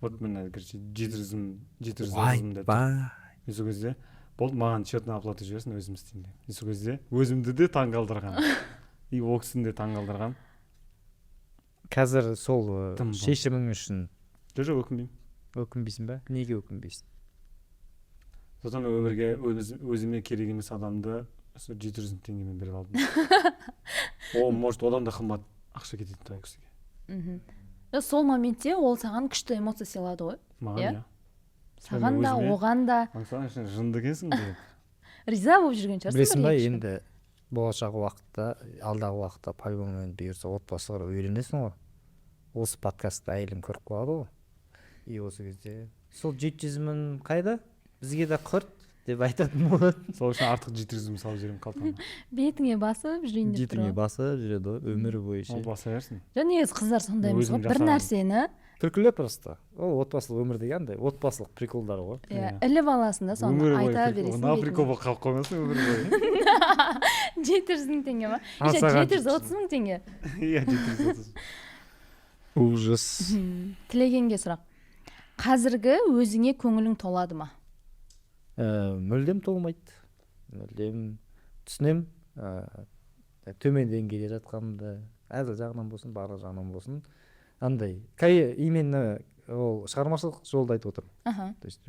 [SPEAKER 1] Вот мен короче 700 деп. Мен сол кезде болды, маған счетный оплата жіберсін, өзім істеймін деп. Сол кезде өзімді де таңғалдырған. И ол кісіні де таңғалдырған.
[SPEAKER 2] Қазір сол шешімің үшін
[SPEAKER 1] жоқ, өкінбеймін.
[SPEAKER 2] Өкінбейсің ба? Неге өкінбейсің?
[SPEAKER 1] Содан өмірге өзіме керек емес адамды 700 теңгемен беріп алдым. Ол может одан да қымбат ақша кетеді той кісіге.
[SPEAKER 3] Сол моментте ол саған күшті эмоция сыйлады ғой.
[SPEAKER 1] Маған,
[SPEAKER 3] саған да, оған да.
[SPEAKER 1] Саған үшін жынды екенсің деп.
[SPEAKER 3] Риза болып жүрген шығарсың.
[SPEAKER 2] Білесің ба, енді болашақ уақытта, алдағы уақытта по-любому бұйырса отбасы құрып үйленесің ғой. Осы подкастты әйелім көріп қалады ғой. И осы кезде сол 700 мың қайда? Бізге де құрт деп айтатын болады.
[SPEAKER 1] Сол үшін артық 700 салып жіберемін қалтама.
[SPEAKER 3] Бетіңе басып жүрейін деп тұр.
[SPEAKER 2] Бетіңе басып жүреді ғой, өмір бойы.
[SPEAKER 1] Ол баса берсін.
[SPEAKER 3] Жоқ, негізі қыздар сондай емес қой, бір нәрсені
[SPEAKER 2] күлкілі просто. Ол отбасылық өмір деген андай отбасылық приколдар ғой.
[SPEAKER 3] Иә, іліп аласың да, соны айта бересің.
[SPEAKER 1] Мына прикол болып қалып қоймасын өмір бойы.
[SPEAKER 3] 700 мың теңге ма? 730 мың теңге.
[SPEAKER 1] Иә, 730.
[SPEAKER 2] Ужас.
[SPEAKER 3] Тілегенге сұрақ. Қазіргі өзіңе көңілің толады ма?
[SPEAKER 2] Мүлдем толмайды. Мүлдем түсінем. Төмен деңгейде жатқанымды, әзіл жағынан болсын, барлық жағынан болсын. Андай, именно ол шығармашылық жолда айтып отырмын. То есть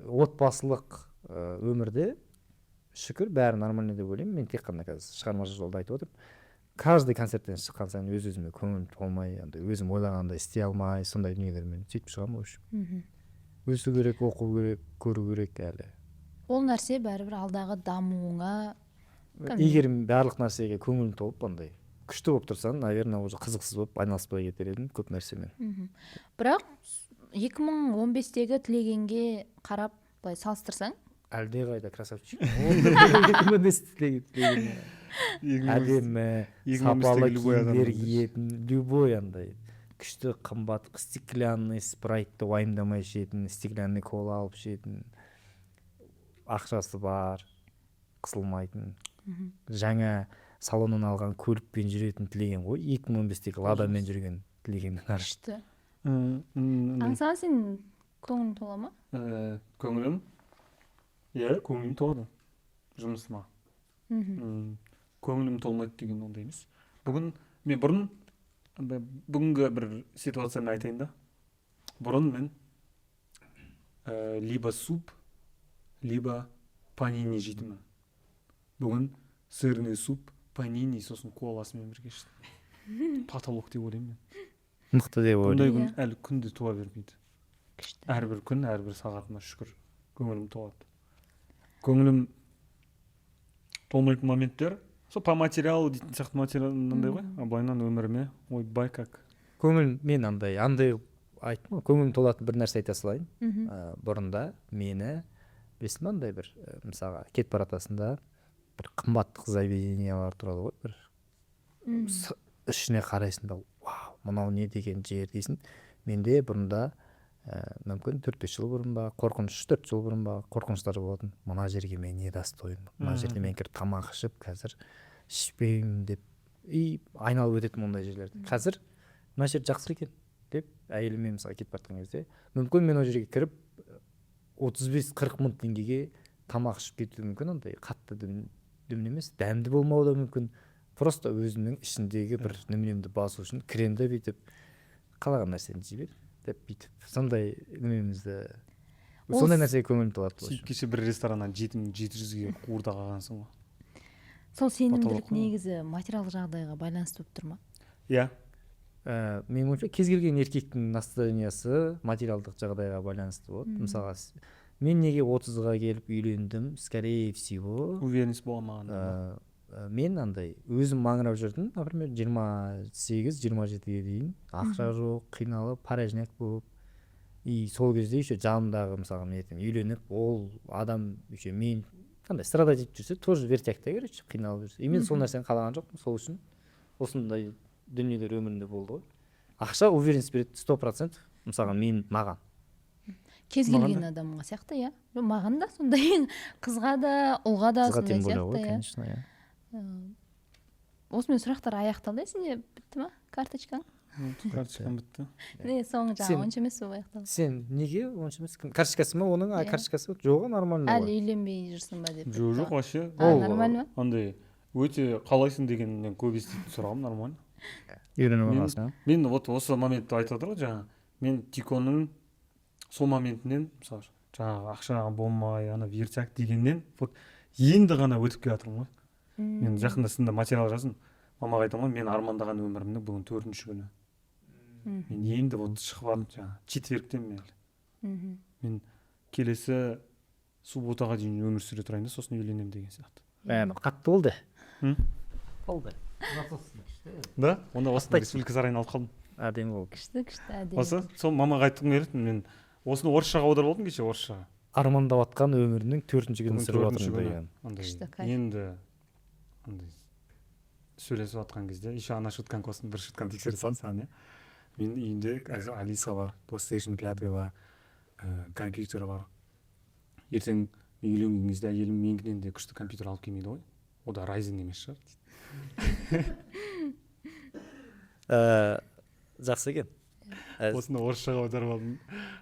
[SPEAKER 2] отбасылық өмірде шүкір бәрі нормально деп ойлаймын. Мен тек қана қазір шығармашылық жолда айтып отырмын. Каждый концерттен шыққан сайын өз-өзіме көңілім толмай, өзім ойлағандай істей алмай, сондай дүниелермен сөйтіп шығамын ғой. Өсу керек, оқу керек, көру керек әлі.
[SPEAKER 3] Ол нәрсе бәрібір алдағы дамуыңа.
[SPEAKER 2] Егер барлық нәрсеге көңілім толып, андай күшті болып тұрсаң, наверное, уже қызықсыз болып айналыспай кетер едім көп нәрсемен.
[SPEAKER 3] Бірақ 2015-тегі тілегенге қарап былай салыстырсаң,
[SPEAKER 2] әлде қайда красавчик. 2015-тегі әдемі, сапалы киімдер киетін, любой андай күшті қымбат стеклянный спрайтты уайымдамай ішетін, стеклянный кола алып ішетін, ақшасы бар, қысылмайтын, жаңа салоннан алған көлікпен жүретін тілеген ғой. 2015-тегі ладамен жүрген тілегеннің
[SPEAKER 3] күшті. Аңсаған сен көңілің тола ма?
[SPEAKER 1] Көңілім? Иә, көңілім толады. Жұмысыма. Көңілім толмайды деген ондай емес. Бүгінгі бір ситуацияны айтайын да. Бұрын мен либо суп, либо панини жейтінмін. Бүгін сырный суп, панини, сосын коласымен бірге іштім. Потолок деп ойлаймын мен.
[SPEAKER 2] Мықты деп ойлаймын.
[SPEAKER 1] Бұндай күн әлі күнде туа бермейді. Әрбір күн, әрбір сағатыма шүкір көңілім толады. Көңілім толмайтын моменттер, сол по материалу дейтін сияқты материал мынандай ғой, былайынан өміріме ойбай как.
[SPEAKER 2] Көңіл мен андай айттым ғой, көңілім толатын бір нәрсе айта салайын.
[SPEAKER 3] Мгм.
[SPEAKER 2] Бұрында мені білесің ба андай бір мысалға кетіп бара жатасың да бір қымбаттық заведениялар тұрады ғой, бір ішіне қарайсың да вау, мынау не деген жер дейсің. Менде бұрында мүмкін 4-5 жыл бұрын ба, 3-4 жыл бұрын ба қорқыныштар болатын. Мына жерге мен не достоймын, мына жерге мен кіріп тамақ ішіп қазір ішпеймін деп айналып өтетін ондай жерлерде. Қазір мына жер жақсы екен деп әйеліммен мысалы кетіп бара жатқан кезде мүмкін мен ол жерге кіріп 35-40 мың теңгеге тамақ ішіп кетуі мүмкін. Ондай қатты дүмін емес, дәмді болмауы да мүмкін. Просто өзімнің ішіндегі бір немемді басу үшін кіремін де бүйтіп қалаған нәрсені жей бер деп бүйтіп сондай немемізді сондай нәрсеге көңілім толады.
[SPEAKER 1] Кеше бір рестораннан 700-ге қуырда қалғансың ғой.
[SPEAKER 3] Сол сенімділік негізі материалдық жағдайға байланысты болып тұр ма?
[SPEAKER 1] Иә.
[SPEAKER 2] Менің ойымша кез келген еркектің настроениясы материалдық жағдайға байланысты болады. Мысалға мен неге 30-ға келіп үйлендім, скорее всего
[SPEAKER 1] Уверенность болмаған.
[SPEAKER 2] мен андай өзім маңырап жүрдім, например 28-27-ге дейін ақша жоқ, қиналып порожняк болып, и сол кезде еще жанымдағы мысалға мен ертең үйленіп ол адам еще мен қандай страдать етіп жүрсе тоже вертяктай короче қиналып жүрсе, и мен сол нәрсені қалаған жоқпын. Сол үшін осындай дүниелер өмірінде болды ғой. Ақша уверенность береді 100%, мысалға маған
[SPEAKER 3] кез келген адамға сияқты, иә. Маған да сондай, қызға да, ұлға да сондай сияқты, иә.
[SPEAKER 2] Конечно, иә.
[SPEAKER 3] Осымен сұрақтар аяқталды, сенде бітті ма карточкаң?
[SPEAKER 1] Карточкам бітті.
[SPEAKER 3] Не, соңы жаңа онша емес болып аяқталды.
[SPEAKER 2] Сен неге онша емес? Карточкасы ма оның? Карточкасы жоқ, нормально.
[SPEAKER 3] Әлі үйленбей жүрсің ба деп.
[SPEAKER 1] Жоқ, вообще.
[SPEAKER 3] Нормально ма?
[SPEAKER 1] Андай өте қалайсың дегеннен көп еститін сұрағым, нормально.
[SPEAKER 2] Үйленіп алғансың.
[SPEAKER 1] Мен вот осы моментті айтып отыр ғой жаңа. Мен Тиконың сол моментінен мысалы жаңағы ақша болмай ана вертяк дегеннен вот енді ғана өтіп келе жатырмын ғой. Мен жақында сында материал жаздым. Мамаға айтамын ғой, мен армандаған өмірімнің бүгін 4-ші күні. Мен енді вот шығып алдым жаңағы четверктен мен. Мен келесі субботаға дейін өмір сүре тұрайын да сосын үйленемін деген сияқты.
[SPEAKER 2] Қатты болды. Болды.
[SPEAKER 1] Да? Онда осында республика сарайына алып қалдым.
[SPEAKER 2] Әдемі болды.
[SPEAKER 3] Күшті, әдемі.
[SPEAKER 1] Осы сол мамаға айтқым келеді. Мен осыны орысшаға аударып алдым кеше, орысшаға.
[SPEAKER 2] Армандап жатқан өмірінің 4-ші күнін сүріп
[SPEAKER 1] жатырмын
[SPEAKER 3] Күшті,
[SPEAKER 1] деген. Енді андай сөйлесіп жатқан кезде еще ана шутканка болсын, бір шутканы тексере салсын саған, иә. Мен үйімде Алиса бар, PlayStation 5 бар, компьютер бар. Ертең мен үйленген кезде әйелім менікінен де күшті компьютер алып келмейді ғой. О да Ryzen емес шығар.
[SPEAKER 2] Жақсы екен.
[SPEAKER 1] Осыны орысшаға аударып алдым.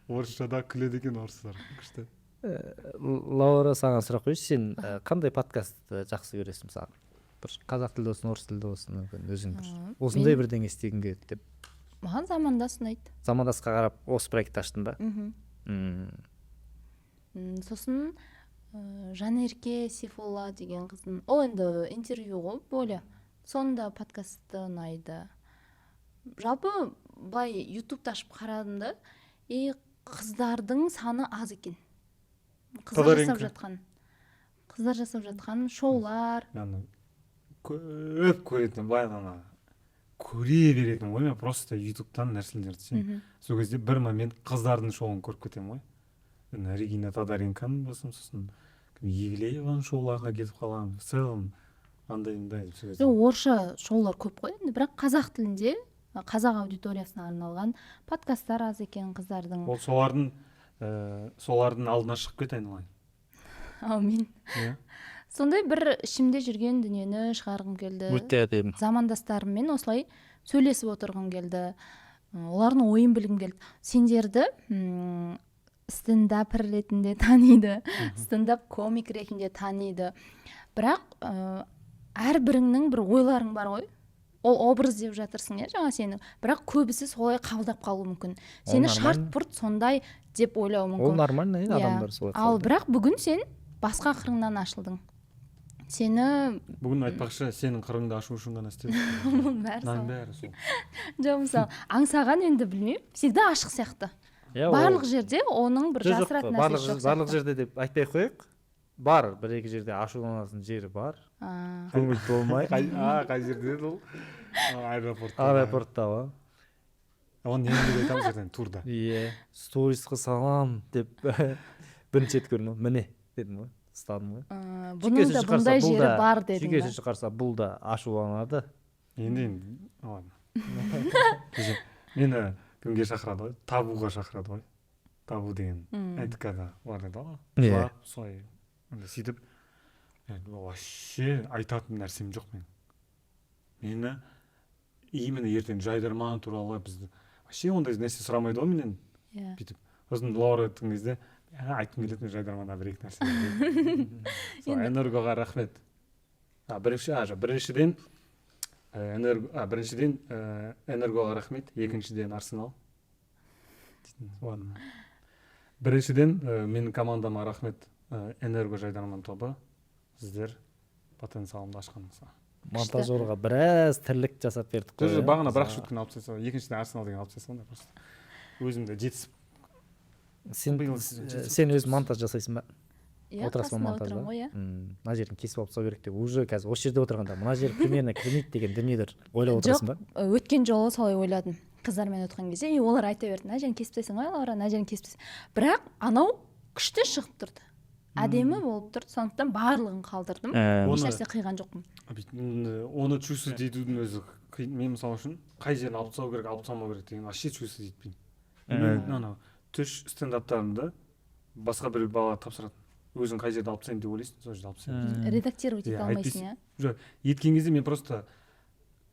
[SPEAKER 1] Орысшада күледі екен орыстар. Күшті.
[SPEAKER 2] Лаура, саған сұрақ қойшы, сен қандай подкастты жақсы көресің мысалы? Бір қазақ тілді болсын, орыс тілді болсын, мүмкін өзің бір осындай бірдеңе істегің келеді деп.
[SPEAKER 3] Маған замандас ұнайды.
[SPEAKER 2] Замандасқа қарап осы проект аштың ба?
[SPEAKER 3] Сосын Жанерке Сейфолла деген қыздың, ол енді интервью ғой, бөлі. Сонда подкасты ұнайды. Жалпы былай ютубты ашып қарадым да, қыздардың саны аз екен. Қыздар жасап жатқан шоулар.
[SPEAKER 1] Көп көретін, былай ғана көре беретін ғой, мен просто ютубтан нәрселерді сен. Сол кезде бір момент қыздардың шоуын көріп кетемін ғой. Регина Тодоренконың болсын, сосын Евлееваның шоуларға кетіп қалған. В целом андай.
[SPEAKER 3] Орысша шоулар көп қой, бірақ қазақ тілінде қазақ аудиториясына арналған подкасттар аз екен қыздардың.
[SPEAKER 1] Ол солардың алдына шығып кет айналайын.
[SPEAKER 3] Аумин. Сондай бір ішімде жүрген дүниені шығарғым келді.
[SPEAKER 2] Өте әдемі.
[SPEAKER 3] Замандастарыммен осылай сөйлесіп отырғым келді. Олардың ойын білгім келді. Сендерді стендапер ретінде таниды, стендап комик ретінде таниды. Бірақ әрбіріңнің бір ойларың бар ғой. Ол образ деп жатырсың, иә, жаңа сені. Бірақ көбісі солай қабылдап қалуы мүмкін. Сені шарт-бұрт сондай деп ойлауы мүмкін.
[SPEAKER 2] Ол нормально, адамдар солай.
[SPEAKER 3] Ал бірақ бүгін сен басқа қырыңнан ашылдың. Сені
[SPEAKER 1] бүгін айтпақшы, сенің қырыңды ашу үшін ғана істедім. Бәрі сол.
[SPEAKER 3] Жоқ, мысалы, аңсаған енді білмеймін, всегда ашық сияқты. Барлық жерде оның бір жасыратын нәрсесі жоқ.
[SPEAKER 2] Барлық жерде деп айтпай қойық. Бар, бір-екі жерде ашуланатын жері бар. Көңіл толмай.
[SPEAKER 1] Қай жерде ол? Аэропортта.
[SPEAKER 2] Аэропортта,
[SPEAKER 1] оны немеге айтамыз ертең турда.
[SPEAKER 2] Иә, сторисқа салам деп бірінші рет көрдім ғой. Міне дедім ғой, ұстадым ғой.
[SPEAKER 3] Бұның да бұндай жері бар дедің ба?
[SPEAKER 2] Жүйкесі қарса бұл да ашуланады.
[SPEAKER 1] Енді ладно. Мені кімге шақырады ғой? Табуға шақырады ғой. Табу деген НТК-да бар еді ғой. Жылап, солай сөйтіп, вообще айтатын нәрсем жоқ мен. Мені именно ертең Жайдарман туралы бізді вообще ондай нәрсе сұрамайды ғой менен. Бүйтіп, сосын Лаура айтқан кезде айтқым келетін Жайдарманда бір-екі нәрсе. Сол Энергоға рахмет. Біріншіден Энергоға рахмет, екіншіден Арсенал. Ладно. Біріншіден менің командама рахмет, Энерго Жайдарман тобы. Сіздер потенциалымды ашқаныңызға.
[SPEAKER 2] Монтажерға біраз тірлік жасап бердік қой.
[SPEAKER 1] Бағана бірақ шутканы алып тастайсың, екіншіден Арсенал деген алып тастайсың да просто. Өзімді жетісіп.
[SPEAKER 2] Сен өз монтаж жасайсың ба? Отырасың ба монтажда? Мына жерін кесіп алып тастау керек деп уже қазір осы жерде отырғанда мына жер примерно кірмейді деген дүниелер ойлап отырасың ба?
[SPEAKER 3] Жоқ, өткен жолы солай ойладым. Қыздармен отырған кезде олар айта берді, мына жерін кесіп тастайсың ғой, Лаура, мына жерін кесіп тастайсың. Бірақ анау күшті шығып тұрды. Әдемі болып тұрды, сондықтан барлығын қалдырдым. Еш нәрсе қиған жоқпын.
[SPEAKER 1] Оны чувствовать етудің өзі қиын. Мен мысалы үшін қай жерін алып тастау керек, алып тастамау керек деген вообще чувствовать етпеймін. Мен түш стендаптарымды басқа бір бала тапсырады. Өзің қай жерді алып тастаймын деп ойлайсың, сол жерді алып тастаймын.
[SPEAKER 3] Редактировать ете алмайсың, иә?
[SPEAKER 1] Жоқ, еткен кезде мен просто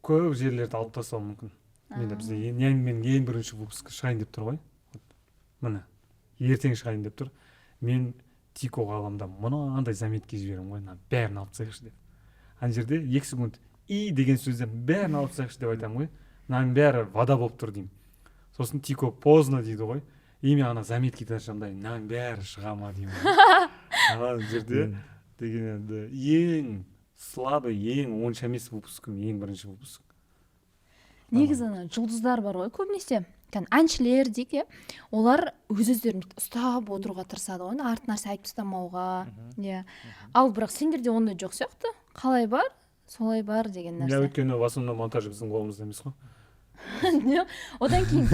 [SPEAKER 1] көп жерлерді алып тастауым мүмкін. Мен бізде мен ең бірінші выпуск шығайын деп тұр ғой. Міне, ертең шығайын деп тұр. Мен Тико ғаламда мынандай заметке жіберемін ғой, бәрін алып тастайықшы деп. Ана жерде 2 секунд и деген сөзден бәрін алып тастайықшы деп айтамын ғой. Мынаның бәрі вода болып тұр деймін. Сосын Тико поздно дейді ғой. И мен ана заметке тастамдаймын, мынаның бәрі шыға ма деймін. Ана жерде деген енді ең слабый, ең онша емес выпускым, ең бірінші выпуск.
[SPEAKER 3] Негізі жұлдыздар бар ғой көбінесе. Әншілер дейік, олар өз-өздерін ұстап отыруға тырысады ғой, арт нәрсе айтып тастамауға. Ал бірақ сендерде ондай жоқ сияқты. Қалай бар, солай бар деген нәрсе.
[SPEAKER 1] Мен өйткені басымда монтаж біздің қолымызда емес қой.
[SPEAKER 3] Одан кейін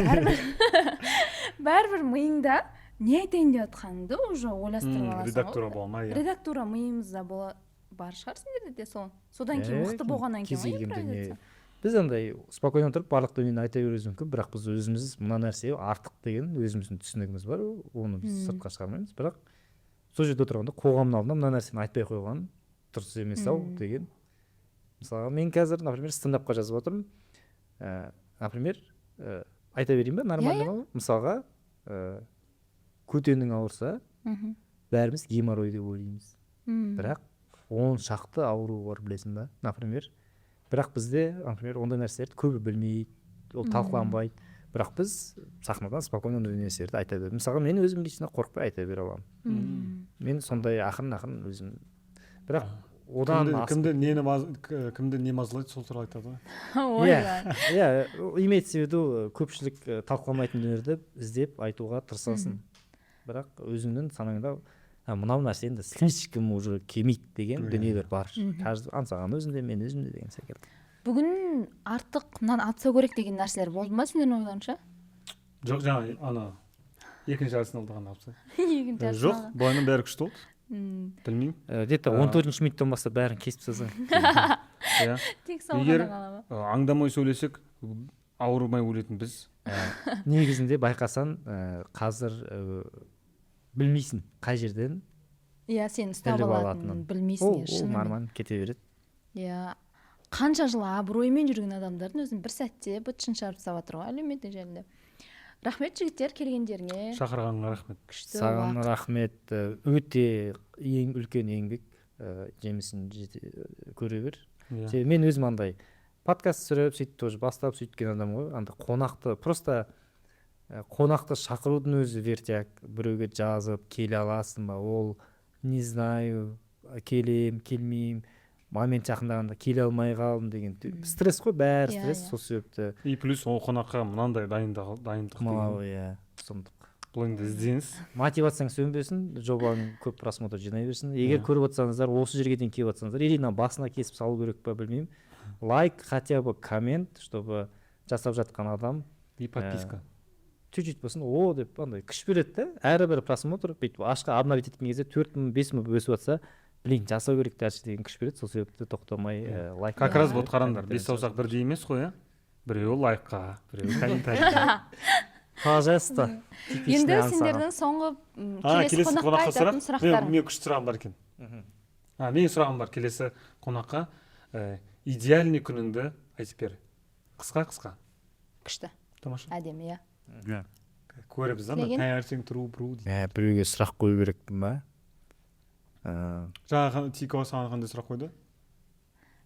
[SPEAKER 3] бәрібір миыңда не айтайын деп жатқаныңды уже ойластырып аласың ғой.
[SPEAKER 1] Редактура бола ма?
[SPEAKER 3] Редактура миымызда бар шығар сендерде де сол. Содан кейін мықты болғаннан кейін
[SPEAKER 2] біз андай спокойно тұрып барлық дүниені айта беруіміз мүмкін, бірақ біз өзіміз мына нәрсе артық деген өзіміздің түсінігіміз бар, оны біз сыртқа шығармаймыз. Бірақ сол жерде отырғанда қоғамның алдында мына нәрсені айтпай қойған дұрыс емес ау деген. Мысалы мен қазір, например, стендапқа жазып отырмын. Например, айта берейін ба, нормально ма? Мысалға, көтенің ауырса, бәріміз геморрой деп ойлаймыз. Бірақ 10 шақты ауру бар, білесің ба? Например, бірақ бізде, например, ондай нәрселерді көбі білмейді, ол талқыланбайды. Бірақ біз сахнадан спокойно нәрселерді айта береміз. Мысалға мен өзім лично қорықпай айта бере аламын. Мен сондай ақырын өзім. Бірақ одан
[SPEAKER 1] кімді не мазалайды, сол туралы айтады
[SPEAKER 3] ғой.
[SPEAKER 2] Иә, имеется в виду көпшілік талқыламайтын дүниелерді іздеп айтуға тырысасың. Бірақ өзіңнің санаңда мынау нәрсе енді слишком уже келмейді деген дүниелер бар. Аңсаған өзінде, мен өзімде деген секілді.
[SPEAKER 3] Бүгін артық мынаны атса керек деген нәрселер болды ма сендердің ойларыңша?
[SPEAKER 1] Жоқ, жаңа ана екінші Арсеналды ғана алып
[SPEAKER 3] тастайсың.
[SPEAKER 1] Жоқ, былайынан бәрі күшті болды. Білмеймін.
[SPEAKER 2] Где-то 14-ші минуттан бастап бәрін кесіп тастасаң.
[SPEAKER 3] Тек сол ғана қалады.
[SPEAKER 1] Егер аңдамай сөйлесек, ауырмай өлетін біз.
[SPEAKER 2] Негізінде байқасан, қазір білмейсің қай жерден.
[SPEAKER 3] Иә, сен ұстап алатынын білмейсің.
[SPEAKER 2] Ол нормально кете береді.
[SPEAKER 3] Иә, қанша жыл абыроймен жүрген адамдардың өзін бір сәтте быт-шытын шығарып тастап жатыр ғой әлеуметтік желіде. Рахмет жігіттер, келгендеріңе.
[SPEAKER 1] Шақырғаныңа рахмет.
[SPEAKER 2] Саған рахмет. Өте ең үлкен еңбек, жемісін көре бер. Мен өзім андай подкаст түсіріп, сөйтіп тоже бастап сөйткен адам ғой. Андай қонақты, просто қонақты шақырудың өзі вертяк. Біреуге жазып, келе аласың ба? Ол не знаю, келем, келмеймін. Момент жақындағанда келе алмай қалдым деген стресс қой, бәрі стресс, сол себепті.
[SPEAKER 1] И плюс ол қонаққа мынандай дайындық
[SPEAKER 2] мынау, иә, сондық.
[SPEAKER 1] Бұл енді ізденіс.
[SPEAKER 2] Мотивацияң сөнбесін, жобаның көп просмотр жинай берсін. Егер көріп отырсаңыздар, осы жерге дейін келіп отырсаңыздар, или басына кесіп салу керек па білмеймін. Лайк, хотя бы коммент, чтобы жасап жатқан адам
[SPEAKER 1] и подписка
[SPEAKER 2] чуть-чуть болсын о деп андай күш береді да, әрбір просмотр бүйтіп ашқа обновить еткен кезде 4000 5000 өсіп жатса, блин, жасау керек дальше деген күш береді. Сол себепті тоқтамай лайк.
[SPEAKER 1] как раз вот қараңдар, бес саусақ бірдей емес қой, иә, біреуі лайкқа, біреуі комментарийға.
[SPEAKER 2] Пожалуйста.
[SPEAKER 3] Енді сендердің соңғы келесі қонаққа айтатын сұрақтарың.
[SPEAKER 1] Мен күшті сұрағым бар екен. Менің сұрағым бар келесі қонаққа. Идеальный күніңді айтып бер. Қысқа.
[SPEAKER 3] Күшті.
[SPEAKER 1] Тамаша.
[SPEAKER 3] Әдемі, иә.
[SPEAKER 1] Көреміз да, таңертең тұру дейді.
[SPEAKER 2] Біреуге сұрақ қою керекпін ба?
[SPEAKER 1] Жаңағы Тико саған қандай сұрақ қойды?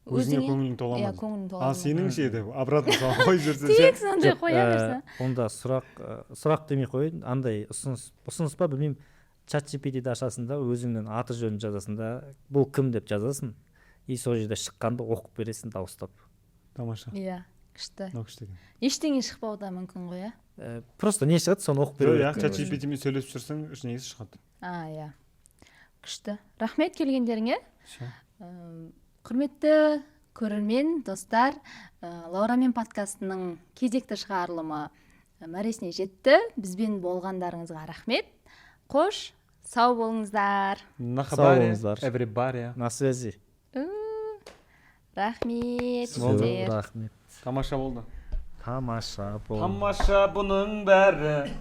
[SPEAKER 1] Өзіңе көңілің тола ма?
[SPEAKER 3] Иә, көңілім тола.
[SPEAKER 1] Ал сенің ше деп обратно саған қойып жүрсің.
[SPEAKER 3] Тек сондай қоя берсең.
[SPEAKER 2] Онда сұрақ демей қойын, андай ұсыныс па білмеймін. ChatGPT-де ашасың да, өзіңнің аты жөнін жазасың да, бұл кім деп жазасың. И сол жерде шыққанды оқып бересің дауыстап.
[SPEAKER 1] Тамаша.
[SPEAKER 3] Иә, күшті.
[SPEAKER 1] Күшті екен.
[SPEAKER 3] Ештеңе шықпауы да мүмкін ғой, иә.
[SPEAKER 2] Просто не шығады, соны оқып беру
[SPEAKER 1] керек. ChatGPT-мен сөйлесіп жүрсең, ішінен шығады.
[SPEAKER 3] Иә. Күшті. Рахмет келгендеріңе. Құрметті көрермен достар, Лаурамен подкастының кезекті шығарылымы мәресіне жетті. Бізбен болғандарыңызға рахмет. Қош, сау болыңыздар.
[SPEAKER 1] На хабаре, everybody.
[SPEAKER 2] На связи.
[SPEAKER 3] Рахмет.
[SPEAKER 2] Рахмет.
[SPEAKER 1] Тамаша болды.
[SPEAKER 2] Тамаша болды.
[SPEAKER 1] Тамаша бұның бәрі.